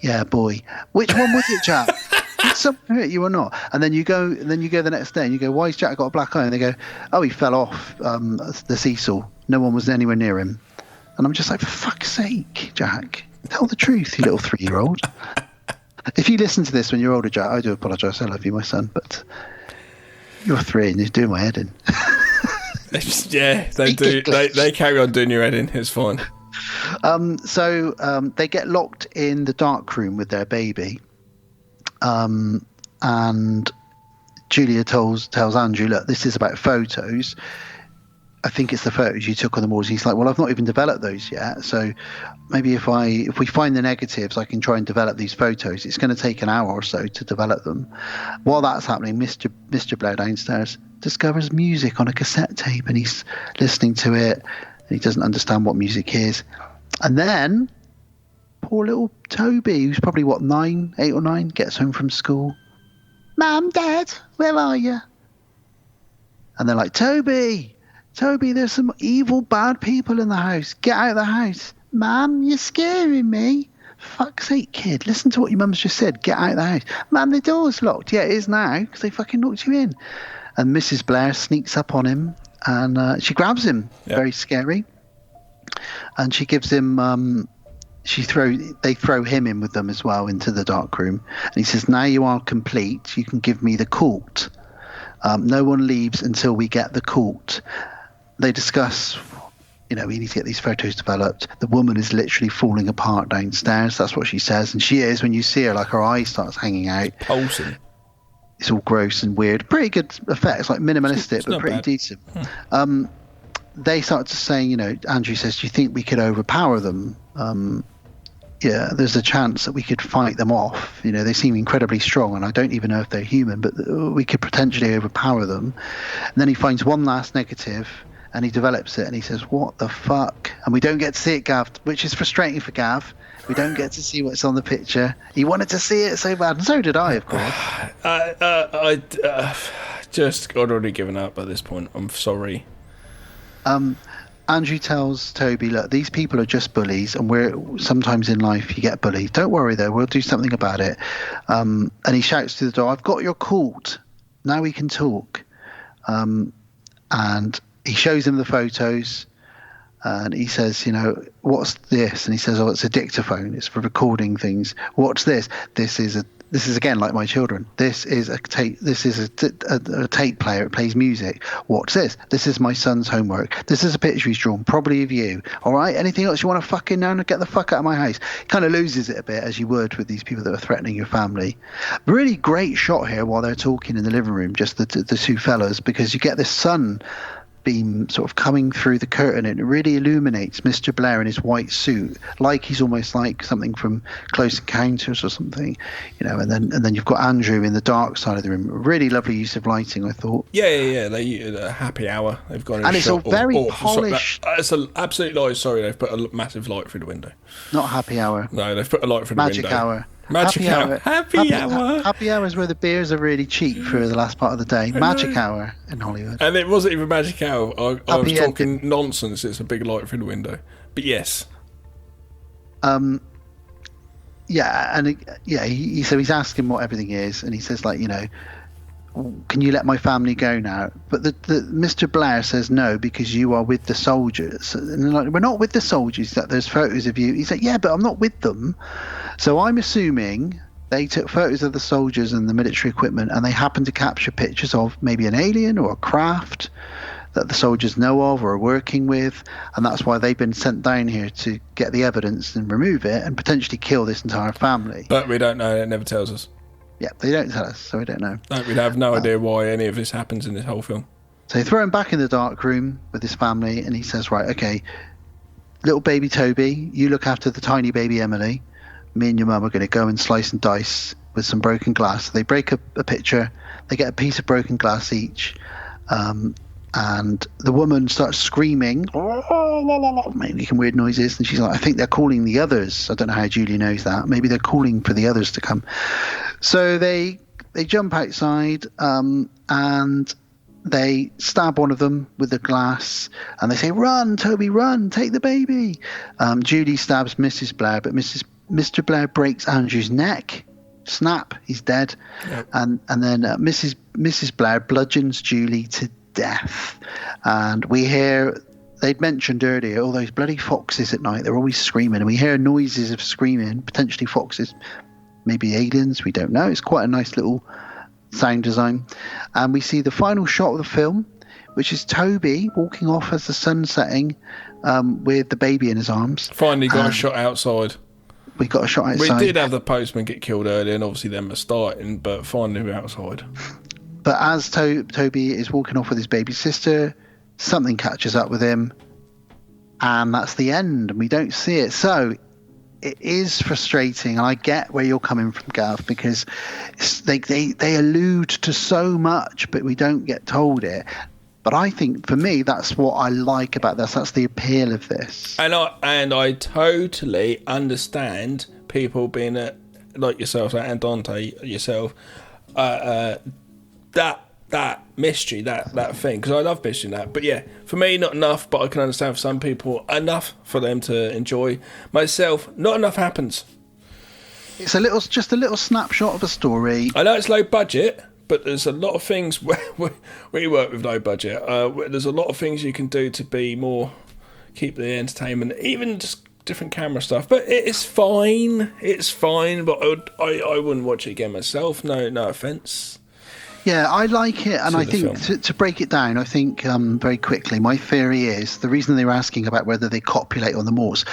Yeah, a boy. Which one was it, Jack? Did someone hurt you or not? And then you go the next day and you go, why's Jack got a black eye? And they go, oh, he fell off the seesaw. No one was anywhere near him. And I'm just like, for fuck's sake, Jack, tell the truth, you little 3-year-old. If you listen to this when you're older, Jack, I do apologise. I love you, my son, but you're 3 and you're doing my head in. Yeah, they do. They carry on doing your head in. It's fine. So they get locked in the dark room with their baby. And Julia tells Andrew, look, this is about photos. I think it's the photos you took on the walls. He's like, well, I've not even developed those yet. So maybe if we find the negatives, I can try and develop these photos. It's going to take an hour or so to develop them. While that's happening, Mr. Blair downstairs discovers music on a cassette tape, and he's listening to it, and he doesn't understand what music is. And then poor little Toby, who's probably 8 or 9, gets home from school. Mum, Dad, where are you? And they're like, Toby, there's some evil, bad people in the house. Get out of the house. Mum, you're scaring me. Fuck's sake, kid. Listen to what your mum's just said. Get out of the house. Mum, the door's locked. Yeah, it is now, because they fucking locked you in. And Mrs. Blair sneaks up on him, and she grabs him. Yep. Very scary. And she gives him... they throw him in with them as well into the dark room. And he says, now you are complete. You can give me the court. No one leaves until we get the court. They discuss, we need to get these photos developed. The woman is literally falling apart downstairs. That's what she says. And she is, when you see her, like her eye starts hanging out. Pulsing. It's all gross and weird. Pretty good effects, like minimalistic, but pretty decent. They start to say, Andrew says, do you think we could overpower them? Yeah, there's a chance that we could fight them off. They seem incredibly strong, and I don't even know if they're human, but we could potentially overpower them. And then he finds one last negative, and he develops it, and he says, what the fuck? And we don't get to see it, Gav, which is frustrating for Gav. We don't get to see what's on the picture. He wanted to see it so bad, and so did I, of course. I'd already given up at this point. I'm sorry. Andrew tells Toby, look, these people are just bullies, and sometimes in life you get bullied. Don't worry though, we'll do something about it. And he shouts to the door, I've got your court. Now we can talk. And he shows him the photos, and he says, what's this? And he says, oh, it's a dictaphone. It's for recording things. What's this? This is again like my children. This is a tape. This is a tape player. It plays music. What's this? This is my son's homework. This is a picture he's drawn, probably of you. All right. Anything else you want to fucking know? Get the fuck out of my house. Kind of loses it a bit, as you would with these people that are threatening your family. Really great shot here while they're talking in the living room, just the 2 fellas, because you get this sun beam sort of coming through the curtain, and it really illuminates Mr. Blair in his white suit, like he's almost like something from Close Encounters or something, and then you've got Andrew in the dark side of the room. Really lovely use of lighting, I thought. Yeah. They a happy hour they've got, and it's shot, all very polished. It's an absolute lie. Sorry, they've put a massive light through the window. Not happy hour. No, they've put a light through the window. Magic hour. Magic hour. Happy hour. Happy hour is where the beers are really cheap for the last part of the day. Magic hour in Hollywood. And it wasn't even magic hour. I was talking nonsense. It's a big light through the window. But yes. So he's asking what everything is, and he says, like, can you let my family go now? But the Mr. Blair says no, because you are with the soldiers. And they're like, we're not with the soldiers. That there's photos of you. He's like, yeah, but I'm not with them. So I'm assuming they took photos of the soldiers and the military equipment, and they happened to capture pictures of maybe an alien or a craft that the soldiers know of or are working with, and that's why they've been sent down here to get the evidence and remove it and potentially kill this entire family. But we don't know. It never tells us. Yeah, they don't tell us, so we don't know. No, we have no idea why any of this happens in this whole film. So they throw him back in the dark room with his family, and he says, right, okay, little baby Toby, you look after the tiny baby Emily. Me and your mum are going to go and slice and dice with some broken glass. So they break a picture. They get a piece of broken glass each. And the woman starts screaming, making weird noises, and she's like, I think they're calling the others. I don't know how Julie knows that. Maybe they're calling for the others to come. So they jump outside, and they stab one of them with the glass, and they say, run, Toby, run, take the baby. Julie stabs Mrs. Blair, but Mr. Blair breaks Andrew's neck. Snap, he's dead. Yep. And then Mrs. Blair bludgeons Julie to death. And we hear, they'd mentioned earlier, all those bloody foxes at night, they're always screaming, and we hear noises of screaming, potentially foxes, maybe aliens, we don't know. It's quite a nice little sound design. And we see the final shot of the film, which is Toby walking off as the sun's setting, with the baby in his arms. Finally got a shot outside. We got a shot outside. We did have the postman get killed earlier, and obviously them are starting, but finally we're outside. But as Toby is walking off with his baby sister, something catches up with him, and that's the end, and we don't see it. So it is frustrating, and I get where you're coming from, Gav, because they allude to so much, but we don't get told it. But I think, for me, that's what I like about this. That's the appeal of this. And I totally understand people being like yourself and Dante yourself. That mystery, that thing, because I love mystery and that. But yeah, for me, not enough. But I can understand for some people, enough for them to enjoy. Myself, not enough happens. It's just a little snapshot of a story. I know it's low budget, but there's a lot of things where we work with low budget. There's a lot of things you can do to be more, keep the entertainment, even just different camera stuff. But it's fine. It's fine. But I wouldn't watch it again myself. No offense. Yeah, I like it, and I think to break it down, I think very quickly, my theory is the reason they were asking about whether they copulate on the moors.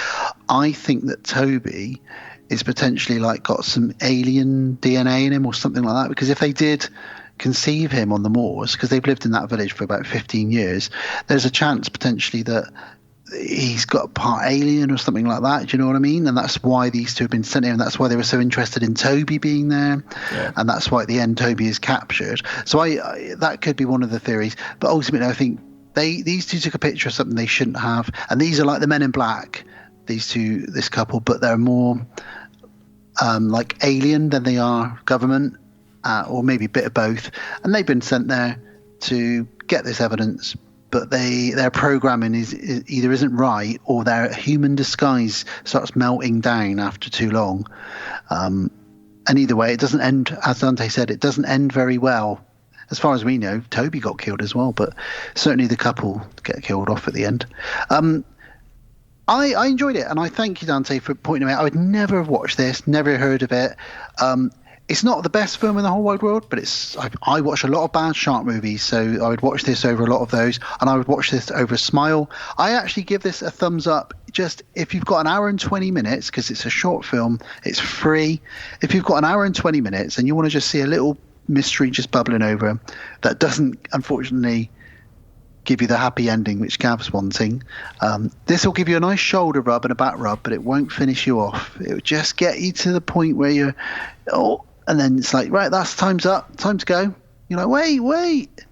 I think that Toby is potentially got some alien DNA in him or something like that, because if they did conceive him on the moors, because they've lived in that village for about 15 years, there's a chance potentially that he's got part alien or something like that. Do you know what I mean? And that's why these two have been sent here, and that's why they were so interested in Toby being there. Yeah. And that's why at the end Toby is captured. So I that could be one of the theories. But ultimately, I think these two took a picture of something they shouldn't have, and these are like the Men in Black. This couple, but they're more like alien than they are government, or maybe a bit of both. And they've been sent there to get this evidence. But their programming is either isn't right, or their human disguise starts melting down after too long. And either way, it doesn't end, as Dante said, it doesn't end very well. As far as we know, Toby got killed as well, but certainly the couple get killed off at the end. I enjoyed it, and I thank you, Dante, for pointing it out. I would never have watched this, never heard of it. It's not the best film in the whole wide world, but I watch a lot of bad shark movies, so I would watch this over a lot of those, and I would watch this over Smile. I actually give this a thumbs up, just if you've got an hour and 20 minutes, because it's a short film, it's free. If you've got an hour and 20 minutes and you want to just see a little mystery just bubbling over that doesn't, unfortunately, give you the happy ending which Gav's wanting, this will give you a nice shoulder rub and a back rub, but it won't finish you off. It will just get you to the point where you're, and then it's like, right, that's time's up, time to go. You're like, wait.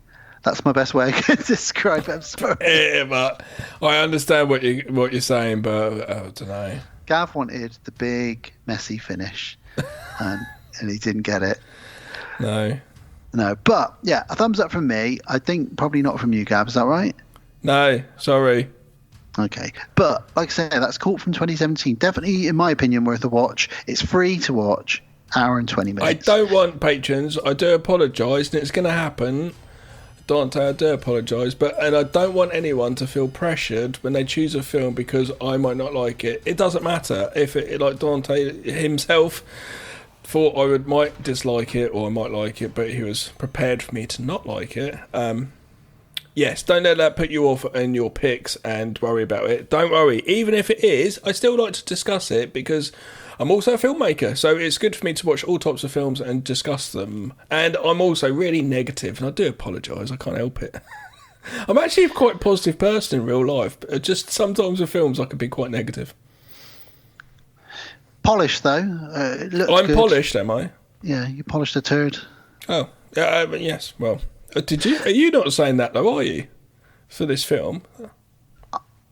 That's my best way I can describe it. I'm sorry. Yeah, but I understand what you're saying, but I don't know. Gav wanted the big, messy finish, and he didn't get it. No, but yeah, a thumbs up from me. I think probably not from you, Gav. Is that right? No, sorry. Okay, but like I said, that's Caught from 2017. Definitely, in my opinion, worth a watch. It's free to watch. hour and 20 minutes. I don't want patrons. I do apologise, and it's going to happen. Dante, I do apologise, and I don't want anyone to feel pressured when they choose a film because I might not like it. It doesn't matter if it, like Dante himself thought I might dislike it or I might like it, but he was prepared for me to not like it. Yes, don't let that put you off in your picks and worry about it. Don't worry. Even if it is, I still like to discuss it because I'm also a filmmaker, so it's good for me to watch all types of films and discuss them. And I'm also really negative, and I do apologise, I can't help it. I'm actually a quite positive person in real life, but just sometimes with films I can be quite negative. Polished, though. I'm good. Polished, am I? Yeah, you polished a turd. Oh, yes, well. Did you? Are you not saying that, though, are you? For this film?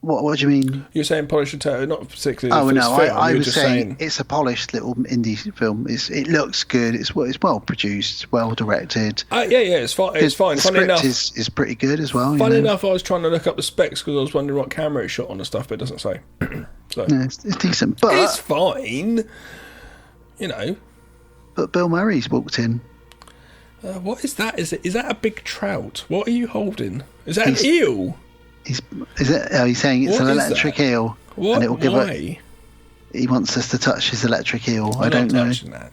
What do you mean? You're saying polished a turd, not particularly Oh, for no, this film. I You're was just saying it's a polished little indie film. It looks good. It's well produced, well directed. Yeah, it's fine. It's fine. The Funny script enough, is pretty good as well. Funny enough, I was trying to look up the specs because I was wondering what camera it's shot on and stuff, but it doesn't say. So no, it's decent, but it's fine. You know. But Bill Murray's walked in. What is that? Is that a big trout? What are you holding? Is that an eel? He's saying it's What an is electric that? eel. What? And it will give Why? He wants us to touch his electric eel. I I'm don't not know. touching that.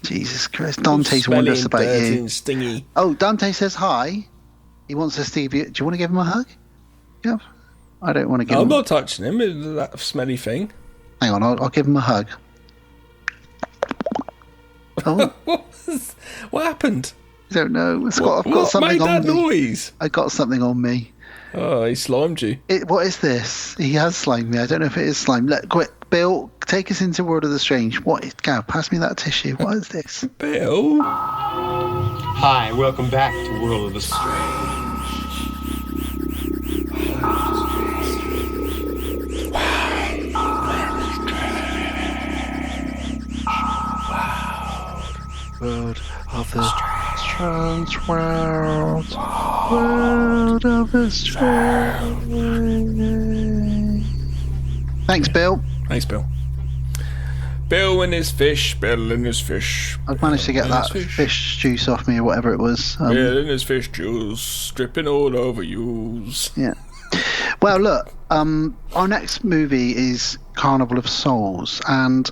Jesus Christ. Dante's warned us about dirty you. and stingy. Oh, Dante says hi. He wants us to give you... Do you want to give him a hug? Yeah. I don't want to give him... I'm not touching him. That smelly thing. Hang on, I'll give him a hug. Oh. What happened? I don't know. I've got something made on that me. noise? I got something on me. Oh, he slimed you. What is this? He has slimed me. I don't know if it is slime. Quick, Bill, take us into World of the Strange. What is... Gav, pass me that tissue. What is this? Bill? Hi, welcome back to World of the Strange. World of the Strange. World of the Strange. Thanks, Bill. Thanks, Bill. Bill and his fish. Bill and his fish. I've managed to get that fish juice off me or whatever it was. Bill and his fish juice dripping all over yous. Yeah. Well, look, our next movie is Carnival of Souls, and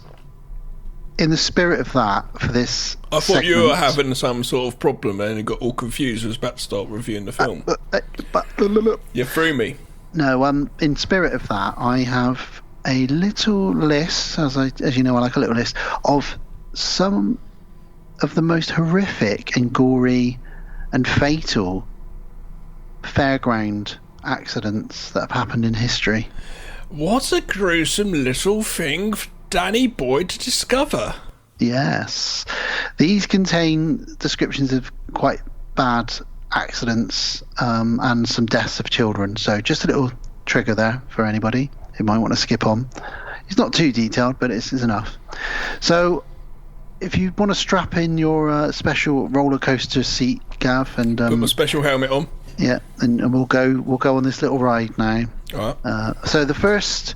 in the spirit of that, for this I thought you were having some sort of problem and you got all confused. I was about to start reviewing the film. You threw me. No, in spirit of that, I have a little list, as you know, I like a little list, of some of the most horrific and gory and fatal fairground accidents that have happened in history. What a gruesome little thing for Danny Boyd to discover. Yes. These contain descriptions of quite bad accidents and some deaths of children. So just a little trigger there for anybody who might want to skip on. It's not too detailed, but it's enough. So if you want to strap in your special roller coaster seat, Gav, and put my special helmet on. Yeah, and we'll go on this little ride now. All right. So the first,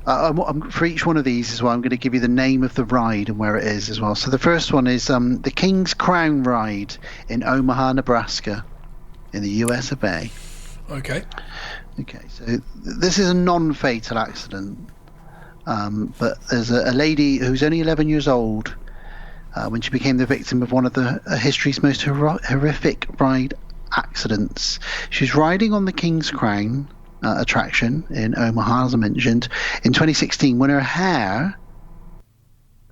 for each one of these as well, I'm going to give you the name of the ride and where it is as well. So the first one is the King's Crown Ride in Omaha, Nebraska, in the US of A. Okay. Okay, so this is a non-fatal accident, but there's a lady who's only 11 years old when she became the victim of one of the history's most horrific ride accidents. She was riding on the King's Crown attraction in Omaha, as I mentioned, in 2016 when her hair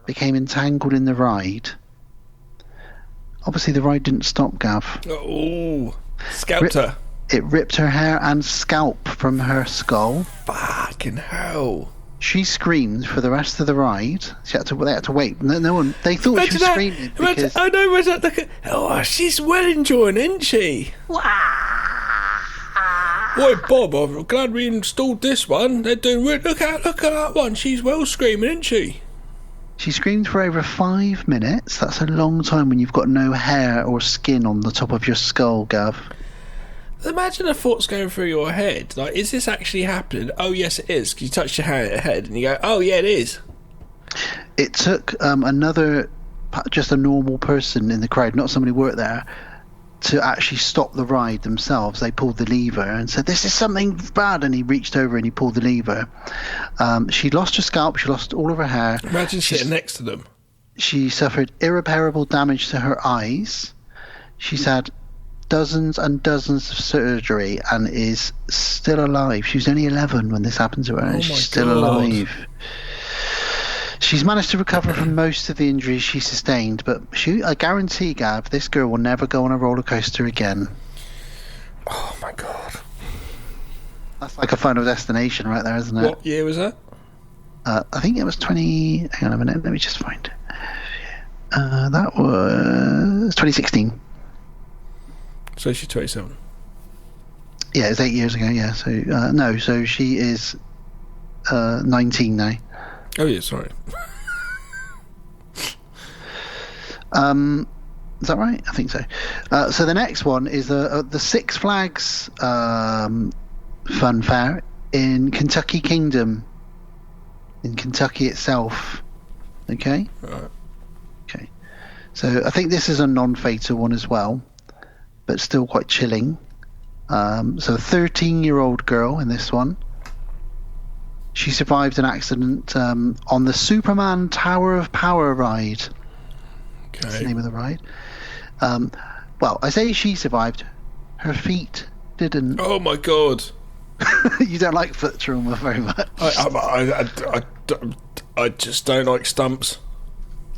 became entangled in the ride. Obviously, the ride didn't stop, Gav. Oh, scalped her. It ripped her hair and scalp from her skull. Fucking hell. She screamed for the rest of the ride. They had to wait. No one. They thought she was screaming because. I know. Oh, she's well enjoying, isn't she? Boy, Bob, I'm glad we installed this one. They're doing. Look at that one. She's well screaming, isn't she? She screamed for over 5 minutes. That's a long time when you've got no hair or skin on the top of your skull, Gav. Imagine the thoughts going through your head. Like, is this actually happening? Oh, yes, it is. 'Cause you touch your head and you go, oh, yeah, it is. It took another just a normal person in the crowd, not somebody who worked there, to actually stop the ride themselves. They pulled the lever and said, "This is something bad," and he reached over and he pulled the lever. She lost her scalp, she lost all of her hair. Imagine sitting next to them. She suffered irreparable damage to her eyes. She's had dozens and dozens of surgery and is still alive. She was only 11 when this happened to her, and she's still alive. She's managed to recover from most of the injuries she sustained, but I guarantee, Gav, this girl will never go on a roller coaster again. Oh my God. That's like a Final Destination right there, isn't it? What year was that? I think it was 20... Hang on a minute, let me just find it. That was 2016. So she's 27. Yeah, it's 8 years ago, yeah. So, no, so she is 19 now. Oh, yeah, sorry. Is that right? I think so. So the next one is the Six Flags fun fair in Kentucky Kingdom, in Kentucky itself. Okay? Right. Okay. So I think this is a non-fatal one as well, but still quite chilling. So a 13-year-old girl in this one. She survived an accident on the Superman Tower of Power ride. Okay. That's the name of the ride. Well, I say she survived. Her feet didn't. Oh my God. You don't like foot trauma very much. I just don't like stumps.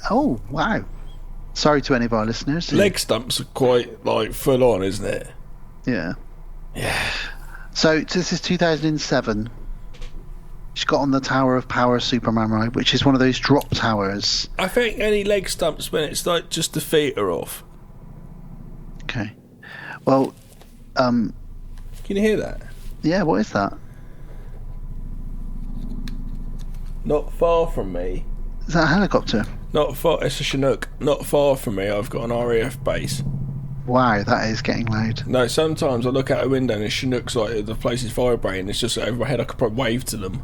Oh, wow. Sorry to any of our listeners. Leg stumps are quite, like, full on, isn't it? Yeah. Yeah. So this is 2007. She got on the Tower of Power Superman ride, which is one of those drop towers. I think any leg stumps when it's like just the feet are off. Okay. Well, can you hear that? Yeah, what is that? Not far from me. Is that a helicopter? Not far. It's a Chinook. Not far from me, I've got an RAF base. Wow, that is getting loud. No, sometimes I look out a window and the Chinooks, like, the place is vibrating. It's just over my head. I could probably wave to them.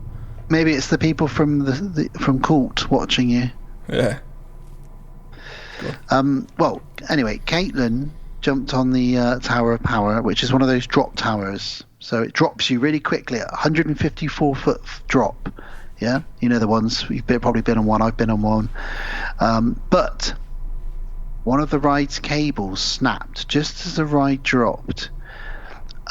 Maybe it's the people from from Court watching you. Yeah. Well, anyway, Caitlin jumped on the Tower of Power, which is one of those drop towers. So it drops you really quickly at 154-foot drop. Yeah, you know the ones. You've probably been on one. I've been on one. But one of the ride's cables snapped just as the ride dropped.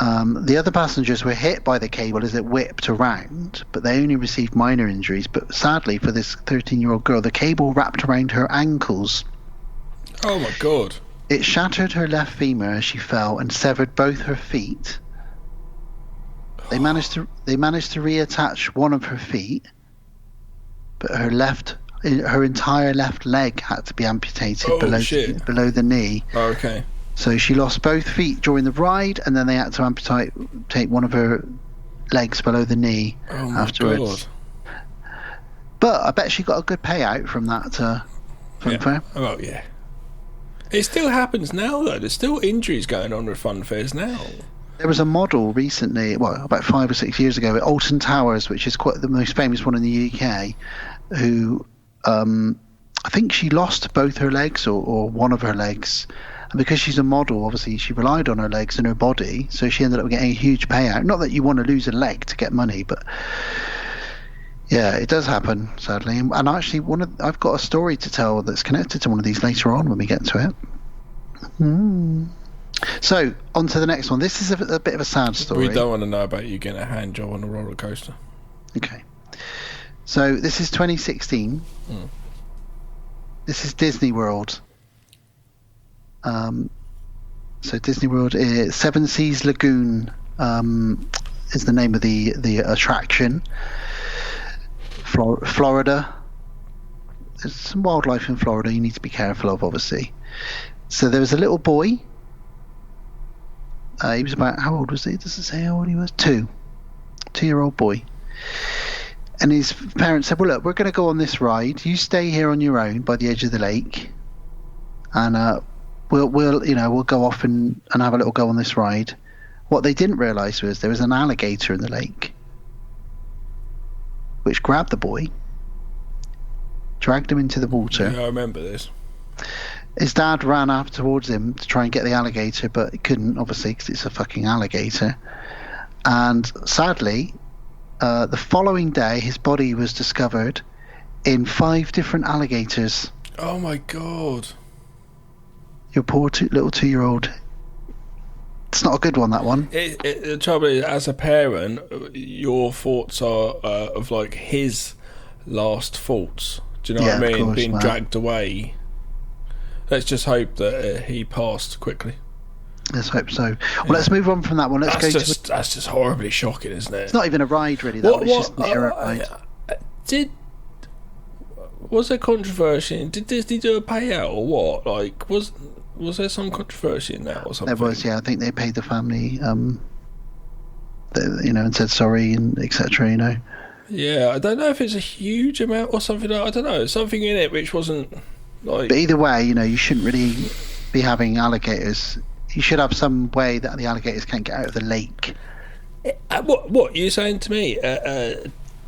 The other passengers were hit by the cable as it whipped around, but they only received minor injuries. But sadly for this 13-year-old girl, the cable wrapped around her ankles. Oh my God. It shattered her left femur as she fell and severed both her feet. They managed to reattach one of her feet, but her entire left leg had to be amputated below the knee. Oh, okay. So she lost both feet during the ride, and then they had to amputate one of her legs below the knee afterwards. God. But I bet she got a good payout from that fun fair. Oh, yeah. It still happens now, though. There's still injuries going on with fun fairs now. There was a model recently, about 5 or 6 years ago, at Alton Towers, which is quite the most famous one in the UK, who I think she lost both her legs or one of her legs. And because she's a model, obviously she relied on her legs and her body, so she ended up getting a huge payout. Not that you want to lose a leg to get money, but yeah, it does happen, sadly. And actually, I've got a story to tell that's connected to one of these later on when we get to it. So, on to the next one. This is a bit of a sad story. We don't want to know about you getting a hand job on a roller coaster. Okay. So, this is 2016. This is Disney World. So, Disney World is Seven Seas Lagoon is the name of the attraction. Florida. There's some wildlife in Florida you need to be careful of, obviously. So, there was a little boy. He was about, how old was he? Does it say how old he was? 2-year-old boy. And his parents said, well, look, we're going to go on this ride. You stay here on your own by the edge of the lake. And we'll go off and have a little go on this ride. What they didn't realise was there was an alligator in the lake, which grabbed the boy, dragged him into the water. Yeah, I remember this. His dad ran up towards him to try and get the alligator, but he couldn't, obviously, because it's a fucking alligator. And sadly, the following day, his body was discovered in 5 different alligators. Oh my god. Your poor little 2-year-old. It's not a good one, that one. The trouble is, as a parent, your thoughts are of like his last thoughts. Do you know what I mean? Course, being dragged away. Let's just hope that he passed quickly. Let's hope so. Well, let's move on from that one. That's just horribly shocking, isn't it? It's not even a ride, really. That one. It's just an error ride. Was there controversy? Did Disney do a payout or what? Like, was there some controversy in that or something? There was, yeah. I think they paid the family, and said sorry and etc. Yeah, I don't know if it's a huge amount or something. I don't know. Something in it which wasn't like. But either way, you shouldn't really be having alligators. You should have some way that the alligators can't get out of the lake. What you saying to me?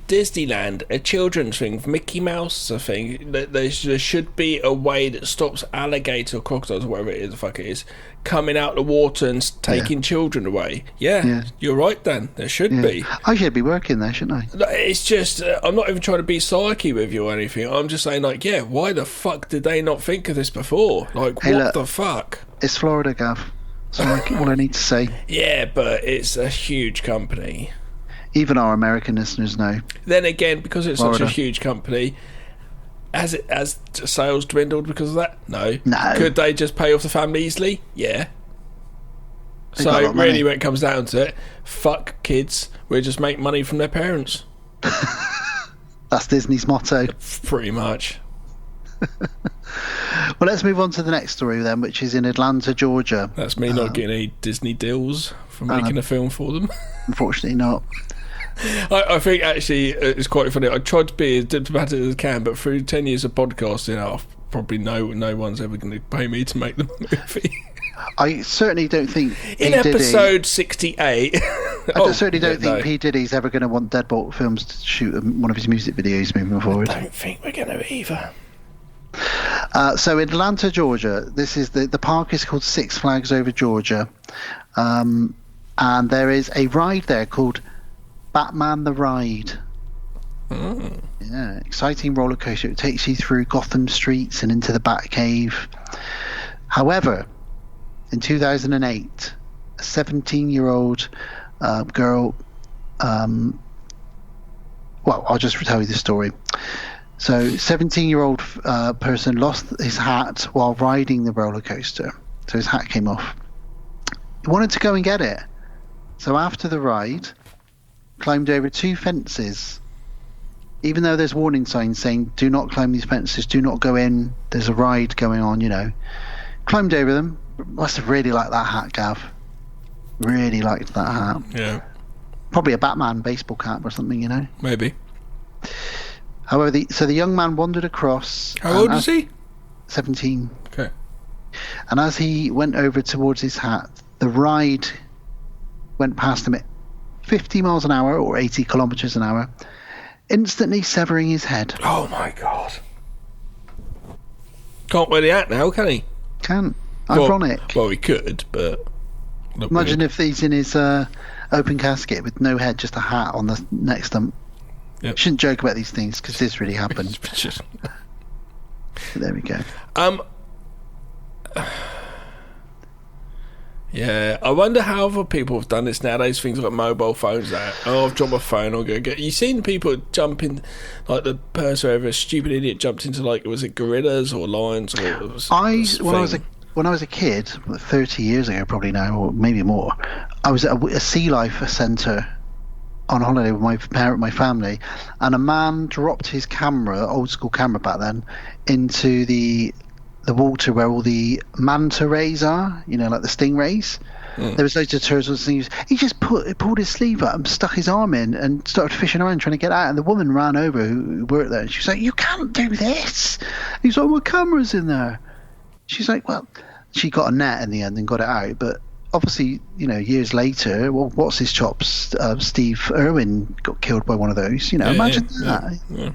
Disneyland, a children's thing, Mickey Mouse, I think. There should be a way that stops alligator or crocodiles or whatever it is, the fuck it is, coming out the water and taking children away. Yeah, you're right, Dan. There should be. I should be working there, shouldn't I? It's just, I'm not even trying to be psyche with you or anything. I'm just saying, like, why the fuck did they not think of this before? Like, what the fuck? It's Florida, Gav. That's all I need to say. Yeah, but it's a huge company. Even our American listeners know. Then again, because it's Florida. such a huge company, has sales dwindled because of that? No. Could they just pay off the family easily? Yeah. So really, when it comes down to it, fuck kids. We'll just make money from their parents. That's Disney's motto. Pretty much. Well, let's move on to the next story then, which is in Atlanta, Georgia. That's me not getting any Disney deals for making a film for them. Unfortunately not. I think actually it's quite funny. I tried to be as diplomatic as I can, but through 10 years of podcasting, probably no one's ever going to pay me to make the movie. I certainly don't think in episode 68. I certainly don't think P. Diddy's ever going to want Deadbolt Films to shoot one of his music videos moving forward. I don't think we're going to either. So in Atlanta, Georgia, this is the park is called Six Flags Over Georgia, and there is a ride there called Batman the Ride. Yeah, exciting roller coaster. It takes you through Gotham streets and into the Batcave. However, in 2008, a 17-year-old girl. Well, I'll just tell you the story. So, 17-year-old person lost his hat while riding the roller coaster. So his hat came off. He wanted to go and get it. So after the ride, climbed over 2 fences. Even though there's warning signs saying, do not climb these fences, do not go in, there's a ride going on, Climbed over them. Must have really liked that hat, Gav. Really liked that hat. Yeah. Probably a Batman baseball cap or something, Maybe. However, the young man wandered across. How old is he? 17. Okay. And as he went over towards his hat, the ride went past him at 50 miles an hour or 80 kilometers an hour, instantly severing his head. Oh my god. Can't wear the hat now, can he? Can't. Ironic. Well, he could, but... Imagine if he's in his open casket with no head, just a hat on the neck stump. Yep. Shouldn't joke about these things because this really happened. There we go. Yeah, I wonder how other people have done this nowadays. Things like mobile phones. I've dropped my phone. I'll go get. You seen people jump in, like the person over a stupid idiot jumped into was it gorillas or lions or? When I was a kid, 30 years ago probably now, or maybe more, I was at a sea life centre on holiday with my family, and a man dropped his camera, old school camera back then, into the water where all the manta rays are, like the stingrays. There was loads of turtles and things. He just pulled his sleeve up and stuck his arm in and started fishing around trying to get out, and the woman ran over who worked there, and she was like, "You can't do this." And he's like, "My camera's in there." She's like, "Well," she got a net in the end and got it out, but obviously, years later, what's his chops? Steve Irwin got killed by one of those. Imagine that. Yeah.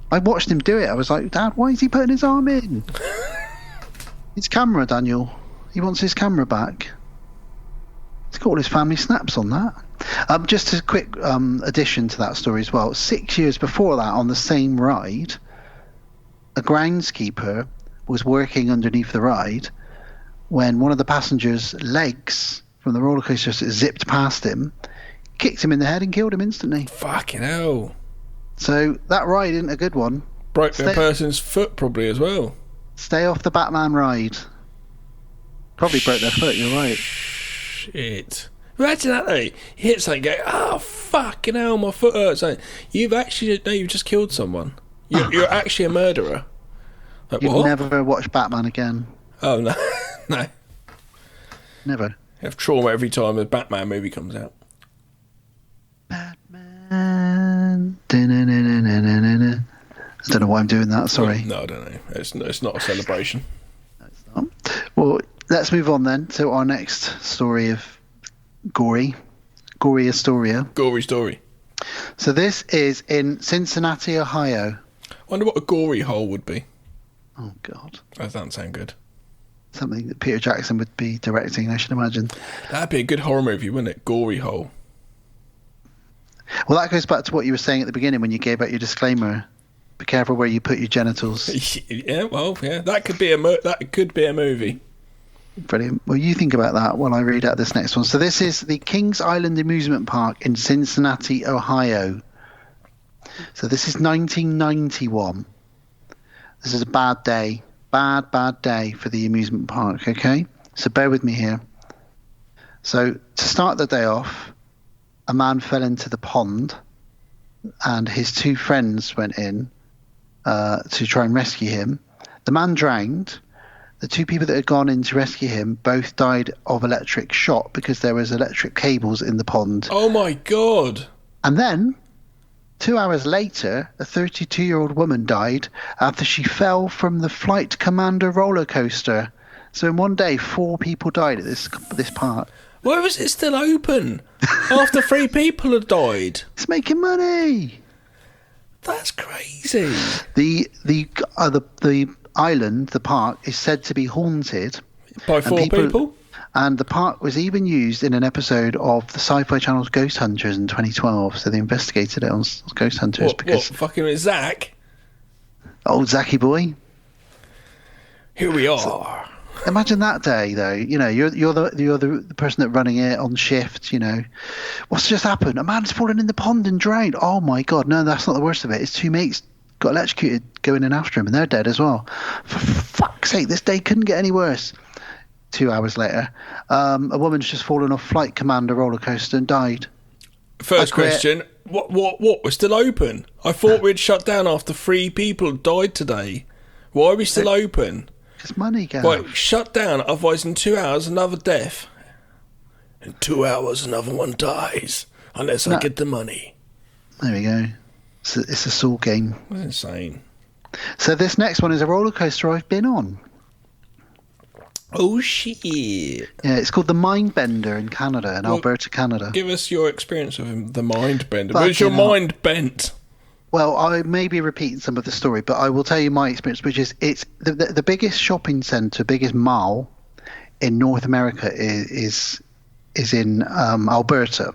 I watched him do it. I was like, "Dad, why is he putting his arm in?" His camera, Daniel. He wants his camera back. He's got all his family snaps on that. Just a quick addition to that story as well. 6 years before that, on the same ride, a groundskeeper was working underneath the ride when one of the passengers' legs from the roller coaster zipped past him, kicked him in the head and killed him instantly. Fucking hell. So that ride isn't a good one. Broke the person's foot probably as well. Stay off the Batman ride. Probably broke their foot, you're right. Shit. Imagine that though. You hit something, go, oh fucking hell, my foot hurts. You've just killed someone. You're actually a murderer. Like, You'll what? never watch Batman again. Oh no. No. Never. You have trauma every time a Batman movie comes out. Batman. I don't know why I'm doing that, sorry. No, I don't know. It's not a celebration. It's not. Well, let's move on then to our next story of Gory Astoria. Gory story. So this is in Cincinnati, Ohio. I wonder what a gory hole would be. Oh, God. That doesn't sound good. Something that Peter Jackson would be directing, I should imagine. That'd be a good horror movie, wouldn't it? Gory hole. Well, that goes back to what you were saying at the beginning when you gave out your disclaimer. Be careful where you put your genitals. Yeah, well, yeah. That could be a movie. Brilliant. Well, you think about that while I read out this next one. So this is the Kings Island Amusement Park in Cincinnati, Ohio. So this is 1991. This is a bad day. Bad day for the amusement park, okay? So bear with me here. So to start the day off, a man fell into the pond and his two friends went in to try and rescue him. The man drowned. The two people that had gone in to rescue him both died of electric shock because there was electric cables in the pond. Oh my God. And then 2 hours later, a 32-year-old woman died after she fell from the Flight Commander roller coaster. So in one day, 4 people died at this park. Why was it still open after 3 people had died? It's making money. That's crazy. The island, the park, is said to be haunted by 4 people. And the park was even used in an episode of the Sci-Fi Channel's Ghost Hunters in 2012. So they investigated it on Ghost Hunters. What fucking Zach? Old Zachy boy. Here we are. So, imagine that day, though. You know, you're the person that's running it on shift. You know, what's just happened? A man's fallen in the pond and drowned. Oh my God! No, that's not the worst of it. His 2 mates got electrocuted going in after him, and they're dead as well. For fuck's sake, this day couldn't get any worse. 2 hours later, a woman's just fallen off Flight Commander roller coaster and died. First question: What? We're still open? I thought we'd shut down after 3 people died today. Why are we still open? Because money, Gav. Right, shut down. Otherwise, in 2 hours, another death. In 2 hours, another one dies. Unless I get the money. There we go. It's a Saw game. That's insane. So this next one is a roller coaster I've been on. Oh shit! Yeah, it's called the Mindbender in Canada, in Alberta, Canada. Give us your experience of the Mindbender. Where's your mind bent? Well, I may be repeating some of the story, but I will tell you my experience, which is it's the biggest shopping centre, biggest mall in North America is in Alberta,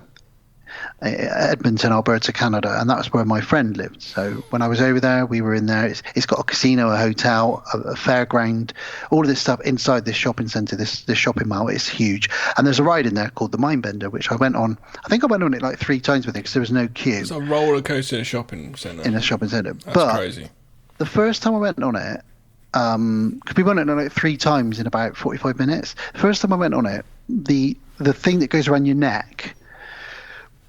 Edmonton, Alberta, Canada, and that's where my friend lived. So when I was over there, we were in there. It's got a casino, a hotel, a fairground, all of this stuff inside this shopping centre, this shopping mall. It's huge, and there's a ride in there called the Mindbender, which I went on. I think I went on it like 3 times with it because there was no queue. It's a roller coaster in a shopping centre. In a shopping centre, that's crazy. The first time I went on it, because we went on it 3 times in about 45 minutes. The first time I went on it, the thing that goes around your neck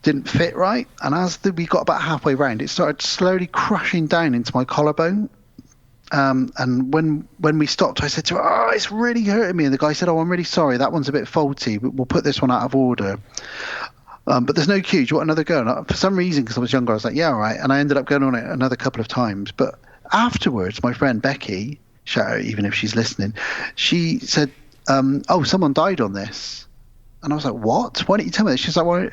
didn't fit right, and as we got about halfway round, it started slowly crushing down into my collarbone. And when we stopped, I said to her, "Oh, it's really hurting me." And the guy said, "Oh, I'm really sorry. That one's a bit faulty. We'll put this one out of order. But there's no queue. Do you want another go?" And for some reason, because I was younger, I was like, "Yeah, all right." And I ended up going on it another couple of times. But afterwards, my friend Becky, shout out even if she's listening, she said, "Oh, someone died on this." And I was like, "What? Why didn't you tell me that?" She's like, "Well,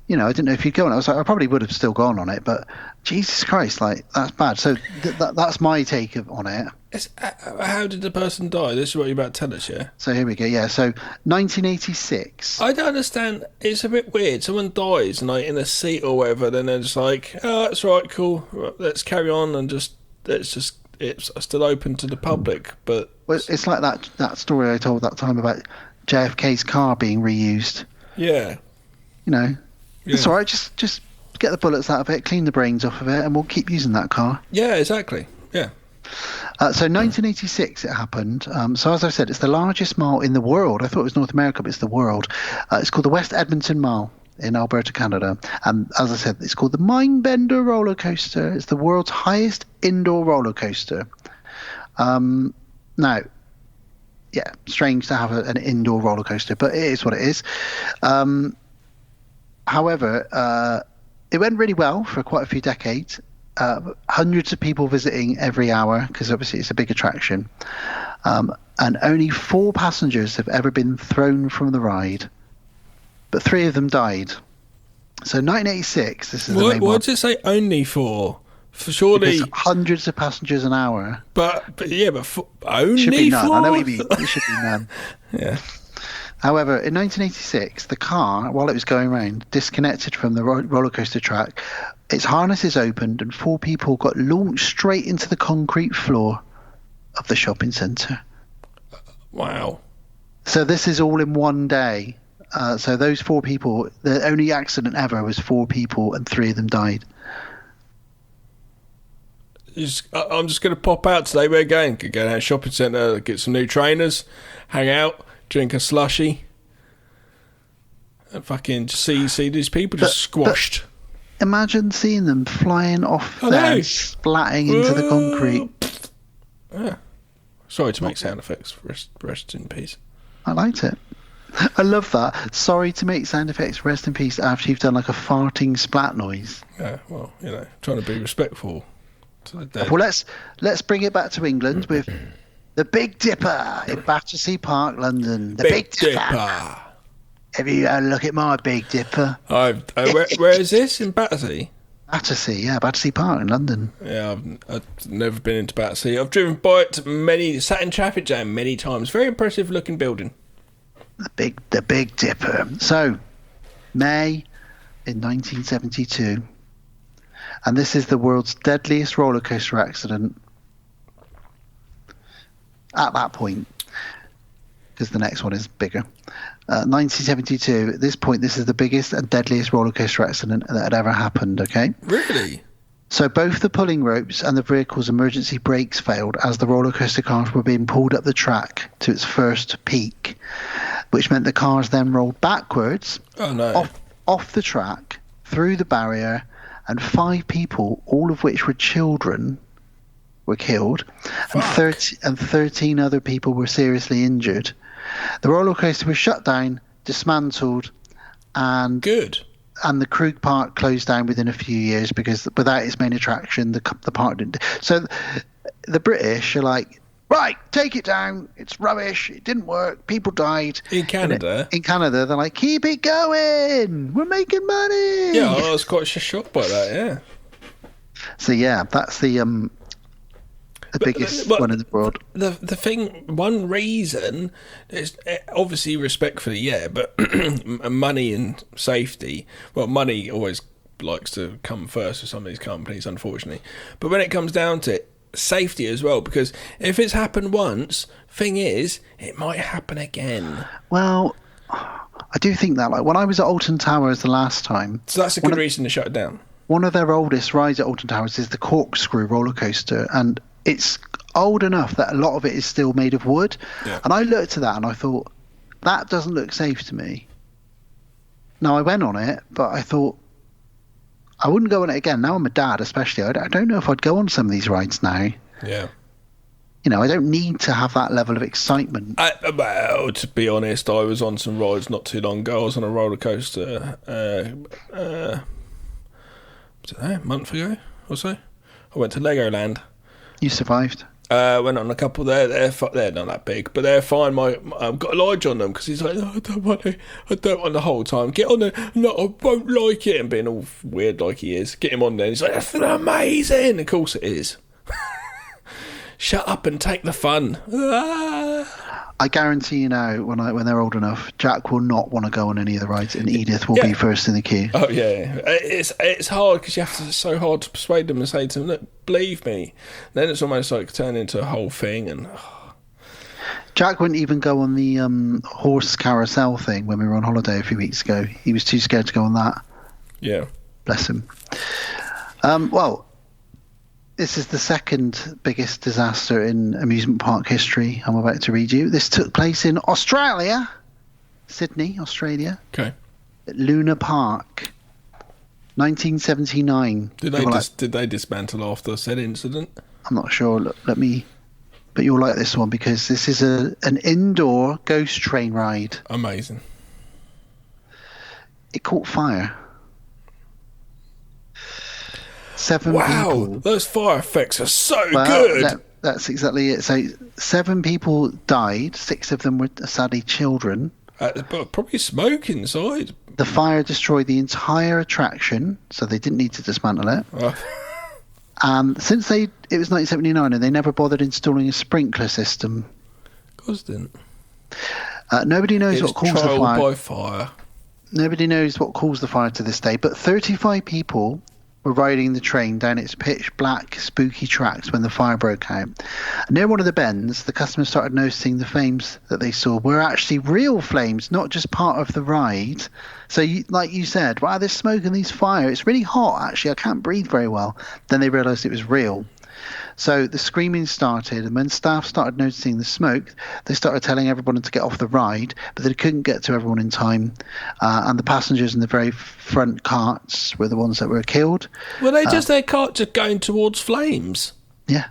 I didn't know if you'd go on it. I was like, I probably would have still gone on it, but Jesus Christ, like, that's bad. So that's my take on it. How did the person die? This is what you're about to tell us, yeah? So here we go, yeah. So 1986. I don't understand. It's a bit weird. Someone dies and like in a seat or whatever, then they're just like, oh, that's right, cool. Let's carry on and it's still open to the public. But well, it's like that story I told that time about JFK's car being reused. Yeah. It's all right. Just get the bullets out of it, clean the brains off of it, and we'll keep using that car. Yeah, exactly. Yeah. So 1986 it happened. So as I said, it's the largest mall in the world. I thought it was North America, but it's the world. It's called the West Edmonton Mall in Alberta, Canada. And as I said, it's called the Mindbender roller coaster. It's the world's highest indoor roller coaster. Now, yeah, strange to have an indoor roller coaster, but it is what it is. However, it went really well for quite a few decades. Hundreds of people visiting every hour because obviously it's a big attraction. And only 4 passengers have ever been thrown from the ride, but 3 of them died. So 1986, this is the main one. Why does it say only 4? For surely because hundreds of passengers an hour. But only should be none. 4? I know what you mean. It should be none. Yeah. However, in 1986, the car, while it was going round, disconnected from the roller coaster track. Its harnesses opened and 4 people got launched straight into the concrete floor of the shopping centre. Wow. So this is all in one day. So those 4 people, the only accident ever was 4 people and 3 of them died. I'm just going to pop out today. We're going to go down to a shopping centre, get some new trainers, hang out, drink a slushie, and fucking see these people just squashed. Imagine seeing them flying off there, splatting into the concrete. Yeah. Sorry to make sound effects. Rest in peace. I liked it. I love that. Sorry to make sound effects. Rest in peace after you've done like a farting splat noise. Yeah, well, trying to be respectful to the dead. Well, let's bring it back to England with the Big Dipper in Battersea Park, London. The Big Dipper. Have you had a look at my Big Dipper? Where is this? In Battersea? Battersea Park in London. Yeah, I've never been into Battersea. I've driven by it sat in traffic jam many times. Very impressive looking building. The Big Dipper. So, May in 1972. And this is the world's deadliest roller coaster accident at that point, because the next one is bigger. 1972, at this point, this is the biggest and deadliest roller coaster accident that had ever happened, okay? Really? So both the pulling ropes and the vehicle's emergency brakes failed as the roller coaster cars were being pulled up the track to its first peak, which meant the cars then rolled backwards off the track, through the barrier, and 5 people, all of which were children, were killed, and 13 other people were seriously injured. The roller coaster was shut down, dismantled, and the Krug Park closed down within a few years because without its main attraction, the park didn't. So the British are like, right, take it down. It's rubbish. It didn't work. People died. In Canada? In Canada, they're like, keep it going. We're making money. Yeah, I was quite shocked by that, yeah. So, yeah, that's the biggest one in the world. The thing, one reason is obviously respectfully, yeah, but money and safety. Well, money always likes to come first for some of these companies, unfortunately. But when it comes down to it, safety as well, because if it's happened once, thing is, it might happen again. Well, I do think that. Like when I was at Alton Towers the last time, so that's a good reason to shut it down. One of their oldest rides at Alton Towers is the Corkscrew roller coaster, and it's old enough that a lot of it is still made of wood. Yeah. And I looked at that and I thought, that doesn't look safe to me. Now, I went on it, but I thought, I wouldn't go on it again. Now I'm a dad, especially. I don't know if I'd go on some of these rides now. Yeah. I don't need to have that level of excitement. Well, to be honest, I was on some rides not too long ago. I was on a roller coaster, a month ago or so. I went to Legoland. You survived. Went on a couple there. They're not that big, but they're fine. I've got Elijah on them because he's like, no, I don't want the whole time. Get on there. No, I won't like it. And being all weird like he is. Get him on there. He's like, that's amazing. Of course it is. Shut up and take the fun. I guarantee you now, when they're old enough, Jack will not want to go on any of the rides, and Edith will be first in the queue. Oh yeah, it's hard because you have to. It's so hard to persuade them and say to them, "Look, believe me." Then it's almost like turning into a whole thing. And Jack wouldn't even go on the horse carousel thing when we were on holiday a few weeks ago. He was too scared to go on that. Yeah, bless him. Well, this is the second biggest disaster in amusement park history I'm about to read you. This took place in Australia, Sydney, Australia. Okay. At Luna Park, 1979. Did they dismantle after said incident? I'm not sure. Let me... But you'll like this one because this is an indoor ghost train ride. Amazing. It caught fire. 7 people. Wow, those fire effects are so good. That's exactly it. So 7 people died. 6 of them were sadly children. But probably smoke inside. The fire destroyed the entire attraction, so they didn't need to dismantle it. Since it was 1979 and they never bothered installing a sprinkler system. Of course they didn't. Nobody knows what caused the fire. Trial by fire. Nobody knows what caused the fire to this day, but 35 people were riding the train down its pitch black, spooky tracks when the fire broke out. Near one of the bends, the customers started noticing the flames that they saw were actually real flames, not just part of the ride. So, like you said, wow, there's smoke and these fire. It's really hot, actually. I can't breathe very well. Then they realised it was real. So the screaming started, and when staff started noticing the smoke, they started telling everyone to get off the ride, but they couldn't get to everyone in time. And the passengers in the very front carts were the ones that were killed. Were they their cart just going towards flames? Yeah.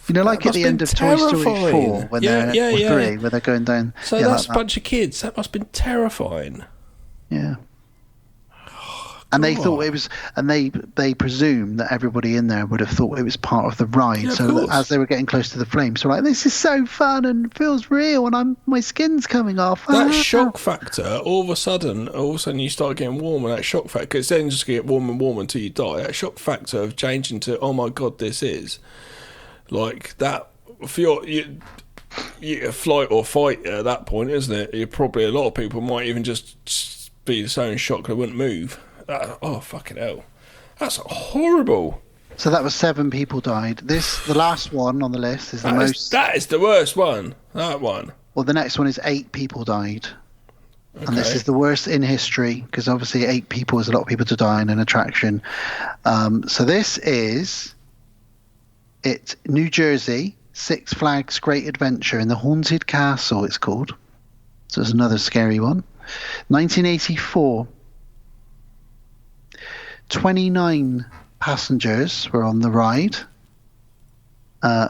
You know, like at the end of Toy Story 4, when they're 3, where they're going down. So that's a bunch of kids. That must have been terrifying. Yeah. And they thought it was, and they presumed that everybody in there would have thought it was part of the ride. Yeah, so that as they were getting close to the flames, they were like, "This is so fun and feels real, and my skin's coming off." That shock factor, all of a sudden you start getting warm, and that shock factor, because then just get warm and warm until you die. That shock factor of changing to, oh my god, this is like that for your flight or fight at that point, isn't it? You probably, a lot of people might even just be so in shock they wouldn't move. Oh fucking hell, that's horrible. So that was 7 people died. The last one on the list is most. That is the worst one. That one. Well, the next one is 8 people died, and this is the worst in history because obviously 8 people is a lot of people to die in an attraction. So this is New Jersey, Six Flags Great Adventure in the Haunted Castle. It's called. So it's another scary one. 1984. 29 passengers were on the ride,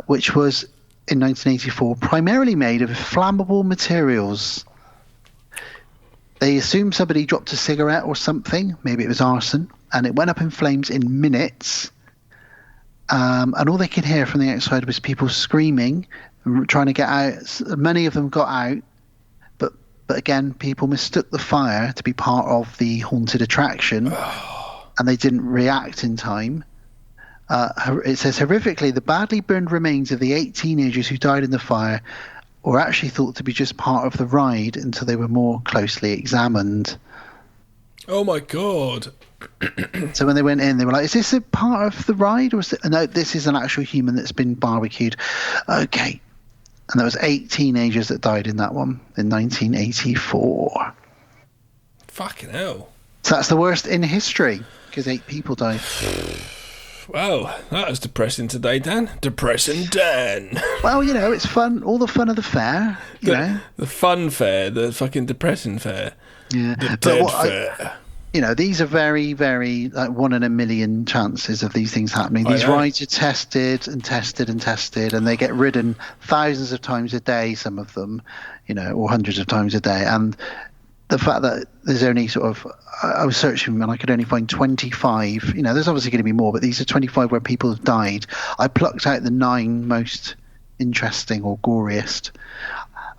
which was in 1984 primarily made of flammable materials. They assumed somebody dropped a cigarette or something, maybe it was arson, and it went up in flames in minutes. And all they could hear from the outside was people screaming, trying to get out. Many of them got out, but again, people mistook the fire to be part of the haunted attraction. And they didn't react in time. It says, horrifically, the badly burned remains of the 8 teenagers who died in the fire were actually thought to be just part of the ride until they were more closely examined. Oh my god. So when they went in, they were like, is this a part of the ride? Or is it... No, this is an actual human that's been barbecued. Okay. And there was 8 teenagers that died in that one in 1984. Fucking hell. So that's the worst in history. Because 8 people died. Wow, that was depressing today, Dan. Depressing Dan. Well, you know, it's fun. All the fun of the fair. The fun fair, the fucking depressing fair. Yeah. The dead fair. These are very, very, like 1 in a million chances of these things happening. These rides are tested and tested and tested, and they get ridden thousands of times a day, some of them, or hundreds of times a day. And the fact that there's only sort of, I was searching and I could only find 25. There's obviously going to be more, but these are 25 where people have died. I plucked out the 9 most interesting or goriest.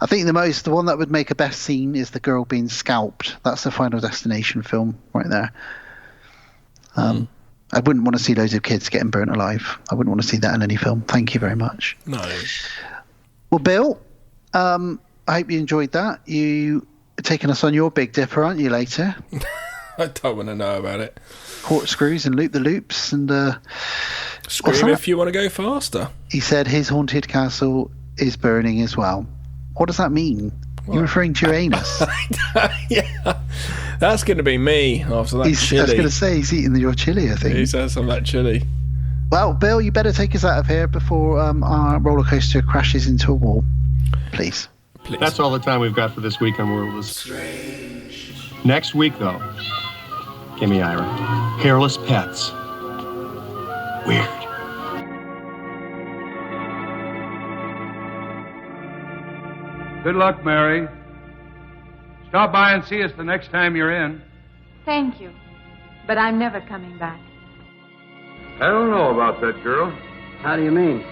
I think the one that would make a best scene is the girl being scalped. That's the Final Destination film right there. I wouldn't want to see loads of kids getting burnt alive. I wouldn't want to see that in any film. Thank you very much. No. Well, Bill, I hope you enjoyed that. You are taking us on your Big Dipper, aren't you, later? I don't want to know about it. Corkscrews and loop the loops and scream if you want to go faster. He said his haunted castle is burning as well. What does that mean? You're referring to your anus? Yeah, that's going to be me after that chili. I was going to say he's eating your chili, I think. He says some of that chili. Well, Bill, you better take us out of here before our roller coaster crashes into a wall. Please. That's all the time we've got for this week on World of Strange. Next week, though, gimme Ira. Hairless pets. Weird. Good luck, Mary. Stop by and see us the next time you're in. Thank you. But I'm never coming back. I don't know about that girl. How do you mean?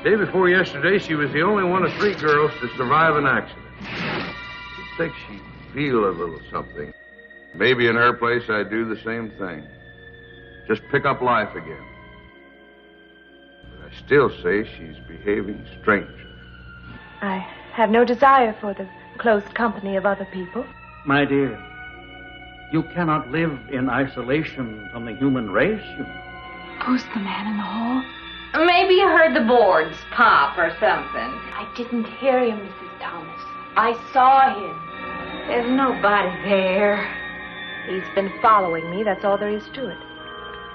Day before yesterday, she was the only one of 3 girls to survive an accident. You'd think she'd feel a little something. Maybe in her place, I'd do the same thing. Just pick up life again. But I still say she's behaving strangely. I have no desire for the close company of other people. My dear, you cannot live in isolation from the human race. Who's the man in the hall? Maybe you heard the boards pop or something. I didn't hear him, Mrs. Thomas. I saw him. There's nobody there. He's been following me, that's all there is to it.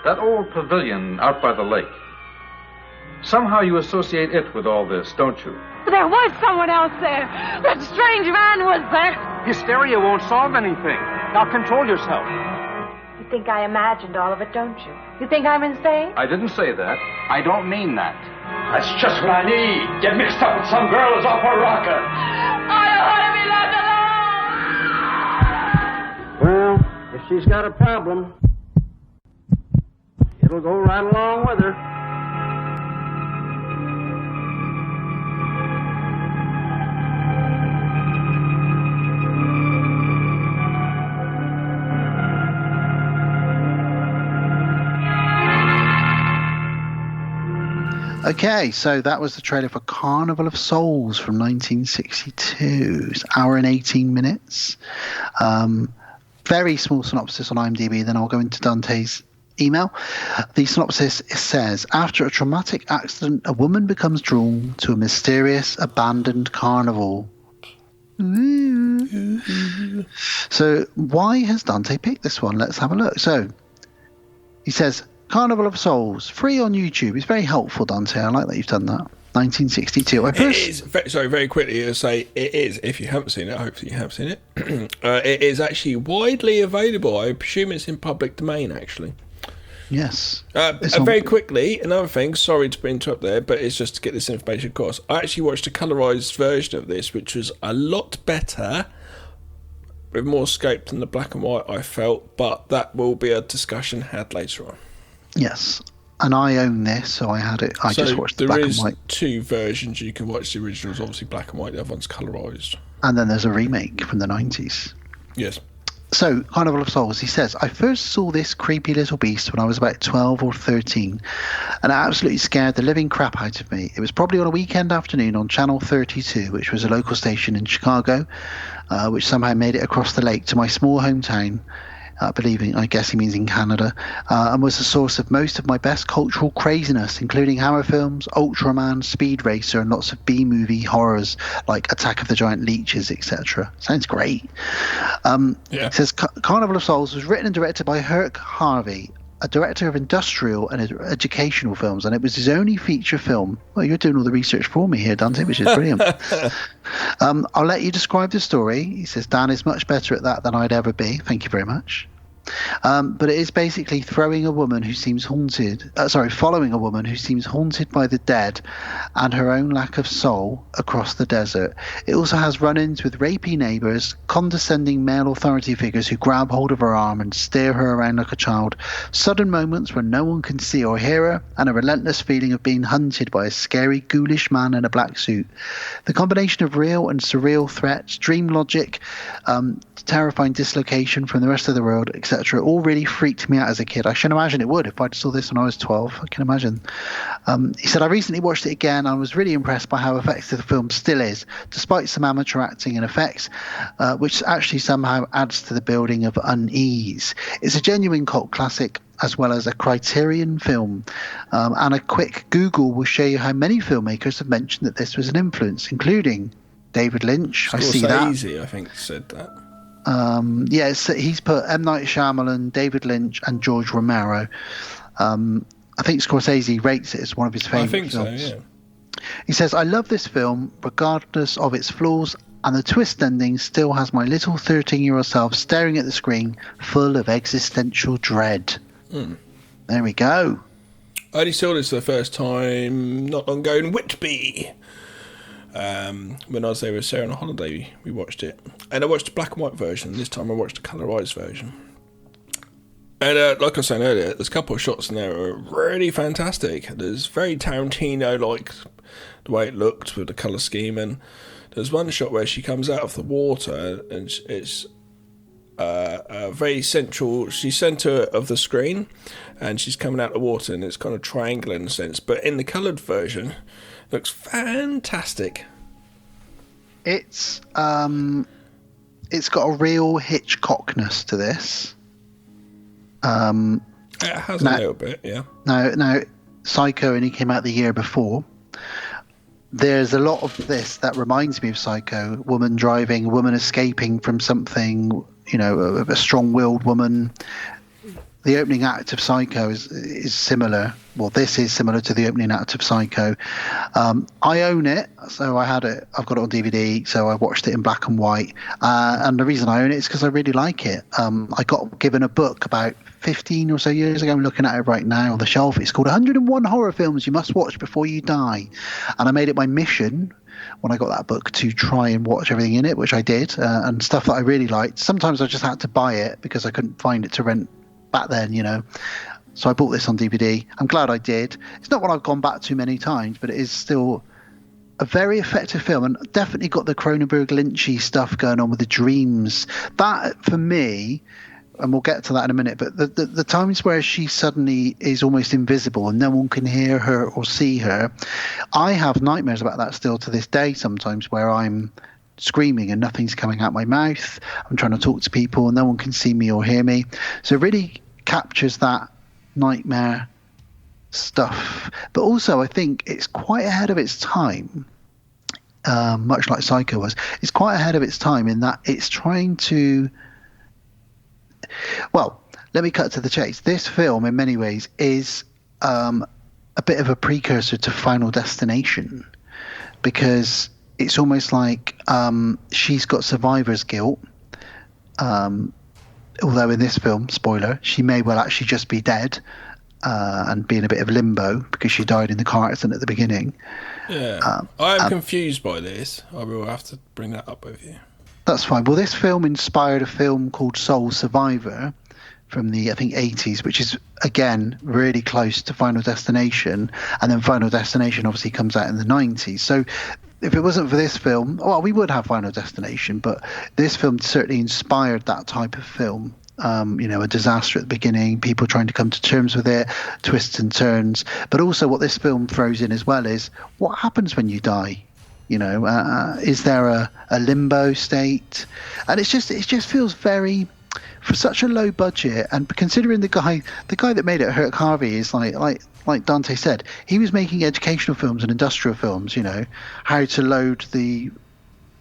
That old pavilion out by the lake. Somehow you associate it with all this, don't you? There was someone else there. That strange man was there. Hysteria won't solve anything. Now control yourself. You think I imagined all of it, don't you? You think I'm insane? I didn't say that. I don't mean that. That's just what I need. Get mixed up with some girls off a rocker. I don't want to be left alone. Well, if she's got a problem, it'll go right along with her. Okay, so that was the trailer for Carnival of Souls from 1962. It's an hour and 18 minutes. Very small synopsis on IMDb, then I'll go into Dante's email. The synopsis says, after a traumatic accident, a woman becomes drawn to a mysterious abandoned carnival. So why has Dante picked this one? Let's have a look. So he says, Carnival of Souls, free on YouTube. It's very helpful, Dante. I like that you've done that. 1962. It is, very quickly, I'll say it is, if you haven't seen it, hopefully you have seen it. It is actually widely available. I presume it's in public domain, actually. Yes. Very quickly, another thing, sorry to interrupt there, but it's just to get this information across. I actually watched a colorized version of this, which was a lot better, with more scope than the black and white, I felt, but that will be a discussion had later on. Yes, and I own this, so I had it. I just watched the black and white. There is 2 versions. You can watch the original, is obviously black and white. The other one's colorized. And then there's a remake from the 90s. Yes. So, Carnival of Souls, he says, I first saw this creepy little beast when I was about 12 or 13, and it absolutely scared the living crap out of me. It was probably on a weekend afternoon on Channel 32, which was a local station in Chicago, which somehow made it across the lake to my small hometown. I guess he means in Canada, and was the source of most of my best cultural craziness, including Hammer films, Ultraman, Speed Racer, and lots of B-movie horrors like Attack of the Giant Leeches, etc. Sounds great. It says Carnival of Souls was written and directed by Herc Harvey, a director of industrial and educational films, and it was his only feature film. Well, you're doing all the research for me here, Dante, which is brilliant. I'll let you describe the story. He says, Dan is much better at that than I'd ever be. Thank you very much. But it is basically following a woman who seems haunted by the dead and her own lack of soul across the desert. It also has run-ins with rapey neighbours, condescending male authority figures who grab hold of her arm and steer her around like a child, sudden moments when no one can see or hear her, and a relentless feeling of being hunted by a scary, ghoulish man in a black suit. The combination of real and surreal threats, dream logic, terrifying dislocation from the rest of the world, etc., all really freaked me out as a kid. I should imagine it would if I saw this when I was 12. I can imagine. He said, I recently watched it again and I was really impressed by how effective the film still is, despite some amateur acting and effects, which actually somehow adds to the building of unease. It's a genuine cult classic as well as a Criterion film. And a quick Google will show you how many filmmakers have mentioned that this was an influence, including David Lynch. I see that. Scorsese, I think, said that. He's put M. Night Shyamalan, David Lynch, and George Romero. I think Scorsese rates it as one of his favourite films. I think so, yeah. He says, I love this film, regardless of its flaws, and the twist ending still has my little 13-year-old self staring at the screen, full of existential dread. There we go. I only saw this for the first time not long ago in Whitby. When I was there with Sarah on a holiday, we watched it. And I watched the black and white version. This time I watched the colorized version. And like I was saying earlier, there's a couple of shots in there that are really fantastic. There's very Tarantino-like the way it looked with the colour scheme. And there's one shot where she comes out of the water and it's very central. She's centre of the screen and she's coming out of the water and it's kind of triangular in a sense. But in the coloured version, looks fantastic. It's got a real Hitchcockness to this. It has a little bit, yeah. Now, Psycho only came out the year before. There's a lot of this that reminds me of Psycho. Woman driving, a woman escaping from something, a strong-willed woman. The opening act of Psycho is similar. Well, this is similar to the opening act of Psycho. I own it, so I've got it on DVD, so I watched it in black and white. And the reason I own it is because I really like it. I got given a book about 15 or so years ago. I'm looking at it right now on the shelf. It's called 101 Horror Films You Must Watch Before You Die. And I made it my mission when I got that book to try and watch everything in it, which I did, and stuff that I really liked. Sometimes I just had to buy it because I couldn't find it to rent back then, So I bought this on DVD. I'm glad I did. It's not one I've gone back to many times, but it is still a very effective film and definitely got the Cronenberg Lynchy stuff going on with the dreams. That, for me, and we'll get to that in a minute, but the times where she suddenly is almost invisible and no one can hear her or see her, I have nightmares about that still to this day sometimes, where I'm screaming and nothing's coming out my mouth. I'm trying to talk to people and no one can see me or hear me. So it really captures that nightmare stuff. But also I think it's quite ahead of its time, much like Psycho was. It's quite ahead of its time in that it's trying to... Well, let me cut to the chase. This film, in many ways, is a bit of a precursor to Final Destination, because it's almost like she's got survivor's guilt. Although in this film, spoiler, she may well actually just be dead and be in a bit of limbo because she died in the car accident at the beginning. Yeah, I'm confused by this. I will have to bring that up with you. That's fine. Well, this film inspired a film called Soul Survivor from the, I think, 80s, which is, again, really close to Final Destination. And then Final Destination obviously comes out in the 90s. So if it wasn't for this film, well, we would have Final Destination, but this film certainly inspired that type of film. A disaster at the beginning, people trying to come to terms with it, twists and turns. But also what this film throws in as well is what happens when you die? Is there a limbo state? And it just feels very, for such a low budget, and considering the guy that made it, Herc Harvey, is like Dante said, he was making educational films and industrial films, how to load the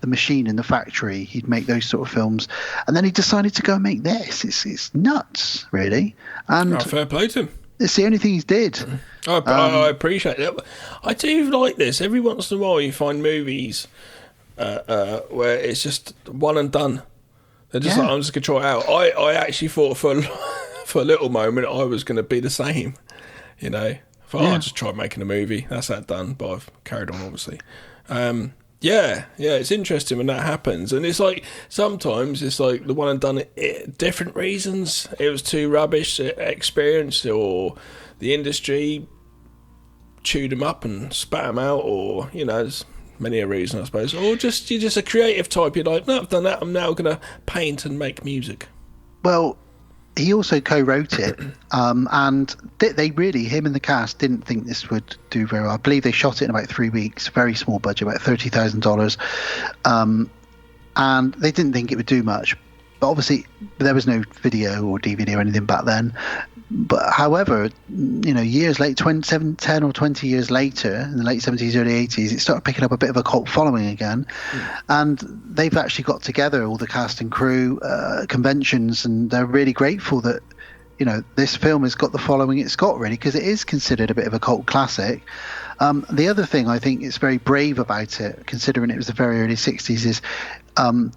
machine in the factory. He'd make those sort of films, and then he decided to go and make this. It's nuts, really. And fair play to him. It's the only thing he's did. I appreciate it. I do like this. Every once in a while you find movies where it's just one and done. They're just like, I'm just going to try it out. I actually thought for a little moment I was going to be the same, you know. I thought, I'll just try making a movie. That's that done, but I've carried on, obviously. It's interesting when that happens. And it's like, sometimes it's like the one and done it different reasons. It was too rubbish experience, or the industry chewed them up and spat them out, or, you know, there's many a reason, I suppose. Or just you're just a creative type. You're like, no, I've done that. I'm now going to paint and make music. Well, he also co-wrote it, and they really, him and the cast, didn't think this would do very well. I believe they shot it in about 3 weeks, very small budget, about $30,000, and they didn't think it would do much. But obviously, there was no video or DVD or anything back then. But however, you know, years later, 10 or 20 years later, in the late 70s, early 80s, it started picking up a bit of a cult following again. And they've actually got together, all the cast and crew, conventions, and they're really grateful that, you know, this film has got the following it's got, really, because it is considered a bit of a cult classic. The other thing I think is very brave about it, considering it was the very early 60s, is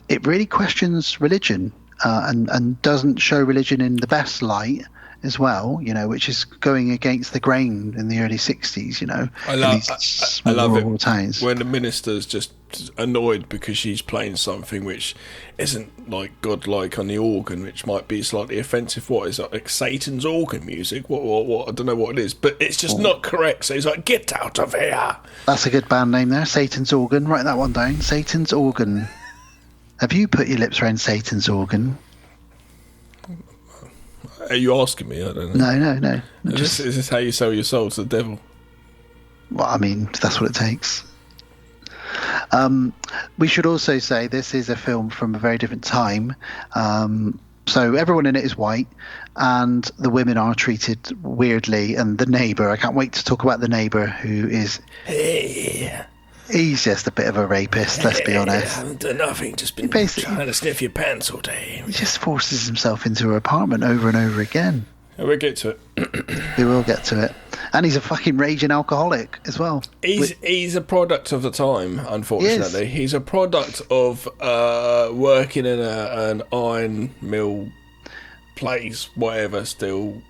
it really questions religion and doesn't show religion in the best light as well, you know, which is going against the grain in the early 60s, you know. I love it towns. When the minister's just annoyed because she's playing something which isn't like godlike on the organ, which might be slightly offensive. What is that, like Satan's organ music? What I don't know what it is, but it's just not correct. So he's like, get out of here. That's a good band name there, Satan's Organ. Write that one down, Satan's Organ. Have you put your lips around Satan's organ? Are you asking me? I don't know. No. Is this how you sell your soul to the devil? Well, I mean, that's what it takes. We should also say this is a film from a very different time. So everyone in it is white, and the women are treated weirdly. And the neighbour, I can't wait to talk about the neighbour, who is... Hey. He's just a bit of a rapist, let's be honest. I haven't done nothing, just been trying to sniff your pants all day. He just forces himself into her apartment over and over again. Yeah, we'll get to it. We will get to it. And he's a fucking raging alcoholic as well. He's a product of the time, unfortunately. He's a product of working in an iron mill place, whatever, steel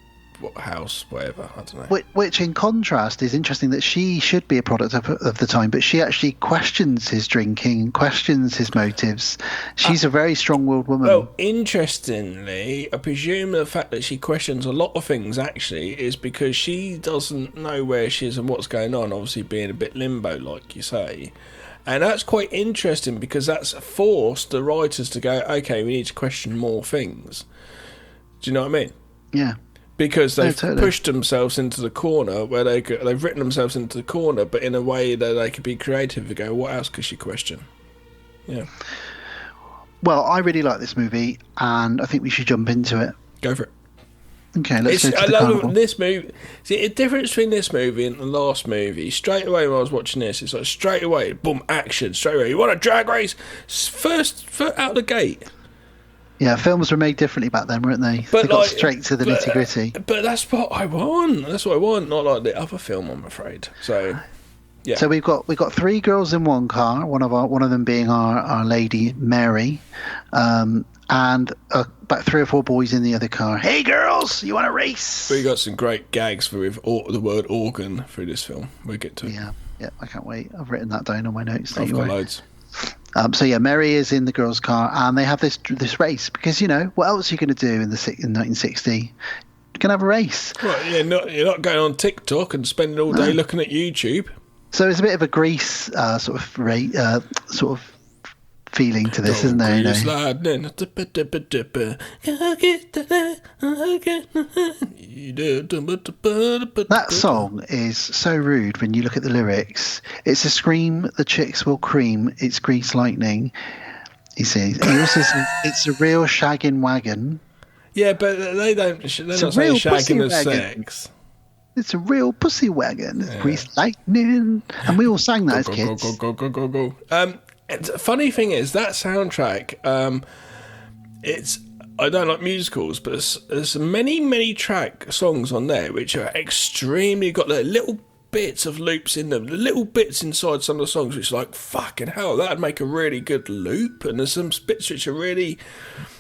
house, whatever, I don't know. Which in contrast is interesting that she should be a product of the time, but she actually questions his drinking, questions his motives. She's a very strong-willed woman. Well, interestingly, I presume the fact that she questions a lot of things actually is because she doesn't know where she is and what's going on, obviously being a bit limbo, like you say. And that's quite interesting because that's forced the writers to go, okay, we need to question more things. Do you know what I mean? Yeah. Because they've pushed themselves into the corner where they've written themselves into the corner, but in a way that they could be creative and go, what else could she question? Yeah. Well, I really like this movie, and I think we should jump into it. Go for it. Okay, let's go to the Carnival. This movie. See, the difference between this movie and the last movie, straight away when I was watching this, it's like straight away, boom, action, straight away. You want a drag race? First out the gate. Yeah, films were made differently back then, weren't they? They got straight to the nitty gritty. But that's what I want. That's what I want. Not like the other film, I'm afraid. So, yeah. So we've got three girls in one car. One of them being our lady Mary, and about 3 or 4 boys in the other car. Hey, girls, you want to race? We got some great gags with the word organ through this film. We'll get to it. Yeah, I can't wait. I've written that down on my notes. I've got loads. So yeah, Mary is in the girls' car, and they have this race because, you know, what else are you going to do in 1960? You're going to have a race. Well, you're not going on TikTok and spending all day looking at YouTube. So it's a bit of a Grease sort of feeling to this, isn't there? You know? That song is so rude when you look at the lyrics. It's a scream the chicks will cream. It's grease lightning. He says. He also says it's a real shagging wagon. Yeah, but they don't. They're not saying shagging as sex. It's a real pussy wagon. It's grease lightning, and we all sang that as kids. Go. The funny thing is that soundtrack. I don't like musicals, but there's many songs on there which are extremely got a little bits of loops in them, the little bits inside some of the songs, which is like, fucking hell, that'd make a really good loop. And there's some bits which are really,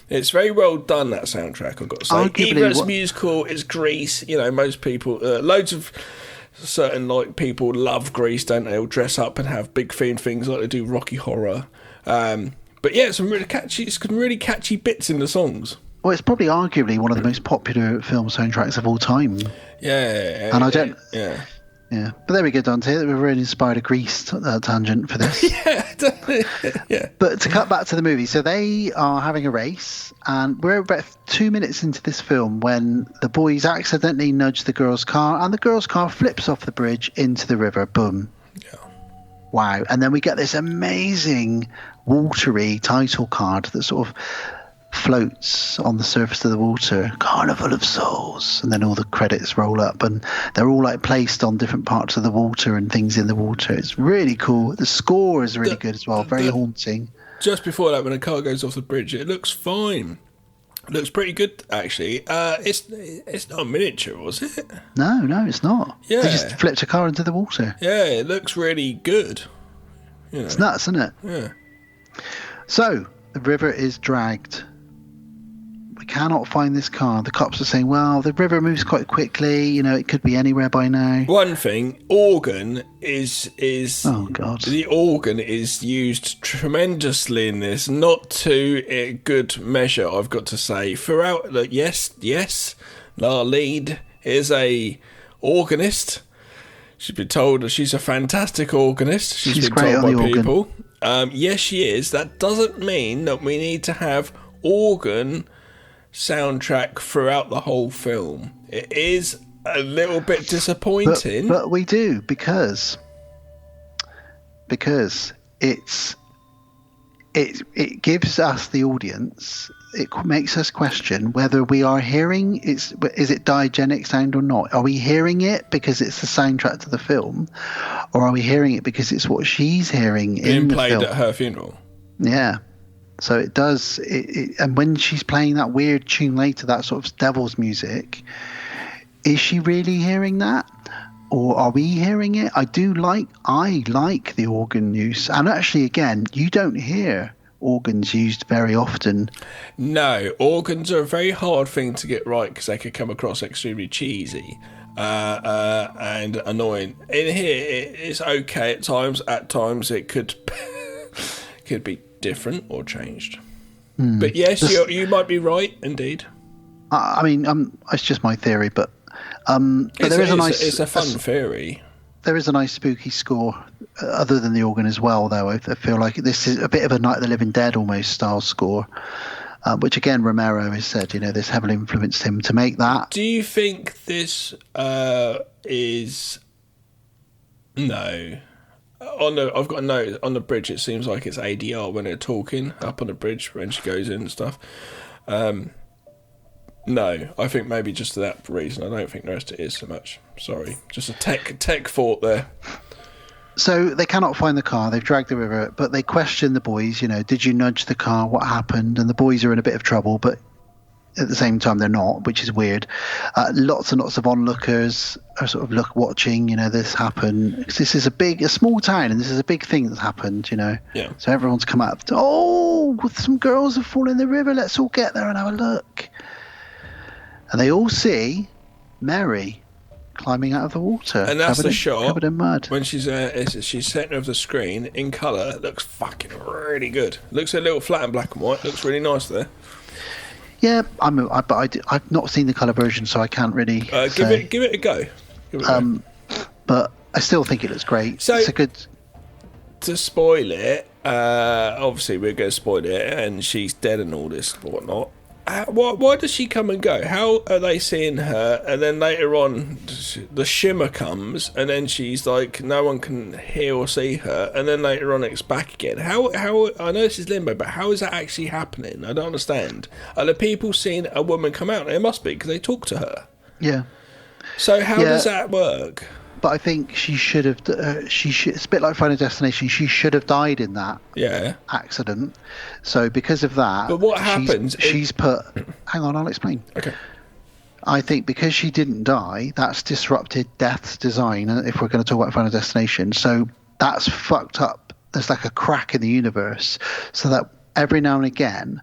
it's very well done, that soundtrack, I've got to say. Even though it's musical, it's Grease, you know, most people, loads of certain like people love Grease, don't they? All dress up and have big theme things like they do Rocky Horror. But yeah, some really catchy bits in the songs. Well, it's probably arguably one of the most popular film soundtracks of all time. Yeah. And I don't... Yeah. Yeah. But there we go, Dante. We've really inspired a Grease tangent for this. Yeah. But to cut back to the movie, so they are having a race, and we're about 2 minutes into this film when the boys accidentally nudge the girl's car, and the girl's car flips off the bridge into the river. Boom. Yeah. Wow. And then we get this amazing watery title card that sort of floats on the surface of the water, Carnival of Souls, and then all the credits roll up, and they're all like placed on different parts of the water and things in the water. It's really cool. The score is really good as well, very haunting. Just before that, when a car goes off the bridge, it looks fine. It looks pretty good, actually. It's not a miniature, was it? No, it's not. Yeah. They just flipped a car into the water. Yeah, it looks really good. You know. It's nuts, isn't it? Yeah. So the river is dragged. We cannot find this car. The cops are saying, well, the river moves quite quickly, you know, it could be anywhere by now. One thing, organ is oh god, the organ is used tremendously in this, not to a good measure, I've got to say. Throughout, yes, our lead is a organist. She's been told that she's a fantastic organist. She's been told by people. Yes, she is. That doesn't mean that we need to have organ soundtrack throughout the whole film. It is a little bit disappointing, but we do because it gives us, the audience, it makes us question whether we are hearing is it diegetic sound or not. Are we hearing it because it's the soundtrack to the film, or are we hearing it because it's what she's hearing being in played the film? at her funeral? Yeah. So it does, and when she's playing that weird tune later, that sort of devil's music, is she really hearing that, or are we hearing it? I like the organ use, and actually, again, you don't hear organs used very often. No, organs are a very hard thing to get right because they could come across extremely cheesy and annoying. In here, it's okay at times. At times, it could be different or changed. But yes, you might be right, indeed. I mean, it's just my theory, but there is a nice... It's a fun theory. There is a nice spooky score, other than the organ as well, though. I feel like this is a bit of a Night of the Living Dead almost style score, which again, Romero has said, you know, this heavily influenced him to make that. Do you think this is... No. I've got a note on the bridge. It seems like it's ADR when they're talking up on the bridge when she goes in and stuff. No, I think maybe just for that reason. I don't think the rest of it is so much. Sorry, just a tech thought there. So they cannot find the car. They've dragged the river, but they question the boys. You know, did you nudge the car? What happened? And the boys are in a bit of trouble, but at the same time they're not, which is weird. Lots and lots of onlookers are sort of watching, you know, this happen, because this is a small town, and this is a big thing that's happened, you know. Yeah. So everyone's come up to, some girls have fallen in the river, let's all get there and have a look. And they all see Mary climbing out of the water, and that's the shot covered in mud. When she's centre of the screen in colour. It looks fucking really good. Looks a little flat and black and white. Looks really nice there. Yeah, I've not seen the colour version, so I can't really say. Give it a go. But I still think it looks great. So, it's a good... To spoil it, obviously we're going to spoil it, and she's dead and all this and whatnot. Why does she come and go? How are they seeing her? And then later on, the shimmer comes, and then she's like, no one can hear or see her. And then later on, it's back again. How? I know this is limbo, but how is that actually happening? I don't understand. Are the people seeing a woman come out? It must be because they talk to her. Yeah. So how does that work? But I think she should have. It's a bit like Final Destination. She should have died in that accident. So because of that, but what happens? She's put. Hang on, I'll explain. Okay. I think because she didn't die, that's disrupted Death's design, if we're going to talk about Final Destination. So that's fucked up. There's like a crack in the universe, so that every now and again...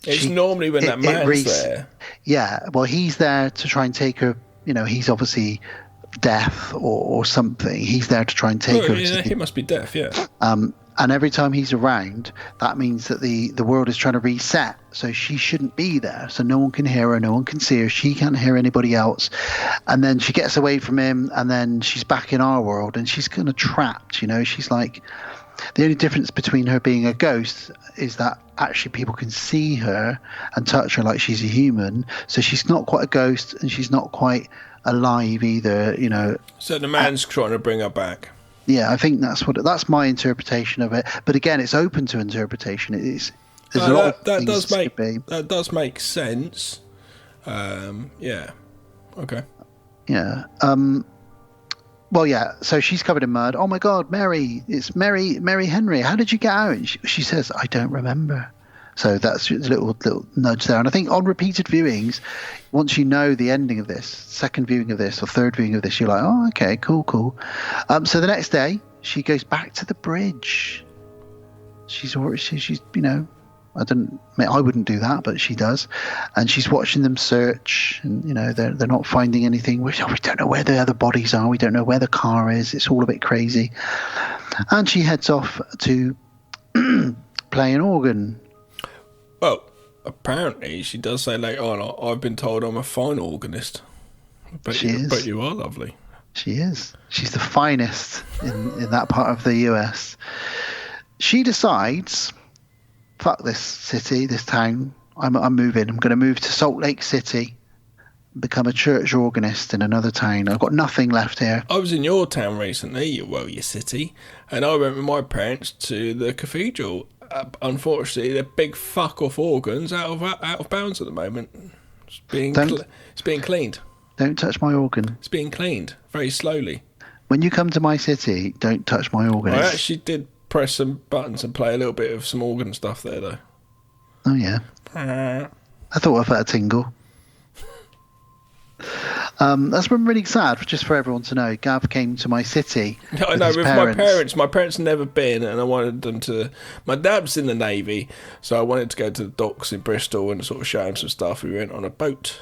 It's normally when that man's there. Yeah, well, he's there to try and take her... he's obviously Death or something. He's there to try and take her. Yeah, he must be Death, yeah. And every time he's around, that means that the world is trying to reset. So she shouldn't be there. So no one can hear her, no one can see her. She can't hear anybody else. And then she gets away from him, and then she's back in our world, and she's kind of trapped. She's like, the only difference between her being a ghost is that actually people can see her and touch her like she's a human. So she's not quite a ghost, and she's not quite alive either. So the man's trying to bring her back. Yeah, I think that's my interpretation of it. But again, it's open to interpretation. There's a lot of that things does make sense. Yeah. Okay. Yeah. Well, yeah. So she's covered in mud. Oh my God, Mary! It's Mary Henry. How did you get out? And she says, "I don't remember." So that's a little nudge there. And I think on repeated viewings, once you know the ending of this, second viewing of this or third viewing of this, you're like, oh, okay, cool. So the next day, she goes back to the bridge. She's I wouldn't do that, but she does. And she's watching them search, and they're not finding anything. We don't know where the other bodies are. We don't know where the car is. It's all a bit crazy. And she heads off to play an organ. Well, apparently she does say later on, I've been told I'm a fine organist. But you are lovely. She is. She's the finest in that part of the US. She decides, fuck this city, this town. I'm moving. I'm going to move to Salt Lake City, become a church organist in another town. I've got nothing left here. I was in your town recently, your city, and I went with my parents to the cathedral. Unfortunately, they're big fuck off organs out of bounds at the moment. It's being cleaned. Don't touch my organ. It's being cleaned very slowly. When you come to my city, don't touch my organ. I actually did press some buttons and play a little bit of some organ stuff there, though. Oh yeah. I thought I felt a tingle. That's been really sad, just for everyone to know. Gav came to my city. I know, with my parents. My parents had never been, and I wanted them to. My dad's in the Navy, so I wanted to go to the docks in Bristol and sort of show him some stuff. We went on a boat.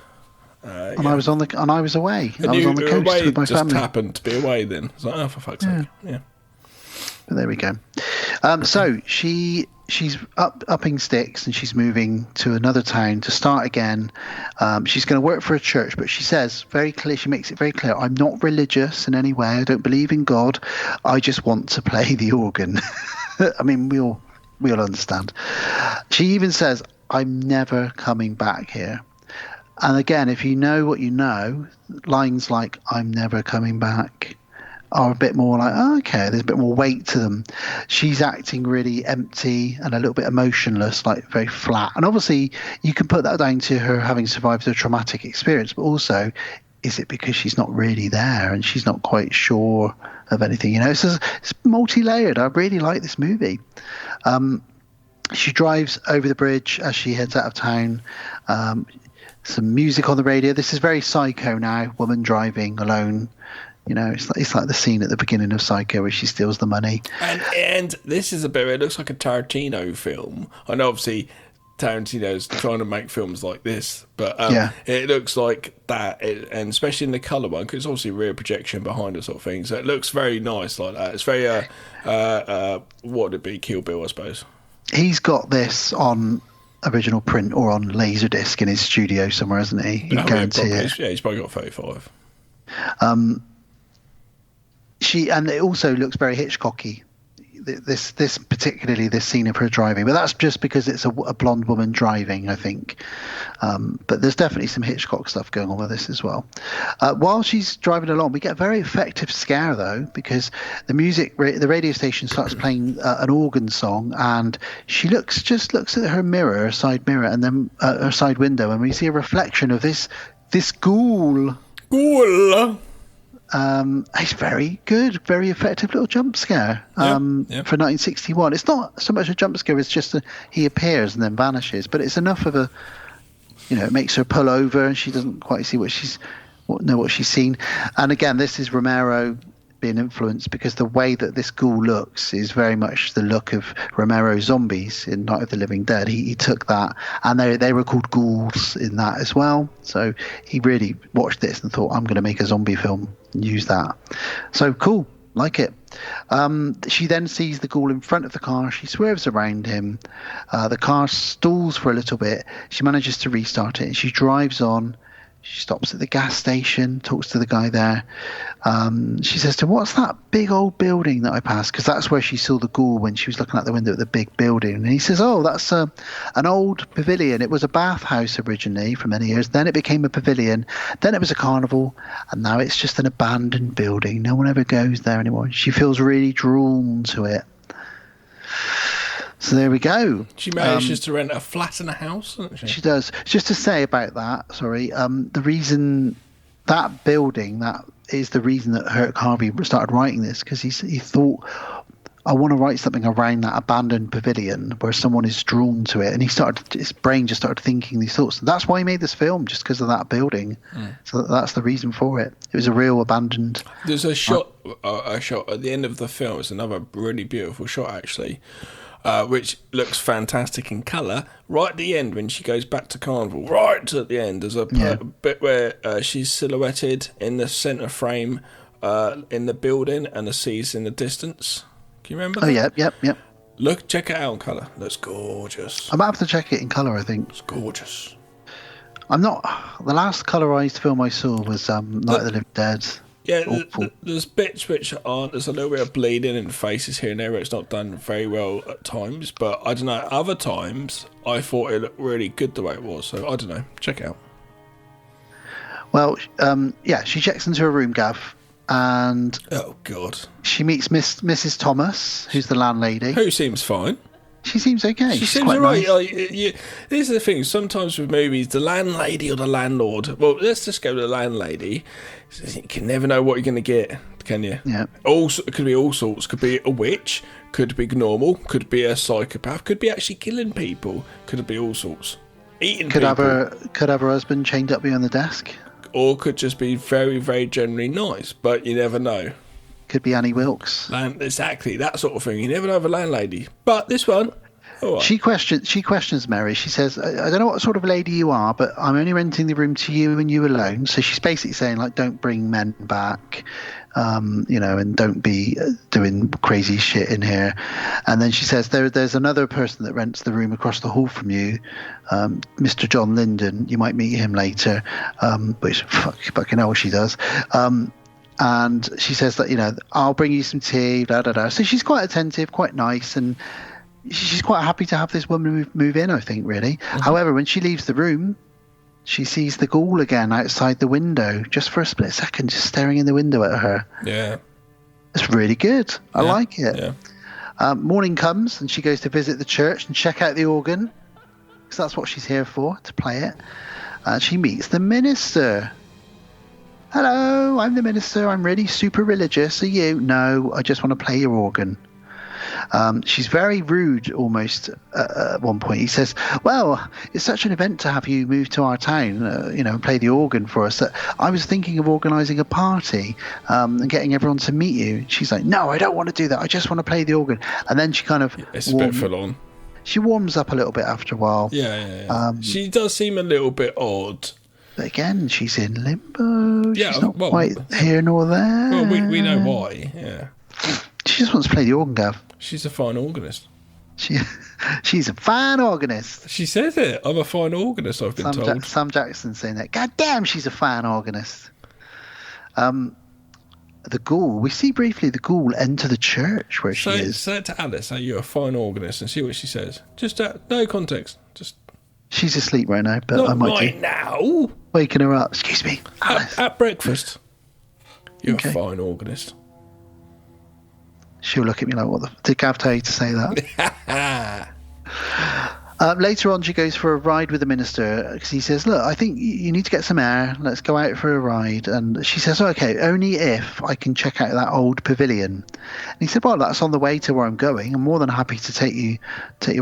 And I was away. And I was on the coast with my just family. Happened to be away then. I was like, oh, for fuck's sake. Yeah. But there we go. So she's upping sticks, and she's moving to another town to start again. She's going to work for a church, but she says very clear. She makes it very clear. I'm not religious in any way. I don't believe in God. I just want to play the organ. I mean, we all understand. She even says, I'm never coming back here. And again, if you know what you know, lines like I'm never coming back are a bit more like, oh, okay, there's a bit more weight to them. She's acting really empty and a little bit emotionless, like very flat. And obviously you can put that down to her having survived a traumatic experience, but also, is it because she's not really there and she's not quite sure of anything? It's multi-layered. I really like this movie. She drives over the bridge as she heads out of town. Some music on the radio. This is very Psycho now, woman driving alone. It's like the scene at the beginning of Psycho where she steals the money. And this is a bit, it looks like a Tarantino film. I know obviously Tarantino's trying to make films like this, but it looks like that, and especially in the colour one, because it's obviously rear projection behind it sort of thing, so it looks very nice like that. It's very, what would it be, Kill Bill, I suppose. He's got this on original print or on Laserdisc in his studio somewhere, hasn't he? You guarantee it. Yeah, he's probably got 35. And it also looks very Hitchcocky. This particularly this scene of her driving, but that's just because it's a blonde woman driving, I think. But there's definitely some Hitchcock stuff going on with this as well. While she's driving along, we get a very effective scare though, because the radio station starts playing an organ song, and she looks at her side mirror, and then her side window, and we see a reflection of this ghoul. It's very good, very effective little jump scare for 1961. It's not so much a jump scare; it's just he appears and then vanishes. But it's enough of a it makes her pull over, and she doesn't quite see what she's seen. And again, this is Romero being influenced, because the way that this ghoul looks is very much the look of Romero's zombies in Night of the Living Dead. He took that, and they were called ghouls in that as well. So he really watched this and thought, I'm going to make a zombie film and use that. So cool, like it. She then sees the ghoul in front of the car. She swerves around him. The car stalls for a little bit. She manages to restart it, and she drives on. She stops at the gas station, talks to the guy there. She says to him, what's that big old building that I passed? Because that's where she saw the ghoul when she was looking out the window at the big building. And he says, oh, that's an old pavilion. It was a bathhouse originally for many years. Then it became a pavilion. Then it was a carnival. And now it's just an abandoned building. No one ever goes there anymore. She feels really drawn to it. So there we go. She manages to rent a flat in a house, doesn't she? She does. Just to say about that, the reason that building, that is the reason that Herc Harvey started writing this, because he thought, I want to write something around that abandoned pavilion where someone is drawn to it. And his brain just started thinking these thoughts. And that's why he made this film, just because of that building. So that's the reason for it. It was a real abandoned... There's a shot at the end of the film. It's another really beautiful shot, actually. Which looks fantastic in colour. Right at the end, when she goes back to Carnival, right at the end, there's a bit where she's silhouetted in the centre frame in the building, and the sea's in the distance. Can you remember that? Oh, yep. Look, check it out in colour. Looks gorgeous. I might have to check it in colour, I think. It's gorgeous. The last colourised film I saw was Night of the Living Dead. Yeah, there's bits which aren't. There's a little bit of bleeding in faces here and there where it's not done very well at times. But I don't know. Other times, I thought it looked really good the way it was. So I don't know. Check it out. Well, she checks into her room, Gav, and oh god, she meets Mrs. Thomas, who's the landlady. Who seems fine. She seems okay. She seems quite alright. Nice. These are the things. Sometimes with movies, the landlady or the landlord. Well, let's just go with the landlady. You can never know what you're going to get, can you? Yeah. It could be all sorts. Could be a witch. Could be normal. Could be a psychopath. Could be actually killing people. Could be all sorts. Eating people. Could have her husband chained up behind the desk. Or could just be very, very generally nice. But you never know. Could be Annie Wilkes. Exactly, that sort of thing. You never know of a landlady. But this one... Right. She questions Mary. She says, I don't know what sort of lady you are, but I'm only renting the room to you and you alone. So she's basically saying, like, don't bring men back, and don't be doing crazy shit in here. And then she says, there's another person that rents the room across the hall from you, Mr. John Linden. You might meet him later, which fucking hell she does. And she says that, I'll bring you some tea, blah, blah, blah. So she's quite attentive, quite nice, and she's quite happy to have this woman move in, I think, really. Mm-hmm. However, when she leaves the room, she sees the ghoul again outside the window, just for a split second, just staring in the window at her. Yeah. It's really good. I like it. Yeah. Morning comes, and she goes to visit the church and check out the organ, because that's what she's here for, to play it. She meets the minister. Hello, I'm the minister. I'm really super religious. Are you? No, I just want to play your organ. She's very rude almost at one point. He says, well, it's such an event to have you move to our town, and play the organ for us, that I was thinking of organising a party and getting everyone to meet you. She's like, no, I don't want to do that. I just want to play the organ. And then she kind of... It's a bit full on. She warms up a little bit after a while. Yeah. She does seem a little bit odd. But again, she's in limbo. Yeah, she's not quite here nor there. Well, we know why, yeah. She just wants to play the organ, Gav. She's a fine organist. She's a fine organist. She says it. I'm a fine organist, I've been told. Sam Jackson's saying that. God damn, she's a fine organist. The ghoul, we see briefly the ghoul enter the church where she is. Say it to Alice, how you're a fine organist, and see what she says. Just no context. Just. She's asleep right now, but not I might right now. Waking her up. Excuse me, Alice. At breakfast. You're a fine organist. She'll look at me like, what did Gav tell you to say that? Later on, she goes for a ride with the minister because he says, look, I think you need to get some air. Let's go out for a ride. And she says, okay, only if I can check out that old pavilion. And he said, well, that's on the way to where I'm going. I'm more than happy to take you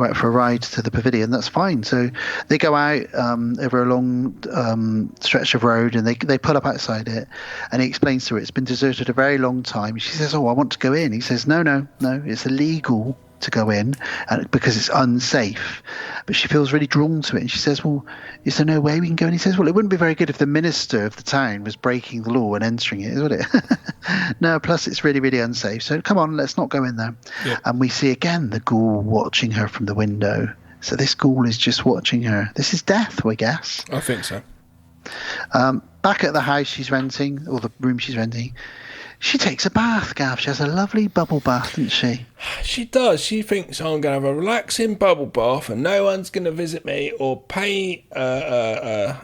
out for a ride to the pavilion. That's fine. So they go out over a long stretch of road, and they pull up outside it. And he explains to her it's been deserted a very long time. She says, oh, I want to go in. He says, no, it's illegal to go in because it's unsafe. But she feels really drawn to it, and she says, well, is there no way we can go? And he says, well, it wouldn't be very good if the minister of the town was breaking the law and entering it, would it? No, plus it's really, really unsafe. So come on, let's not go in there. Yeah. And we see again the ghoul watching her from the window. So this ghoul is just watching her. This is death, I guess. I think so. Back at the house she's renting, or the room she's renting, she takes a bath, Gav. She has a lovely bubble bath, doesn't she? She does. She thinks I'm going to have a relaxing bubble bath and no one's going to visit me or pay a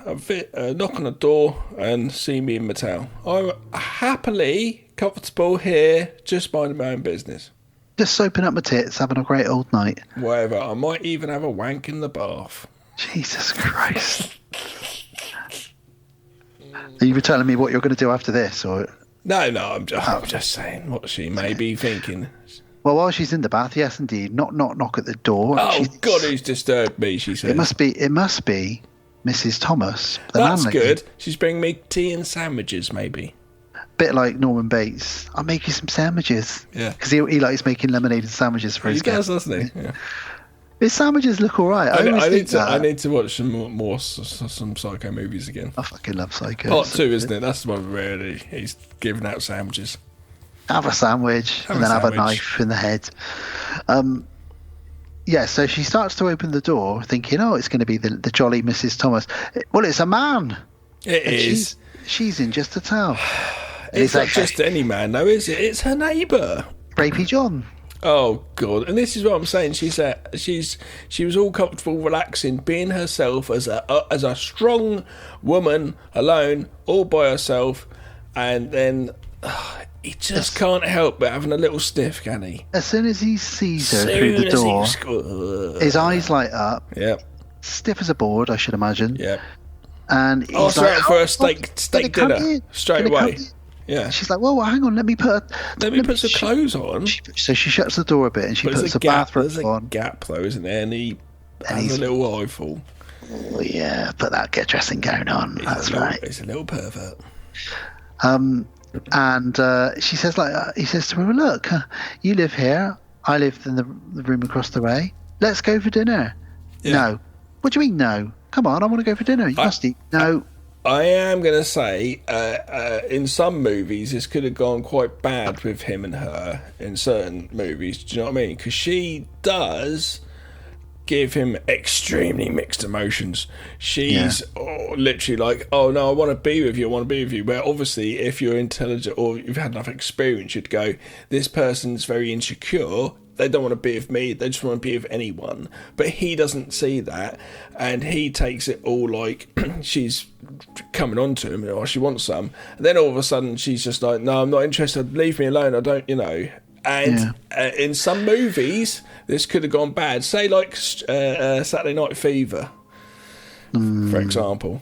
knock on the door and see me in my town. I'm happily comfortable here, just minding my own business. Just soaping up my tits, having a great old night. Whatever. I might even have a wank in the bath. Jesus Christ. Are you telling me what you're going to do after this, or...? No, I'm just saying what she may be thinking. Well, while she's in the bath, yes, indeed. Knock at the door. Oh, God, who's disturbed me, she said. It must be Mrs. Thomas. That's good. She's bringing me tea and sandwiches, maybe. Bit like Norman Bates. I'll make you some sandwiches. Yeah. Because he likes making lemonade and sandwiches for his guests. He does, doesn't he? Yeah. His sandwiches look all right. I need to watch some Psycho movies again. I fucking love Psycho. Part 2, isn't it? That's the one where he's giving out sandwiches. Have a sandwich and then have a knife in the head. Yeah, so she starts to open the door thinking, oh, it's going to be the jolly Mrs. Thomas. Well, it's a man. It is. She's in just a towel. It's not just any man, though, is it? It's her neighbour. Rapey John. Oh God! And this is what I'm saying. She was all comfortable, relaxing, being herself as a strong woman, alone, all by herself, and then he just can't help but having a little sniff, can he? As soon as he sees her through the door, his eyes light up. Yep. Stiff as a board, I should imagine. Yep. And he's like, for a steak dinner straight away. Yeah. She's like, well, hang on, let me put some clothes on. So she shuts the door a bit and she puts a bathrobe on. There's a gap though, isn't there? And he has a little eyeful. Oh yeah, put that get dressing gown on. That's right. He's a little pervert. And she says, he says to her, look, you live here. I live in the room across the way. Let's go for dinner. Yeah. No. What do you mean no? Come on, I want to go for dinner. You must eat. No. I am going to say, in some movies, this could have gone quite bad with him and her in certain movies. Do you know what I mean? Because she does give him extremely mixed emotions. She's literally like, oh, no, I want to be with you. But obviously, if you're intelligent or you've had enough experience, you'd go, this person's very insecure. They don't want to be with me. They just want to be with anyone. But he doesn't see that. And he takes it all like she's coming on to him or she wants some. And then all of a sudden she's just like, no, I'm not interested. Leave me alone. I don't, And in some movies, this could have gone bad. Say like Saturday Night Fever, for example.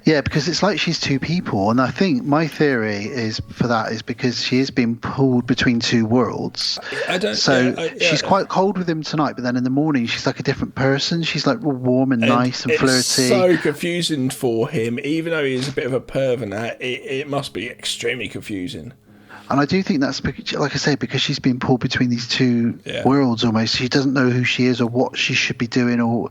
Yeah, because it's like she's two people, and I think my theory is because she is being pulled between two worlds. She's quite cold with him tonight, but then in the morning she's like a different person. She's like warm and nice and flirty. It's so confusing for him, even though he's a bit of a perv and that. It must be extremely confusing. And I do think that's, like I say, because she's been pulled between these two worlds almost. She doesn't know who she is or what she should be doing, or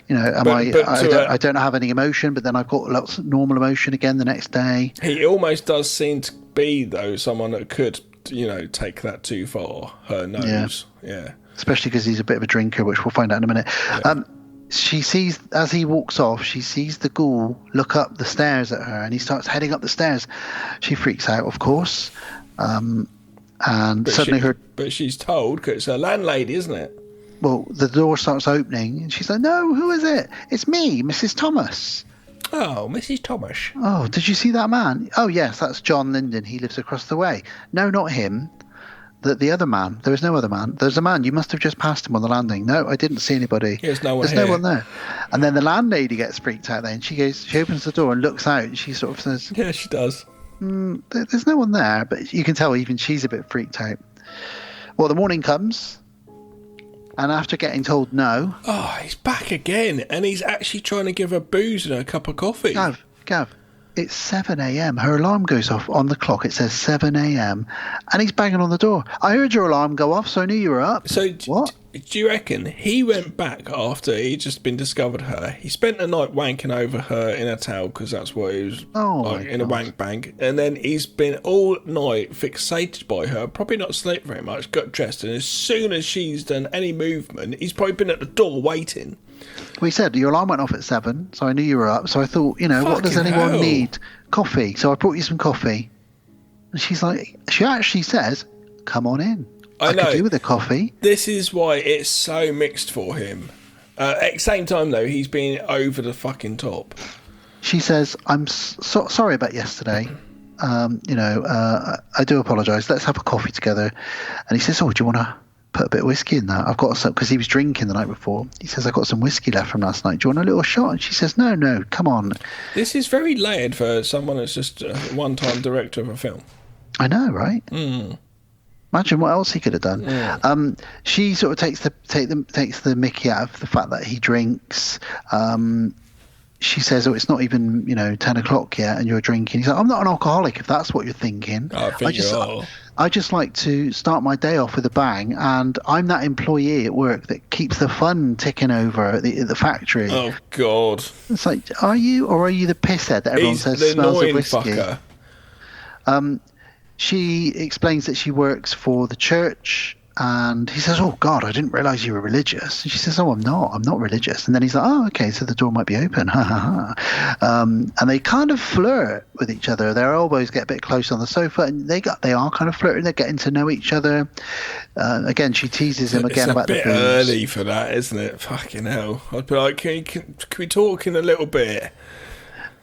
I don't have any emotion, but then I've got lots of normal emotion again the next day. He almost does seem to be, though, someone that could, take that too far. Her nose, yeah. Especially because he's a bit of a drinker, which we'll find out in a minute. Yeah. She sees, as he walks off, she sees the ghoul look up the stairs at her, and he starts heading up the stairs. She freaks out, of course. But she's told, because it's her landlady, isn't it? Well, the door starts opening and she's like, no, who is it? It's me, Mrs. Thomas. Oh, Mrs. Thomas. Oh, did you see that man? Oh yes, that's John Linden. He lives across the way. No, not him. the other man. There was no other man. There's a man. You must have just passed him on the landing. No, I didn't see anybody. There's no one There's here. no one there. And then the landlady gets freaked out then. She opens the door and looks out and she sort of says... Yeah, she does. There's no one there, but you can tell even she's a bit freaked out. Well, the morning comes, and after getting told no... Oh, he's back again, and he's actually trying to give her booze and a cup of coffee. Gav, it's 7 a.m. Her alarm goes off on the clock. It says 7 a.m. and he's banging on the door. I heard your alarm go off, so I knew you were up. So what? Do you reckon he went back after he'd just been discovered her? He spent the night wanking over her in a towel because that's what he was like in a wank bank. And then he's been all night fixated by her, probably not slept very much, got dressed. And as soon as she's done any movement, he's probably been at the door waiting. We said your alarm went off at 7, so I knew you were up. So I thought, what does anyone need? Coffee. So I brought you some coffee. And she actually says, come on in. I could do with a coffee. This is why it's so mixed for him. At the same time, though, he's been over the fucking top. She says, I'm sorry about yesterday. I do apologise. Let's have a coffee together. And he says, do you want to put a bit of whiskey in that? I've got some, because he was drinking the night before. He says, I've got some whiskey left from last night. Do you want a little shot? And she says, no, come on. This is very layered for someone that's just a one-time director of a film. I know, right? Imagine what else he could have done. Yeah. She sort of takes the mickey out of the fact that he drinks. She says, it's not even 10 o'clock yet, and you're drinking. He's like, I'm not an alcoholic if that's what you're thinking. I just like to start my day off with a bang, and I'm that employee at work that keeps the fun ticking over at the factory. Oh God! It's like, are you the pisshead that everyone says smells of whiskey? Fucker. She explains that she works for the church, and he says, oh God, I didn't realise you were religious. And she says, oh, I'm not religious. And then he's like, oh, okay, so the door might be open. And they kind of flirt with each other. Their elbows get a bit close on the sofa, and they are kind of flirting. They're getting to know each other. Again, she teases him again about the booze. It's a bit early for that, isn't it? Fucking hell. I'd be like, can we talk in a little bit?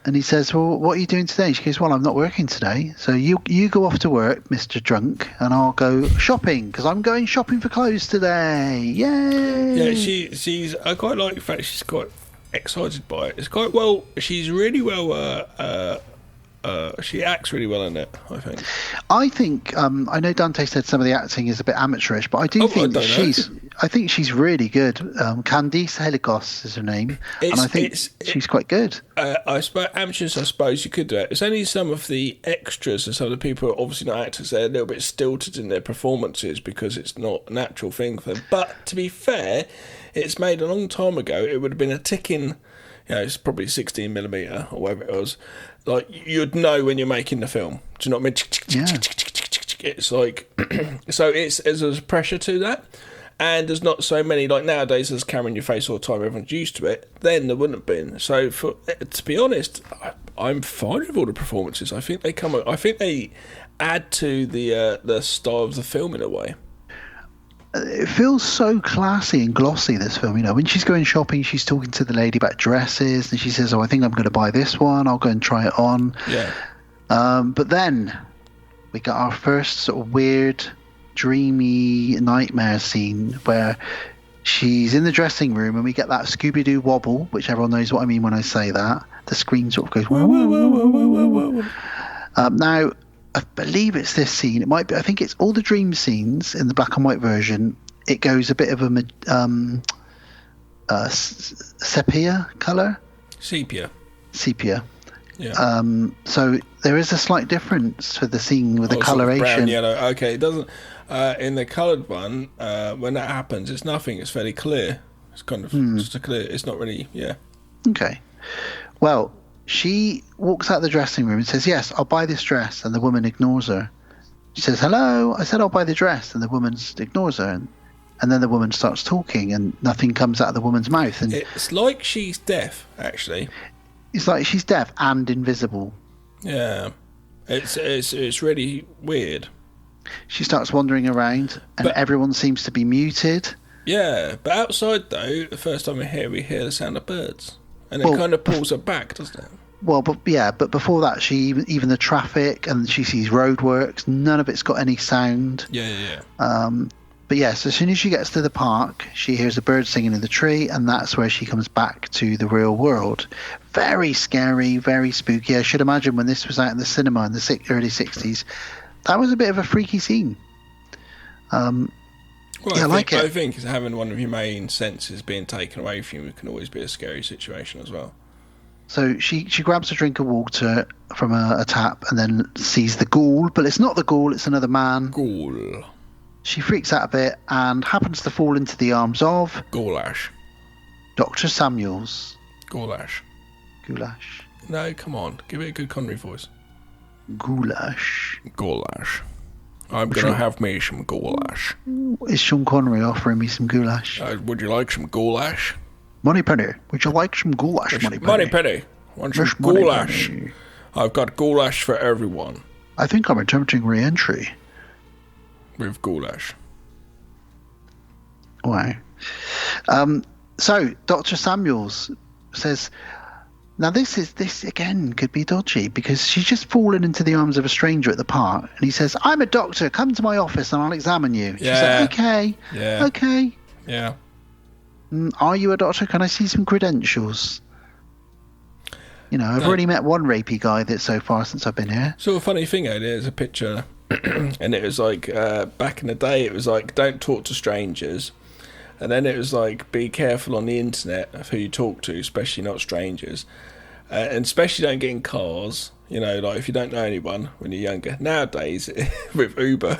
And he says, well, what are you doing today? She goes, well, I'm not working today. So you go off to work, Mr. Drunk, and I'll go shopping, because I'm going shopping for clothes today. Yay! Yeah, I quite like the fact she's quite excited by it. It's quite well, she's really well, she acts really well in it, I think. I know Dante said some of the acting is a bit amateurish, but I think she's really good. Candice Heligos is her name, and I think she's quite good. I suppose you could do it. It's only some of the extras and some of the people who are obviously not actors, they're a little bit stilted in their performances because it's not a natural thing for them. But to be fair, it's made a long time ago. It would have been a ticking, it's probably 16mm or whatever it was. Like, you'd know when you're making the film. Do you know what I mean? Yeah. It's like, so there's pressure to that. And there's not so many, like nowadays there's camera in your face all the time, everyone's used to it. Then there wouldn't have been. So to be honest, I'm fine with all the performances. I think they add to the style of the film in a way. It feels so classy and glossy, this film. When she's going shopping, she's talking to the lady about dresses, and she says, oh, I think I'm going to buy this one. I'll go and try it on. Yeah. But then we got our first sort of weird, dreamy nightmare scene where she's in the dressing room, and we get that Scooby-Doo wobble, which everyone knows what I mean when I say that. The screen sort of goes, whoa, whoa, whoa, whoa, whoa, whoa. Now, I believe it's this scene. It might be. I think it's all the dream scenes in the black and white version. It goes a bit of a sepia color. Sepia. Yeah. So there is a slight difference for the scene with the coloration. Brown, yellow. Okay, it doesn't. In the coloured one, when that happens, it's nothing. It's fairly clear. It's kind of just a clear. It's not really. Yeah. Okay. Well, she walks out of the dressing room and says, yes, I'll buy this dress, and the woman ignores her. She says, hello, I said I'll buy the dress, and the woman ignores her, and then the woman starts talking, and nothing comes out of the woman's mouth. And it's like she's deaf, actually. It's like she's deaf and invisible. Yeah, it's really weird. She starts wandering around, and everyone seems to be muted. Yeah, but outside, though, the first time we hear the sound of birds. And it kind of pulls her back, doesn't it? but before that, even the traffic, and she sees roadworks. None of it's got any sound. Yeah. But yes, as soon as she gets to the park, she hears a bird singing in the tree, and that's where she comes back to the real world. Very scary, very spooky. I should imagine when this was out in the cinema in the early 60s, that was a bit of a freaky scene. Well, I like it. I think having one of your main senses being taken away from you can always be a scary situation as well. So she grabs a drink of water from a tap and then sees the ghoul, but it's not the ghoul, it's another man. Ghoul. She freaks out a bit and happens to fall into the arms of... Goulash. Dr. Samuels. Goulash. No, come on. Give it a good Connery voice. Goulash. I'm going to have me some goulash. Is Sean Connery offering me some goulash? Would you like some goulash? Moneypenny, would you like some goulash, Moneypenny? Want some goulash? I've got goulash for everyone. I think I'm attempting re-entry. With goulash. Wow. So, Dr. Samuels says... Now, this again could be dodgy because she's just fallen into the arms of a stranger at the park, and he says, "I'm a doctor. Come to my office and I'll examine you." She's like, "Okay, okay." Yeah. Are you a doctor? Can I see some credentials? You know, I've already met one rapey guy that so far since I've been here. So a funny thing, there's a picture, and it was like back in the day, it was like don't talk to strangers. And then it was like, be careful on the internet of who you talk to, especially not strangers. And especially don't get in cars, you know, like if you don't know anyone when you're younger. Nowadays, with Uber,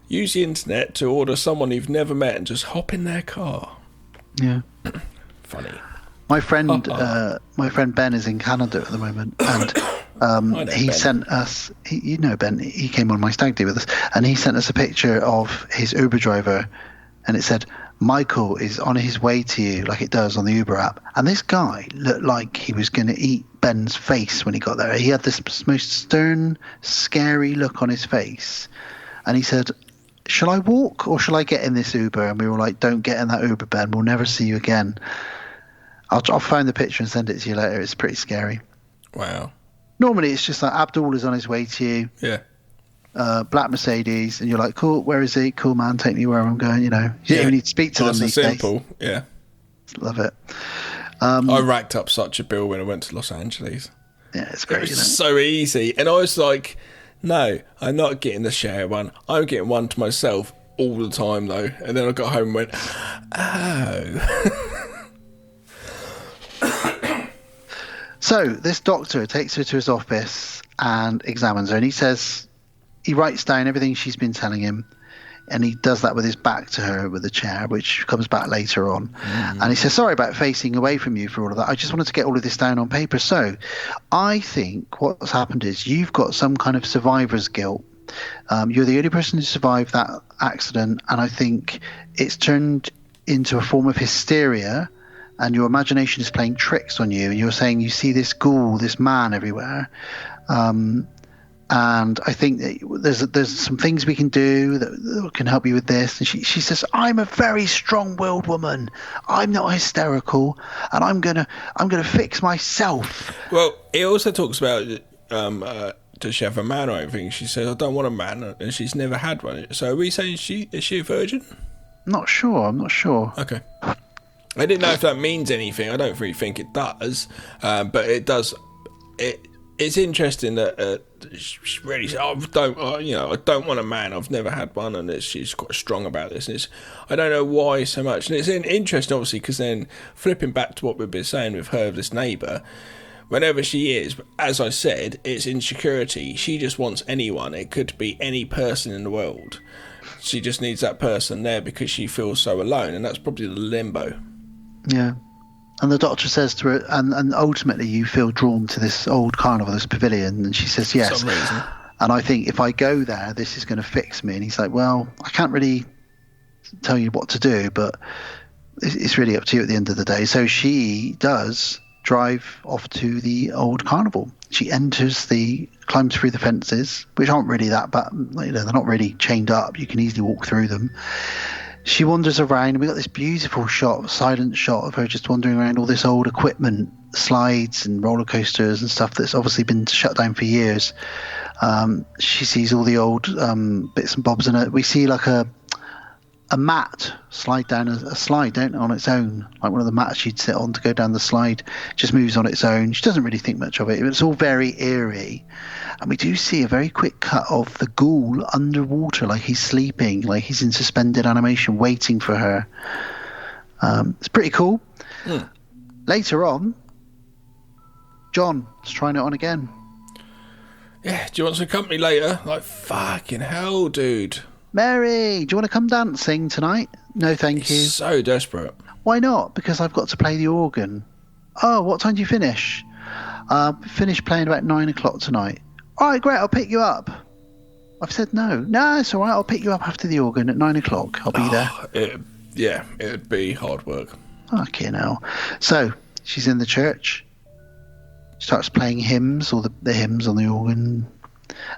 use the internet to order someone you've never met and just hop in their car. Yeah. Funny. My friend Ben is in Canada at the moment, and he sent us, you know Ben, he came on my stag do with us, and he sent us a picture of his Uber driver. And it said, "Michael is on his way to you," like it does on the Uber app. And this guy looked like he was going to eat Ben's face when he got there. He had this most stern, scary look on his face. And he said, "Shall I walk or shall I get in this Uber?" And we were like, "Don't get in that Uber, Ben. We'll never see you again." I'll find the picture and send it to you later. It's pretty scary. Wow. Normally, it's just like Abdul is on his way to you. Yeah. Black Mercedes, and you're like, "Cool, where is he? Cool, man, take me where I'm going." You know, you don't even need to speak to them these simple. days. Yeah, love it. I racked up such a bill when I went to Los Angeles. Yeah, it's great. It was so easy, and I was like, "No, I'm not getting the share one. I'm getting one to myself all the time, though." And then I got home and went, "Oh." So this doctor takes her to his office and examines her, and he writes down everything she's been telling him, and he does that with his back to her with the chair, which comes back later on. Mm-hmm. And he says, "Sorry about facing away from you for all of that. I just wanted to get all of this down on paper." So I think what's happened is you've got some kind of survivor's guilt. You're the only person who survived that accident, and I think it's turned into a form of hysteria, and your imagination is playing tricks on you, and you're saying you see this ghoul, this man everywhere. And I think that there's some things we can do that can help you with this. And she says, "I'm a very strong-willed woman. I'm not hysterical, and I'm gonna fix myself." Well, it also talks about does she have a man or anything? She says, "I don't want a man," and she's never had one. So are we saying is she a virgin? I'm not sure. Okay. I didn't know if that means anything. I don't really think it does, but it does. It's interesting that she really said, "I don't want a man. I've never had one," and she's quite strong about this. And I don't know why so much. And it's interesting, obviously, because then flipping back to what we've been saying with her, this neighbour, whenever she is, as I said, it's insecurity. She just wants anyone. It could be any person in the world. She just needs that person there because she feels so alone, and that's probably the limbo. Yeah. And the doctor says to her, and ultimately you feel drawn to this old carnival, this pavilion, and she says yes. For some reason. And I think if I go there, this is going to fix me. And he's like, "Well, I can't really tell you what to do, but it's really up to you at the end of the day." So she does drive off to the old carnival. She climbs through the fences, which aren't really that bad. They're not really chained up. You can easily walk through them. She wanders around, and we got this beautiful silent shot of her just wandering around all this old equipment slides and roller coasters and stuff that's obviously been shut down for years. She sees all the old bits and bobs in it. We see like a mat slide down a slide, don't it, on its own, like one of the mats she'd sit on to go down the slide. Just moves on its own. She doesn't really think much of it. It's all very eerie, and we do see a very quick cut of the ghoul underwater, like he's sleeping, like he's in suspended animation waiting for her. It's pretty cool. Later on, John's trying it on again. Yeah, do you want some company later? Like, fucking hell, dude. Mary, do you want to come dancing tonight? No, thank you. So desperate. Why not? Because I've got to play the organ. Oh, what time do you finish? Finish playing about 9 o'clock tonight. All right, great, I'll pick you up. I've said no. No, it's all right, I'll pick you up after the organ at 9 o'clock. I'll be there. It'd be hard work. Fucking hell. So, she's in the church. Starts playing hymns, or the hymns on the organ.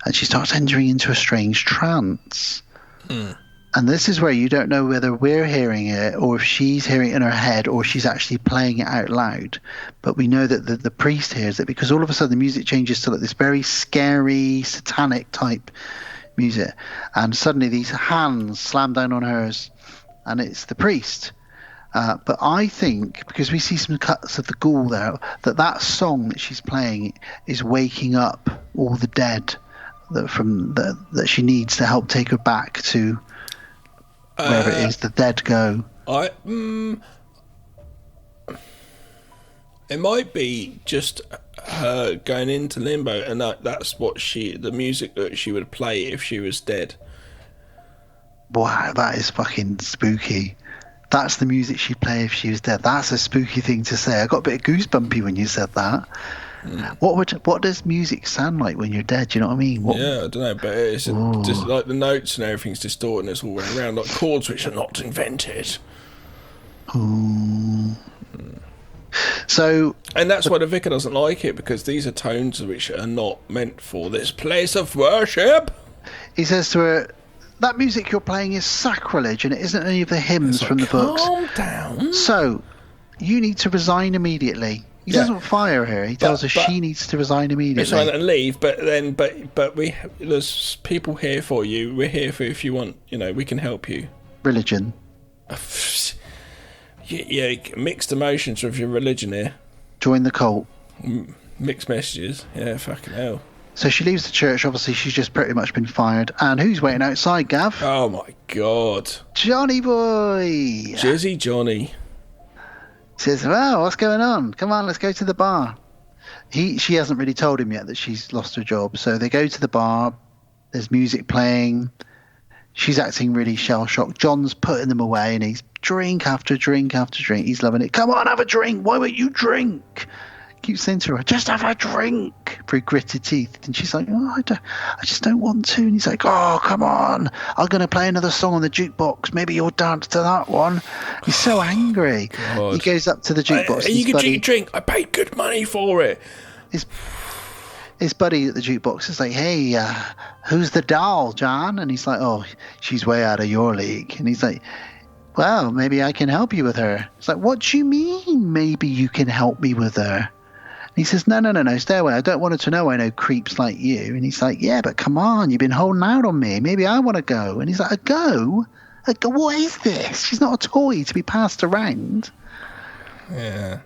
And she starts entering into a strange trance. And this is where you don't know whether we're hearing it or if she's hearing it in her head or she's actually playing it out loud. But we know that the priest hears it, because all of a sudden the music changes to like this very scary, satanic type music. And suddenly these hands slam down on hers, and it's the priest. But I think, because we see some cuts of the ghoul there, that song that she's playing is waking up all the dead that she needs to help take her back to wherever it is the dead go. It might be just her going into limbo, and that's what the music that she would play if she was dead. Wow, that is fucking spooky. That's the music she'd play if she was dead. That's a spooky thing to say. I got a bit of goosebumpy when you said that. What does music sound like when you're dead? Do you know what I mean? Yeah, I don't know, but it's just like the notes and everything's distorted and it's all going around, like chords which are not invented. So, and that's why the vicar doesn't like it, because these are tones which are not meant for this place of worship. He says to her, that music you're playing is sacrilege, and it isn't any of the hymns from the books. Calm down. So, you need to resign immediately. He doesn't fire her. He tells her she needs to resign immediately. Resign and leave. But there's people here for you. We're here for if you want. We can help you. Religion. Yeah, mixed emotions with your religion here. Join the cult. Mixed messages. Yeah, fucking hell. So she leaves the church. Obviously, she's just pretty much been fired. And who's waiting outside, Gav? Oh my God, Johnny boy. Jizzy Johnny. Says, well, what's going on? Come on, let's go to the bar. She hasn't really told him yet that she's lost her job. So they go to the bar. There's music playing. She's acting really shell-shocked. John's putting them away, and he's drink after drink after drink. He's loving it. Come on, have a drink. Why won't you drink? Keeps saying to her, just have a drink, through gritted teeth. And she's like, I just don't want to. And he's like, oh, come on, I'm going to play another song on the jukebox. Maybe you'll dance to that one. He's so angry. God. He goes up to the jukebox. You can drink. I paid good money for it. His buddy at the jukebox is like, hey, who's the doll, John? And he's like, oh, she's way out of your league. And he's like, well, maybe I can help you with her. It's like, what do you mean maybe you can help me with her? He says, no, stay away. I don't want her to know I know creeps like you. And he's like, yeah, but come on, you've been holding out on me. Maybe I want to go. And he's like, a go? What is this? She's not a toy to be passed around. Yeah.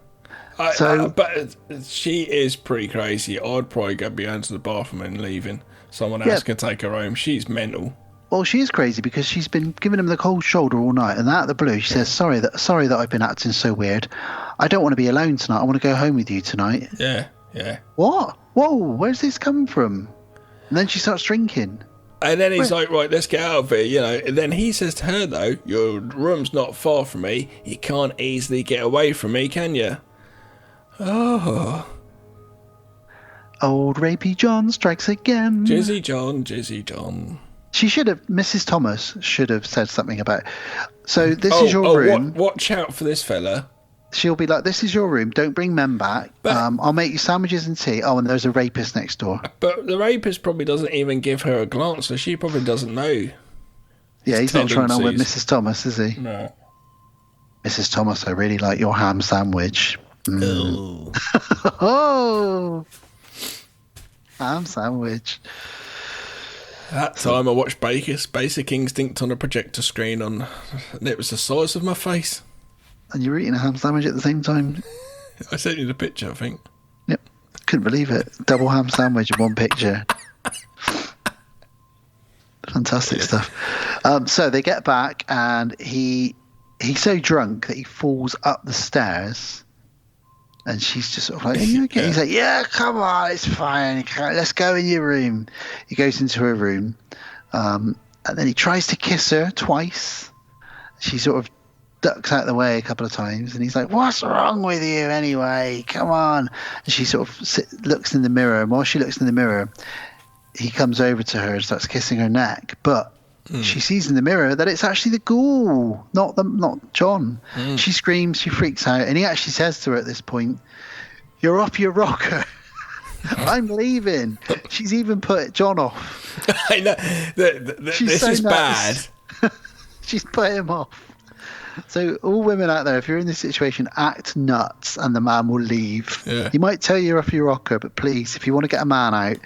But she is pretty crazy. I'd probably go behind to the bathroom and leaving. Someone else can take her home. She's mental. Well, she is crazy because she's been giving him the cold shoulder all night, and out of the blue, she says, sorry that I've been acting so weird. I don't want to be alone tonight. I want to go home with you tonight. Yeah. What? Whoa, where's this coming from? And then she starts drinking. And then he's like, right, let's get out of here, And then he says to her, though, your room's not far from me. You can't easily get away from me, can you? Oh. Old Rapey John strikes again. Jizzy John. Mrs. Thomas should have said something about, so this is your room. Watch out for this fella. She'll be like, this is your room. Don't bring men back. I'll make you sandwiches and tea. Oh, and there's a rapist next door. But the rapist probably doesn't even give her a glance, so she probably doesn't know. Yeah, he's not trying on with Mrs. Thomas, is he? No. Mrs. Thomas, I really like your ham sandwich. Oh, ham sandwich. That time I watched Basic Instinct on a projector screen and it was the size of my face. And you were eating a ham sandwich at the same time? I sent you the picture, I think. Yep. Couldn't believe it. Double ham sandwich in one picture. Fantastic stuff. So they get back and he's so drunk that he falls up the stairs. And she's just sort of like, are you okay? He's like, yeah, come on, it's fine. Let's go in your room. He goes into her room. And then he tries to kiss her twice. She sort of ducks out of the way a couple of times. And he's like, what's wrong with you anyway? Come on. And she sort of looks in the mirror. And while she looks in the mirror, he comes over to her and starts kissing her neck. But she sees in the mirror that it's actually the ghoul, not John. She screams, she freaks out, and he actually says to her at this point, "You're off your rocker. I'm leaving." She's even put John off. I know. This so is nuts. bad. She's put him off. So all women out there, if you're in this situation, act nuts and the man will leave. Yeah. He might tell you you're off your rocker, but please, if you want to get a man out,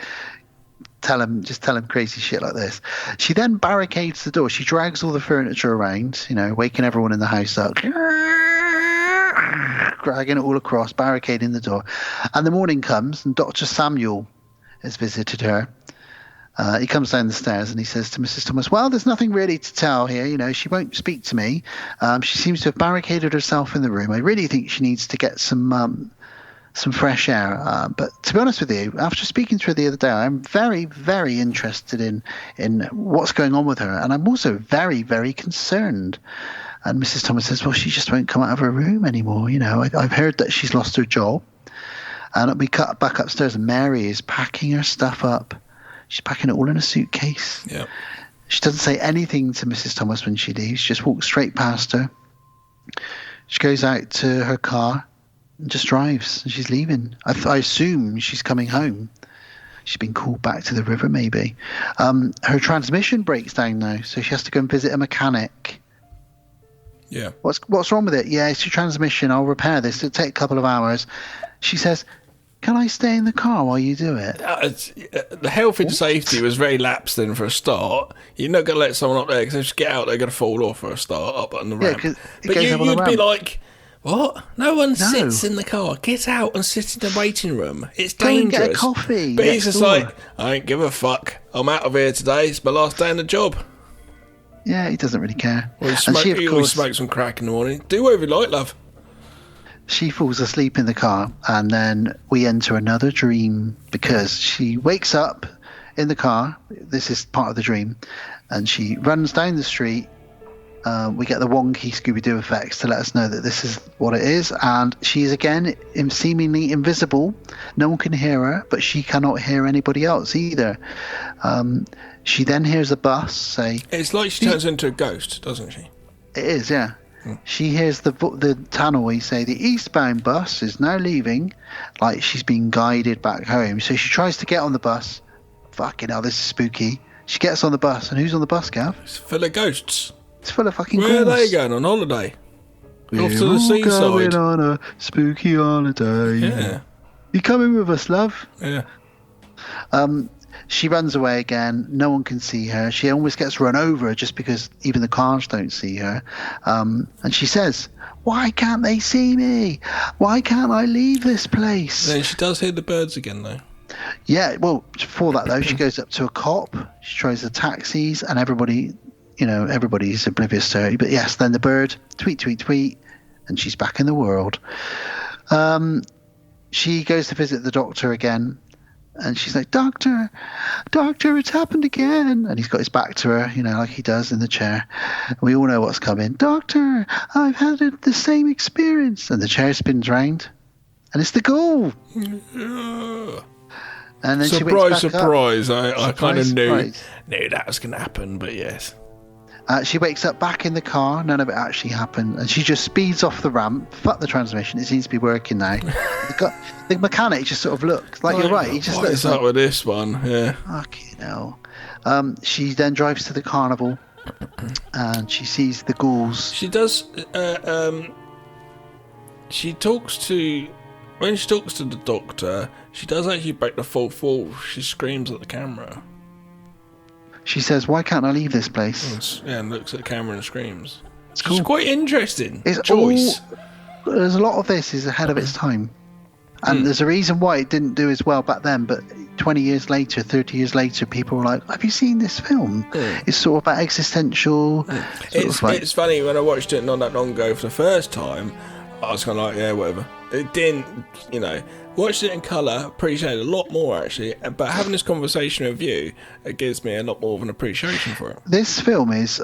tell him crazy shit like this. She then barricades the door. She drags all the furniture around, waking everyone in the house up, dragging it all across, barricading the door. And the morning comes, and Dr. Samuel has visited her. He comes down the stairs and he says to Mrs. Thomas, well, there's nothing really to tell here. She won't speak to me. She seems to have barricaded herself in the room. I really think she needs to get some fresh air. But to be honest with you, after speaking to her the other day, I'm very, very interested in what's going on with her. And I'm also very, very concerned. And Mrs. Thomas says, well, she just won't come out of her room anymore. I've heard that she's lost her job. And we cut back upstairs and Mary is packing her stuff up. She's packing it all in a suitcase. Yeah. She doesn't say anything to Mrs. Thomas when she leaves. She just walks straight past her. She goes out to her car and just drives. And she's leaving. I assume she's coming home. She's been called back to the river, maybe. Her transmission breaks down now, so she has to go and visit a mechanic. Yeah. What's wrong with it? Yeah, it's your transmission. I'll repair this. It'll take a couple of hours. She says, can I stay in the car while you do it? The health and safety was very lapsed then for a start. You're not going to let someone up there because if you get out, they're going to fall off for a start up on the ramp. But you'd be like, what? No one sits in the car. Get out and sit in the waiting room. It's dangerous. Go and get a coffee. But he's just like, I don't give a fuck. I'm out of here today. It's my last day on the job. Yeah, he doesn't really care. Well, he always smokes some crack in the morning. Do whatever you like, love. She falls asleep in the car, and then we enter another dream because she wakes up in the car. This is part of the dream, and she runs down the street. We get the wonky Scooby-Doo effects to let us know that this is what it is, and she is again seemingly invisible. No one can hear her, but she cannot hear anybody else either. She then hears a bus say... It's like she turns into a ghost, doesn't she? It is, yeah. She hears the tannoy say the eastbound bus is now leaving, like she's being guided back home. So she tries to get on the bus. Fucking hell, this is spooky. She gets on the bus, and who's on the bus, Gav? It's full of ghosts. It's full of fucking Where ghouls. are they going on holiday? We're off to the seaside. Going on a spooky holiday. Yeah. You coming with us, love? Yeah. She runs away again. No one can see her. She almost gets run over just because even the cars don't see her. And she says, why can't they see me? Why can't I leave this place? Then she does hear the birds again, though. Yeah, well, for that, though, she goes up to a cop. She tries the taxis, and everybody's oblivious to her. But yes, then the bird, tweet, tweet, tweet, and she's back in the world. She goes to visit the doctor again. And she's like, Doctor, it's happened again. And he's got his back to her, like he does in the chair. And we all know what's coming. Doctor, I've had the same experience. And the chair spins round. And it's the ghoul. Yeah. And then surprise, she wakes back surprise. up. I kind of knew Surprise. that was going to happen, but yes. She wakes up back in the car. None of it actually happened. And she just speeds off the ramp. Fuck the transmission. It seems to be working now. The mechanic just sort of looks like, you're right. He just what looks is up with this one? Yeah. Fucking hell. She then drives to the carnival. And she sees the ghouls. She does... she talks to... When she talks to the doctor, she does actually break the fourth wall. She screams at the camera. She says, "Why can't I leave this place?" And looks at the camera and screams. It's cool. quite interesting. It's choice. There's a lot of this is ahead of its time. And there's a reason why it didn't do as well back then, but 20 years later, 30 years later, people were like, "Have you seen this film?" It's sort of about existential. It's funny, when I watched it not that long ago for the first time, I was kind of like, yeah, whatever. It didn't, watched it in colour, appreciated it a lot more actually, but having this conversation with you, it gives me a lot more of an appreciation for it. This film is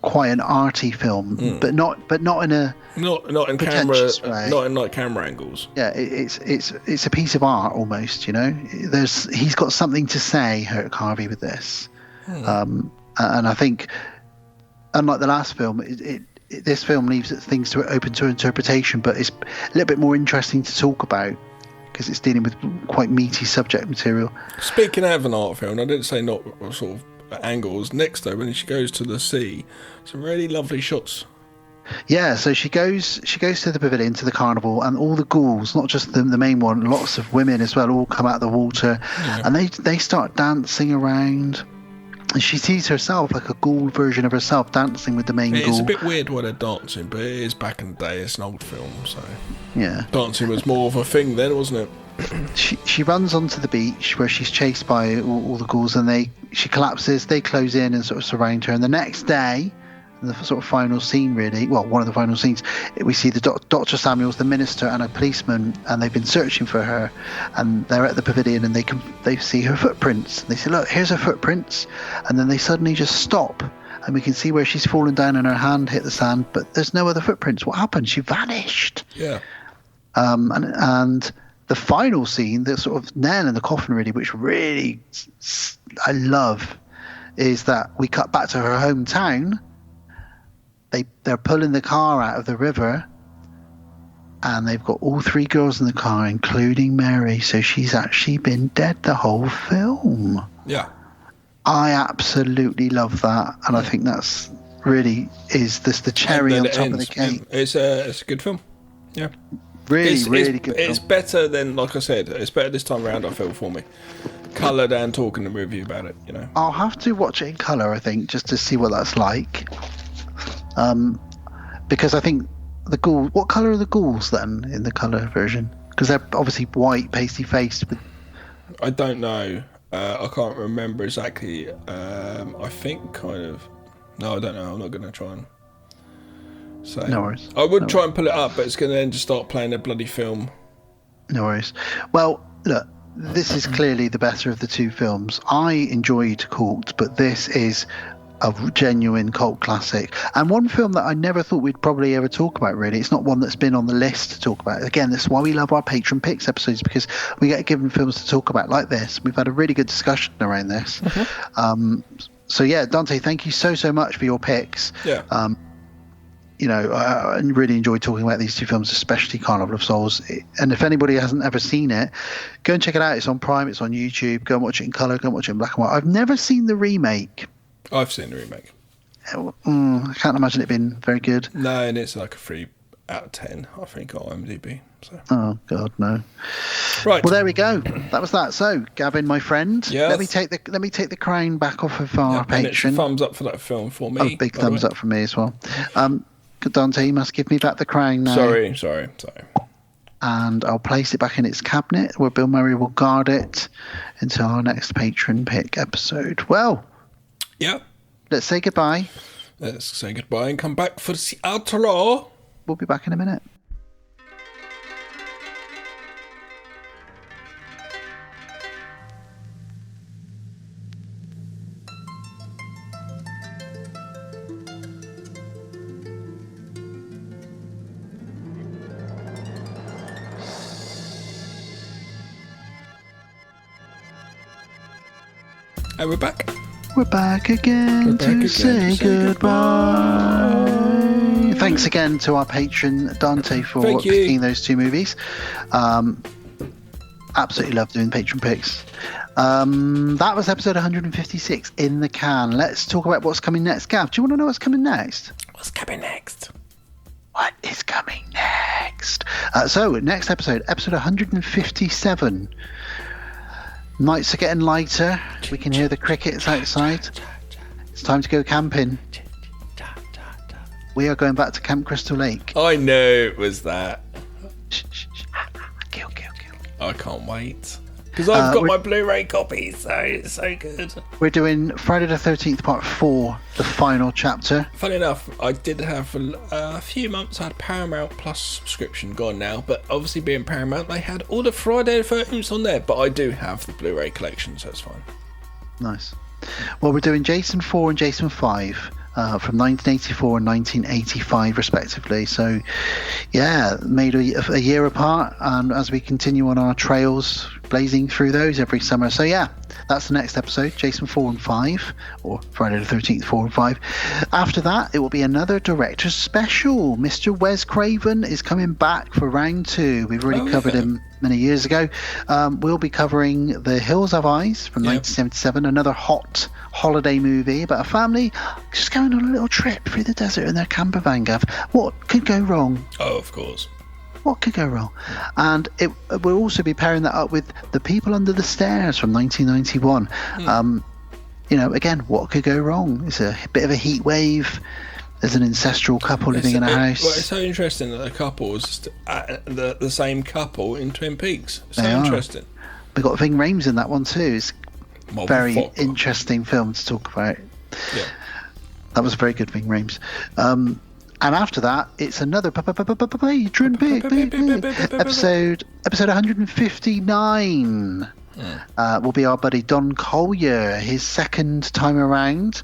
quite an arty film, but not in a not in camera way. Not in like camera angles. Yeah, it's a piece of art almost. He's got something to say, Herc Harvey, with this, and I think, unlike the last film, this film leaves things open to interpretation, but it's a little bit more interesting to talk about because it's dealing with quite meaty subject material. Speaking of an art film, I didn't say not sort of angles. Next though, when she goes to the sea, some really lovely shots. Yeah, so she goes to the pavilion, to the carnival, and all the ghouls, not just the main one, lots of women as well, all come out of the water, and they start dancing around. And she sees herself like a ghoul version of herself dancing with the main ghoul. It's a bit weird why they're dancing, but it is back in the day. It's an old film, so yeah, dancing was more of a thing then, wasn't it? She runs onto the beach where she's chased by all the ghouls, and she collapses. They close in and sort of surround her. And the next day, the sort of final scene, really, well, one of the final scenes, we see the Dr. Samuels, the minister, and a policeman, and they've been searching for her, and they're at the pavilion, and they see her footprints. They say, "Look, here's her footprints," and then they suddenly just stop, and we can see where she's fallen down and her hand hit the sand, but there's no other footprints. What happened? She vanished. Yeah. And the final scene, the sort of nail in the coffin, really, which really I love, is that we cut back to her hometown. They're pulling the car out of the river, and they've got all three girls in the car, including Mary. So she's actually been dead the whole film. Yeah. I absolutely love that, and I think that's really is the cherry on top of the cake. It's a good film. Yeah. Really good. It's better than, like I said, it's better this time around, I feel, for me. Coloured and talking with you about it, I'll have to watch it in colour, I think, just to see what that's like. Because I think the ghouls. What colour are the ghouls then in the colour version? Because they're obviously white, pasty faced. I don't know. I can't remember exactly. I think kind of. No, I don't know. I'm not going to try and say. No worries. I would try and pull it up, but it's going to then just start playing a bloody film. No worries. Well, look, this is clearly the better of the two films. I enjoyed Cult, but this is a genuine cult classic, and one film that I never thought we'd probably ever talk about, really. It's not one that's been on the list to talk about. Again, that's why we love our Patron Picks episodes, because we get given films to talk about like this. We've had a really good discussion around this. So yeah, Dante, thank you so much for your picks. Yeah. I really enjoyed talking about these two films, especially Carnival of Souls. And if anybody hasn't ever seen it, go and check it out. It's on Prime, it's on YouTube. Go and watch it in colour, go and watch it in black and white. I've never seen the remake. I've seen the remake. I can't imagine it being very good. No, and it's like a 3 out of 10, I think, on IMDb. So. Oh God, no! Right. Well, there we go. That was that. So, Gavin, my friend, yes. let me take the crown back off of our patron. It's a thumbs up for that film for me. Oh, big thumbs up for me as well. Dante, you must give me back the crown now. Sorry. And I'll place it back in its cabinet, where Bill Murray will guard it until our next Patron Pick episode. Well. Yeah. Let's say goodbye. Let's say goodbye and come back for the outro. We'll be back in a minute. And we're back. We're back again to say goodbye. Thanks again to our patron Dante for picking those two movies. Absolutely love doing patron picks. That was episode 156 in the can. Let's talk about what's coming next. Gav, do you want to know what's coming next? What's coming next? What is coming next? next. So next episode 157. Nights are getting lighter. We can hear the crickets outside. It's time to go camping. We are going back to Camp Crystal Lake. I knew it was that. Kill. I can't wait. Because I've got my Blu-ray copy, so it's so good. We're doing Friday the 13th Part 4, the final chapter. Funny enough, I did have a few months, I had Paramount Plus subscription, gone now, but obviously being Paramount, they had all the Friday the 13th on there, but I do have the Blu-ray collection, so it's fine. Nice. Well, we're doing Jason 4 and Jason 5 from 1984 and 1985 respectively, so yeah, made a year apart, and as we continue on our trails blazing through those every summer. So yeah, that's the next episode, Jason 4 and 5, or Friday the 13th 4 and 5. After that, it will be another director's special. Mr. Wes Craven is coming back for round 2. We've already covered him many years ago. We'll be covering The Hills Have Eyes from 1977, another hot holiday movie about a family just going on a little trip through the desert in their camper van, Gav. What could go wrong? Oh, of course. What could go wrong? And we'll also be pairing that up with The People Under the Stairs from 1991. Again, what could go wrong? It's a bit of a heat wave. There's an ancestral couple living in a house. Well, it's so interesting that the couple's the same couple in Twin Peaks. So They are. interesting. We've got Ving Rhames in that one too. It's a very Motherfucker. interesting film to talk about. Yeah. That was a very good Ving Rhames. And after that, it's another patron episode 159. Will be our buddy Don Collier, his second time around.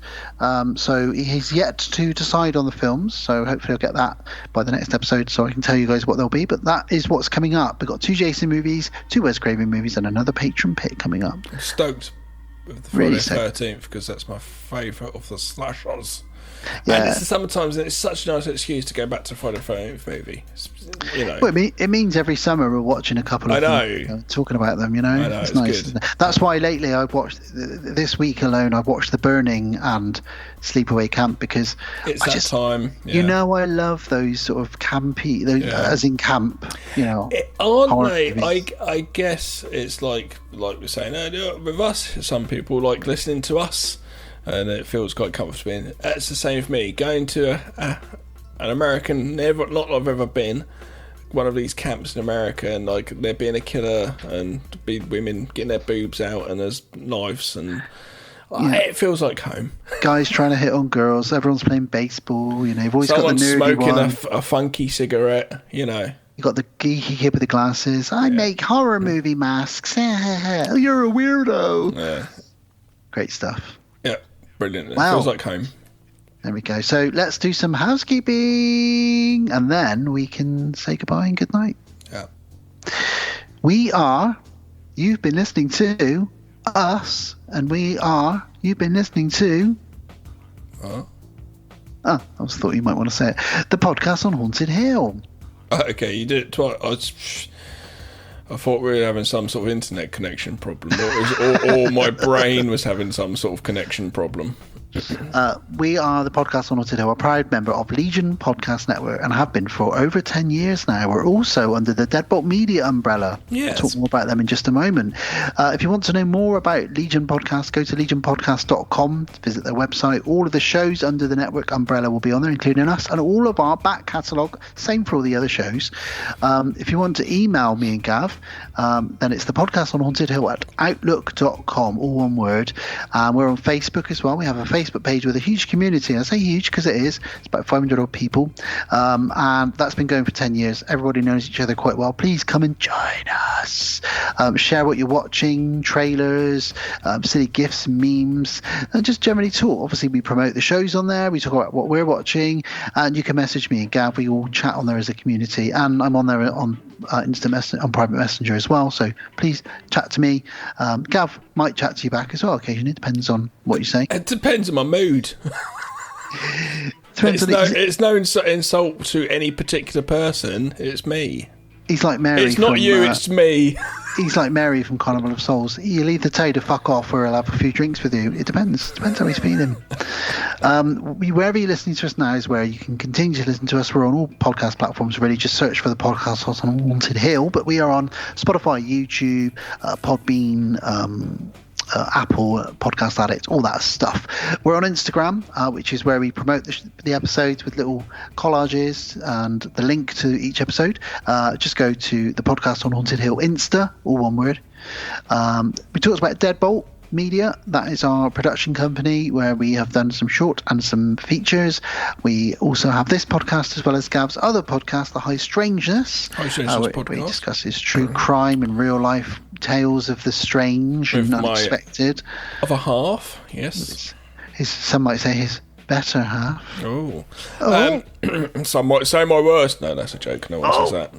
So he's yet to decide on the films, so hopefully I'll get that by the next episode so I can tell you guys what they'll be. But that is what's coming up. We've got 2 Jason movies, 2 Wes Craven movies, and another patron pick coming up. I'm stoked with the Really Friday stoked. 13th because that's my favourite of the slashers. Yeah. And it's the summertime, and it's such a nice excuse to go back to Friday the 13th movie. You know. Well, it means every summer we're watching a couple of them, talking about them, you know. I know, it's it's nice. good. That's why lately I've watched, this week alone, I've watched The Burning and Sleepaway Camp because It's I that just, time. Yeah. you know, I love those sort of campy, as in camp, you know. Aren't horror they? movies. I guess it's like we're saying earlier with us. Some people like listening to us, and it feels quite comfortable. It's the same for me. Going to an American, not I've ever been, one of these camps in America, and like there being a killer and be women getting their boobs out, and there's knives, and it feels like home. Guys trying to hit on girls, everyone's playing baseball, you know. You've always Someone's got the nerdy smoking one. a funky cigarette, you know. You got the geeky kid with the glasses. I make horror movie masks. Oh, you're a weirdo. Yeah. Great stuff. Yeah, brilliant. It Wow. feels like home. There we go. So let's do some housekeeping and then we can say goodbye and good night. Yeah. You've been listening to us, and you've been listening to. Huh? I thought you might want to say it. The podcast on Haunted Hill. Okay, you did it twice. I thought we were having some sort of internet connection problem, or my brain was having some sort of connection problem. We are the podcast on Haunted Hill, a proud member of Legion Podcast Network, and have been for over 10 years now. We're also under the Deadbolt Media umbrella. Yes. We'll talk more about them in just a moment. If you want to know more about Legion Podcast, go to legionpodcast.com to visit their website. All of the shows under the network umbrella will be on there, including us, and all of our back catalogue, same for all the other shows. If you want to email me and Gav, then it's the podcast on Haunted Hill at outlook.com, all one word. We're on Facebook as well. We have a Facebook page with a huge community. I say huge because it is. It's about 500 odd people, and that's been going for 10 years. Everybody knows each other quite well. Please come and join us. Share what you're watching, trailers, silly gifs, memes, and just generally talk. Obviously, we promote the shows on there. We talk about what we're watching, and you can message me and Gav. We all chat on there as a community, and I'm on there on on private messenger as well, so please chat to me. Gav might chat to you back as well occasionally. It depends on what you say. It depends on my mood. It's no insult to any particular person. It's me. He's like Mary. It's not you, it's me. He's like Mary from Carnival of Souls. He'll either tell you to fuck off or he'll have a few drinks with you. It depends how he's feeling. Wherever you're listening to us now is where you can continue to listen to us. We're on all podcast platforms, really. Just search for the podcast Hot on Haunted Hill. But we are on Spotify, YouTube, Podbean, Apple, Podcast Addict, all that stuff. We're on Instagram, which is where we promote the episodes with little collages and the link to each episode. Just go to the Podcast on Haunted Hill Insta, all one word. We talked about Deadbolt Media. That is our production company where we have done some short and some features. We also have this podcast as well as Gav's other podcast, The High Strangeness, podcast. We discusses true crime and real life tales of the strange and unexpected. Other half, yes. Some might say his better half. Oh. Some might say my worst. No, that's a joke. No one says that.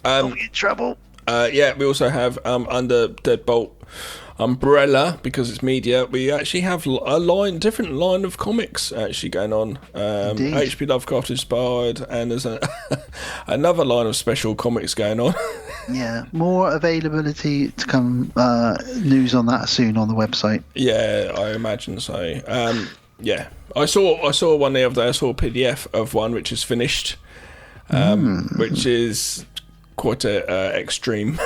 Don't get in trouble. We also have under Deadbolt umbrella, because it's media, we actually have a different line of comics actually going on. H.P. Lovecraft inspired, and there's another line of special comics going on. Yeah, more availability to come. News on that soon on the website. Yeah, I imagine so. Yeah, I saw one the other day. I saw a PDF of one which is finished, which is quite extreme.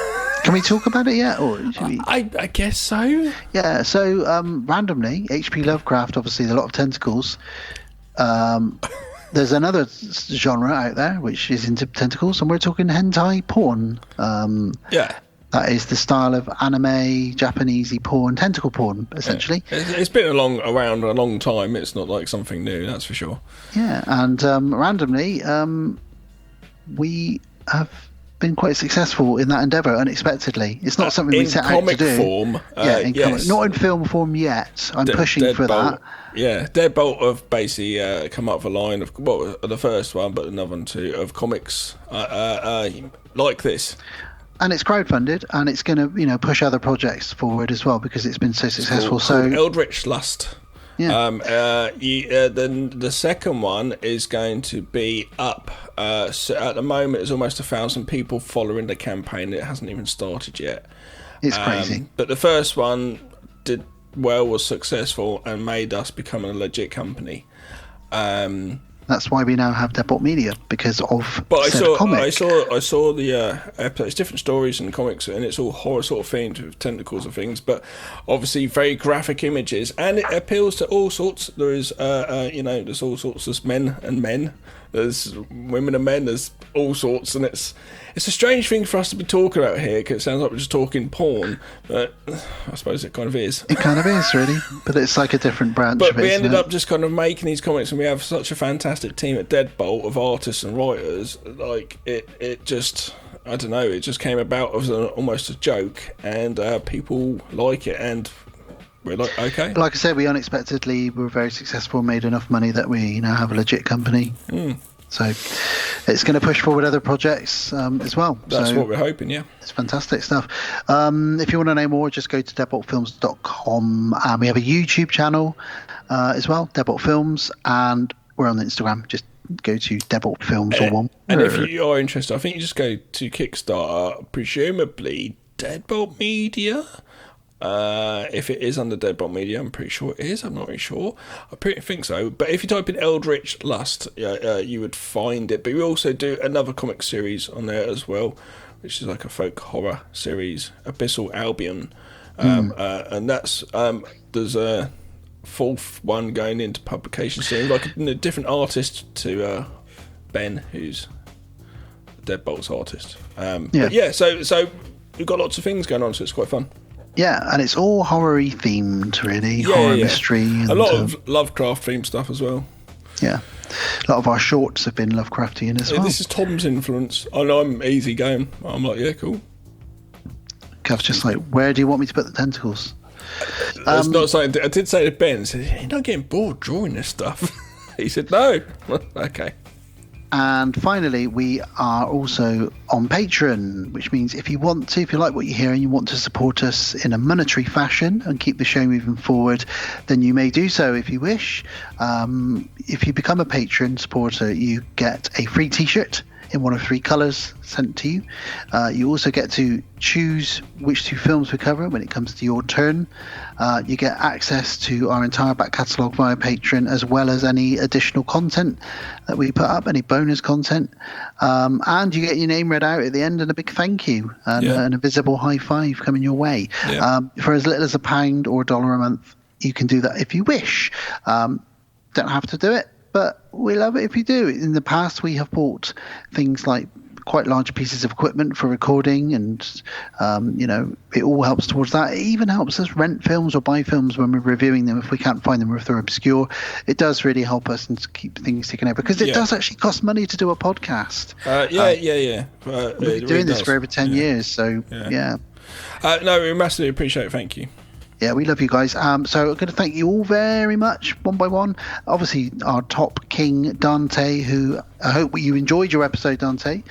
Can we talk about it yet, or should we? I guess so. Yeah. So randomly, H.P. Lovecraft, obviously, a lot of tentacles. There's another genre out there which is into tentacles, and we're talking hentai porn. Yeah. That is the style of anime, Japanesey porn, tentacle porn, essentially. Yeah. It's been around a long time. It's not like something new, that's for sure. Yeah, and randomly, we have been quite successful in that endeavour unexpectly. It's not something we set out to do. Form, yes. Not in film form yet. I'm pushing for that. Yeah, Deadbolt have basically come up with a line of the first one, but another one too, of comics like this. And it's crowdfunded, and it's going to push other projects forward as well because it's been so successful. So Eldritch Lust. Yeah. Then the second one is going to be up. So at the moment, there's almost 1,000 people following the campaign. It hasn't even started yet. It's crazy. But the first one was successful and made us become a legit company. That's why we now have Deadbolt Media, because of I saw the episodes, different stories and comics, and it's all horror sort of themed with tentacles and things, but obviously very graphic images, and it appeals to all sorts. There is, there's all sorts. There's men and men. There's women and men. There's all sorts, and it's a strange thing for us to be talking about here because it sounds like we're just talking porn, but I suppose it kind of is. It kind of is, really, but it's like a different branch. But of it, we ended up just kind of making these comics, and we have such a fantastic team at Deadbolt of artists and writers. Like it just, I don't know, it just came about as almost a joke, and people like it, and we're like, okay. Like I said, we unexpectedly were very successful, made enough money that we now have a legit company. So it's going to push forward other projects as well. That's what we're hoping, yeah. It's fantastic stuff. If you want to know more, just go to deadboltfilms.com. We have a YouTube channel as well, Deadbolt Films, and we're on Instagram. Just go to Deadbolt Films or one. And if you are interested, I think you just go to Kickstarter, presumably Deadbolt Media. If it is under Deadbolt Media, I'm pretty sure it is. I'm not really sure. I think so. But if you type in Eldritch Lust, you would find it. But we also do another comic series on there as well, which is like a folk horror series, Abyssal Albion. And that's there's a fourth one going into publication soon, like a different artist to Ben, who's Deadbolt's artist. But yeah, so we've got lots of things going on, so it's quite fun. Yeah, and it's all horror-y themed, really. Horror mystery. And a lot of Lovecraft themed stuff as well. Yeah. A lot of our shorts have been Lovecraftian as well. This is Tom's influence. I know I'm easy going. I'm like, yeah, cool. Kev's just like, where do you want me to put the tentacles? That's not something. I did say to Ben, I said, you're not getting bored drawing this stuff. He said, no. Okay. And finally, we are also on Patreon, which means if you like what you hear and you want to support us in a monetary fashion and keep the show moving forward, then you may do so if you wish. If you become a Patreon supporter, you get a free t-shirt in one of 3 colours sent to you. You also get to choose which 2 films we cover when it comes to your turn. You get access to our entire back catalogue via Patreon, as well as any additional content that we put up, any bonus content. And you get your name read out at the end and a big thank you and a visible high five coming your way. For as little as £1 or $1 a month, you can do that if you wish. Don't have to do it, but we love it if you do. In the past, we have bought things like quite large pieces of equipment for recording, and it all helps towards that. It even helps us rent films or buy films when we're reviewing them if we can't find them or if they're obscure. It does really help us and keep things ticking over, because it does actually cost money to do a podcast. We've been doing this for over 10 years, so no, we massively appreciate it. Thank you. Yeah, we love you guys. So I'm going to thank you all very much, one by one. Obviously, our top king, Dante, who I hope you enjoyed your episode, Dante.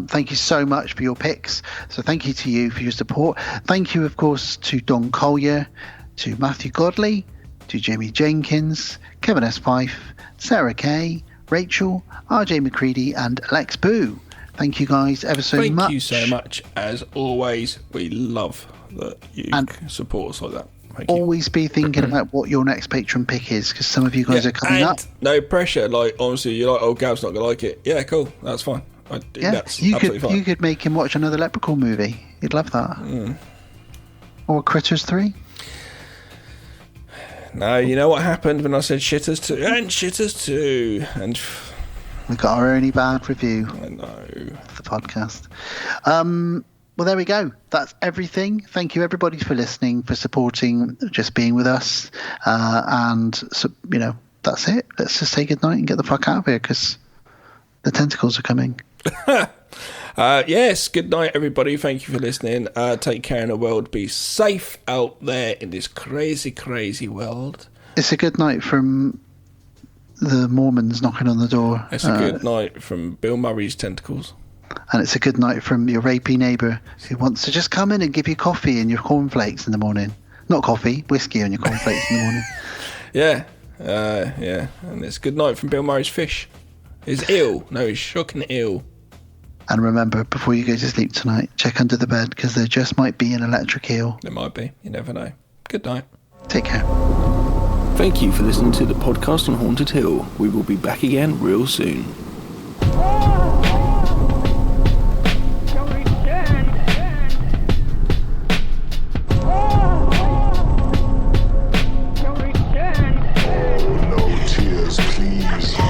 Thank you so much for your picks. So thank you to you for your support. Thank you, of course, to Don Collier, to Matthew Godley, to Jamie Jenkins, Kevin S. Fife, Sarah Kay, Rachel, RJ McCready, and Alex Boo. Thank you guys ever so much. Thank you so much. As always, we love that you support us like that. Thank you. Always be thinking about what your next patron pick is, because some of you guys are coming up. No pressure. Like, honestly, you're like, Gav's not going to like it. Yeah, cool. That's fine. That's absolutely fine. You could make him watch another Leprechaun movie. He'd love that. Or Critters 3. No, you know what happened when I said Shitters 2 and Shitters 2, and we got our only bad review. I know. Of the podcast. Well, there we go. That's everything. Thank you, everybody, for listening, for supporting, just being with us. That's it. Let's just say goodnight and get the fuck out of here, because the tentacles are coming. Yes, good night, everybody. Thank you for listening. Take care in the world. Be safe out there in this crazy, crazy world. It's a good night from the Mormons knocking on the door. It's a good night from Bill Murray's tentacles. And it's a good night from your rapey neighbour who wants to just come in and give you coffee and your cornflakes in the morning. Not coffee, whiskey and your cornflakes in the morning. Yeah. And it's a good night from Bill Murray's fish. He's ill. No, he's shocking ill. And remember, before you go to sleep tonight, check under the bed, because there just might be an electric eel. There might be. You never know. Good night. Take care. Thank you for listening to the podcast on Haunted Hill. We will be back again real soon. No tears, please.